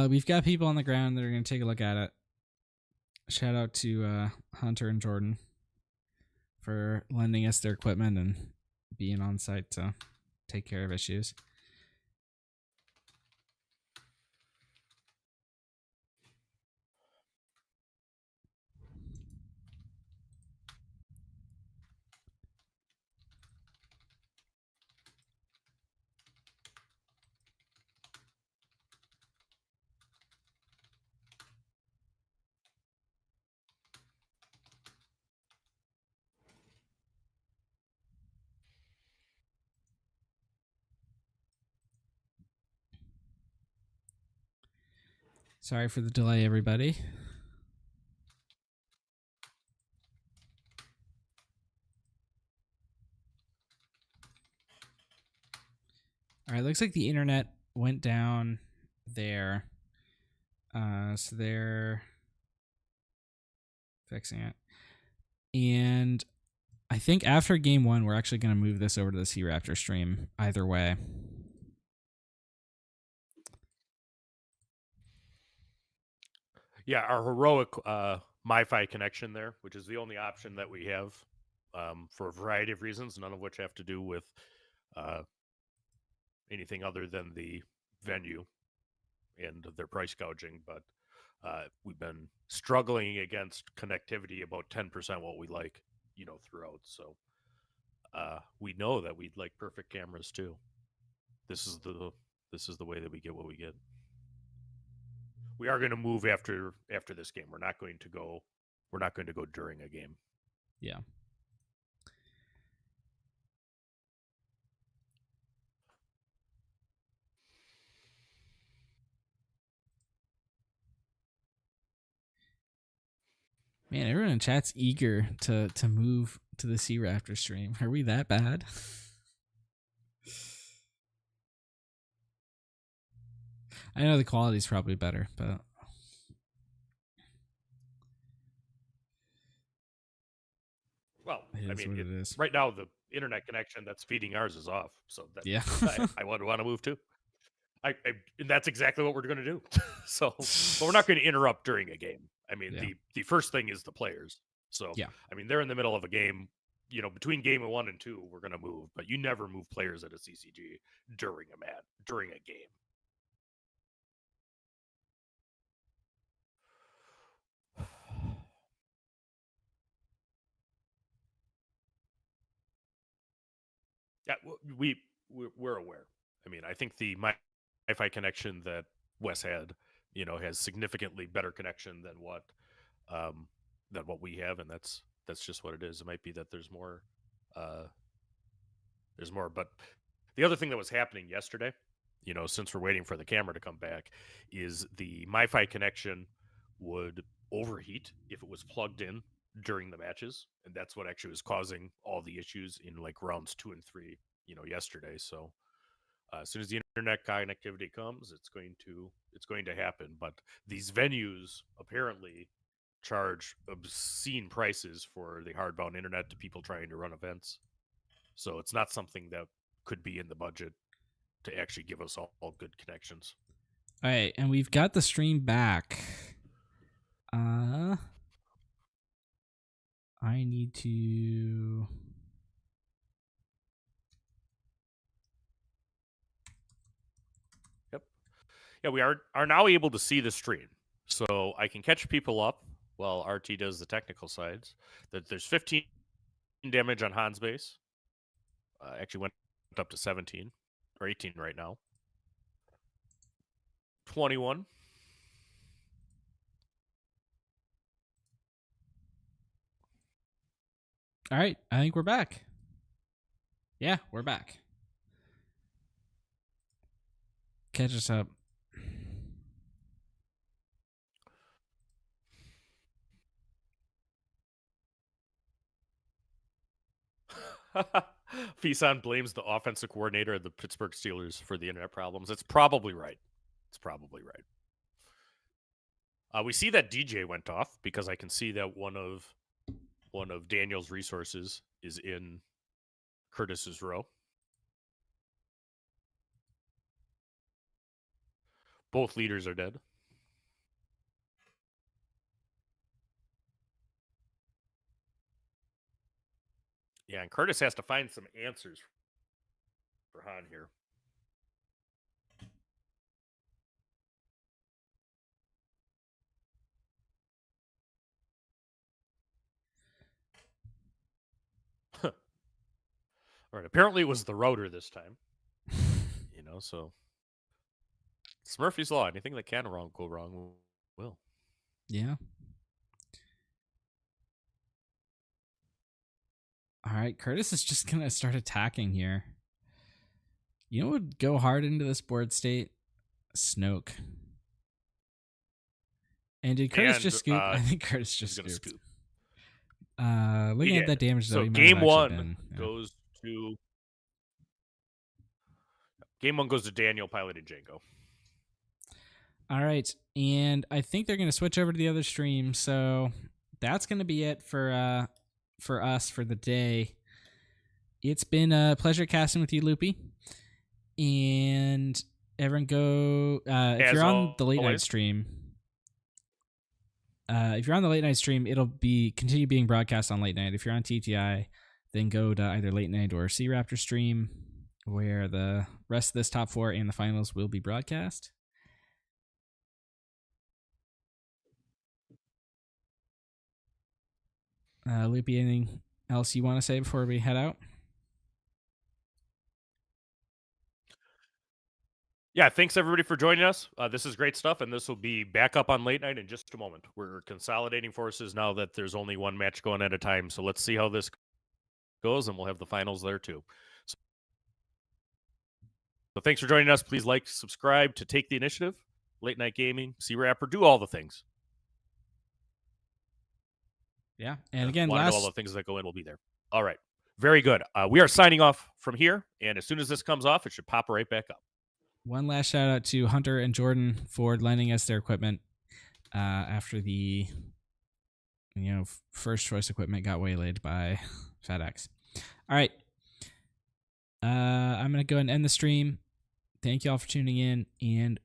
We've got people on the ground that are going to take a look at it. Shout out to Hunter and Jordan for lending us their equipment and being on site to take care of issues. Sorry for the delay, everybody. All right, looks like the internet went down there. So they're fixing it. And I think after game 1, we're actually going to move this over to the C-Raptor stream either way. Yeah, our heroic MiFi connection there, which is the only option that we have for a variety of reasons, none of which have to do with anything other than the venue and their price gouging. But we've been struggling against connectivity about 10% what we like, throughout. So we know that we'd like perfect cameras too. This is the way that we get what we get. We are going to move after this game. We're not going to go during a game. Yeah. Man, everyone in chat's eager to move to the C-Raptor stream. Are we that bad? I know the quality's probably better, but well, it is what it is. Right now the internet connection that's feeding ours is off, so that, Yeah. I want to move too. And that's exactly what we're going to do. So, but we're not going to interrupt during a game. I mean, Yeah. the first thing is the players. So, yeah. I mean, they're in the middle of a game. between game 1 and 2, we're going to move, but you never move players at a CCG during a game. Yeah, we're aware. I mean, I think the Wi-Fi connection that Wes had, has significantly better connection than what we have, and that's just what it is. It might be that there's more, but the other thing that was happening yesterday, since we're waiting for the camera to come back, is the Wi-Fi connection would overheat if it was plugged in during the matches, and that's what actually was causing all the issues in like rounds 2 and 3, yesterday. So as soon as the internet connectivity comes, it's going to happen. But these venues apparently charge obscene prices for the hardbound internet to people trying to run events. So it's not something that could be in the budget to actually give us all good connections. All right, and we've got the stream back. I need to... Yep. Yeah, we are now able to see the stream. So I can catch people up while RT does the technical sides. That there's 15 damage on Han's base. Actually went up to 17 or 18 right now. 21. All right, I think we're back. Yeah, we're back. Catch us up. Fisan blames the offensive coordinator of the Pittsburgh Steelers for the internet problems. It's probably right. We see that DJ went off because I can see that one of Daniel's resources is in Curtis's row. Both leaders are dead. Yeah, and Curtis has to find some answers for Han here. All right, apparently it was the router this time. So it's Murphy's Law. Anything that can go wrong will. Yeah. All right, Curtis is just going to start attacking here. You know what would go hard into this board state? Snoke. And did Curtis just scoop? I think Curtis just scooped. Looking at that damage, though, so game 1 goes to... Game 1 goes to Daniel piloting Jango. All right, and I think they're going to switch over to the other stream, so that's going to be it for us for the day. It's been a pleasure casting with you, Loopy, and everyone go if you're on the late night stream. If you're on the late night stream, it'll continue being broadcast on late night. If you're on TTI, then go to either late night or C Raptor stream, where the rest of this top 4 and the finals will be broadcast. Loopy, anything else you want to say before we head out? Yeah, thanks everybody for joining us. This is great stuff, and this will be back up on late night in just a moment. We're consolidating forces now that there's only one match going at a time, so let's see how this goes, and we'll have the finals there too. So thanks for joining us. Please like, subscribe to Take the Initiative, Late Night Gaming, C-Rapper, do all the things. Yeah, and again, all the things that go in will be there. All right, very good. We are signing off from here, and as soon as this comes off, it should pop right back up. One last shout out to Hunter and Jordan for lending us their equipment after the first choice equipment got waylaid by FedEx. All right, I'm gonna go ahead and end the stream. Thank you all for tuning in, and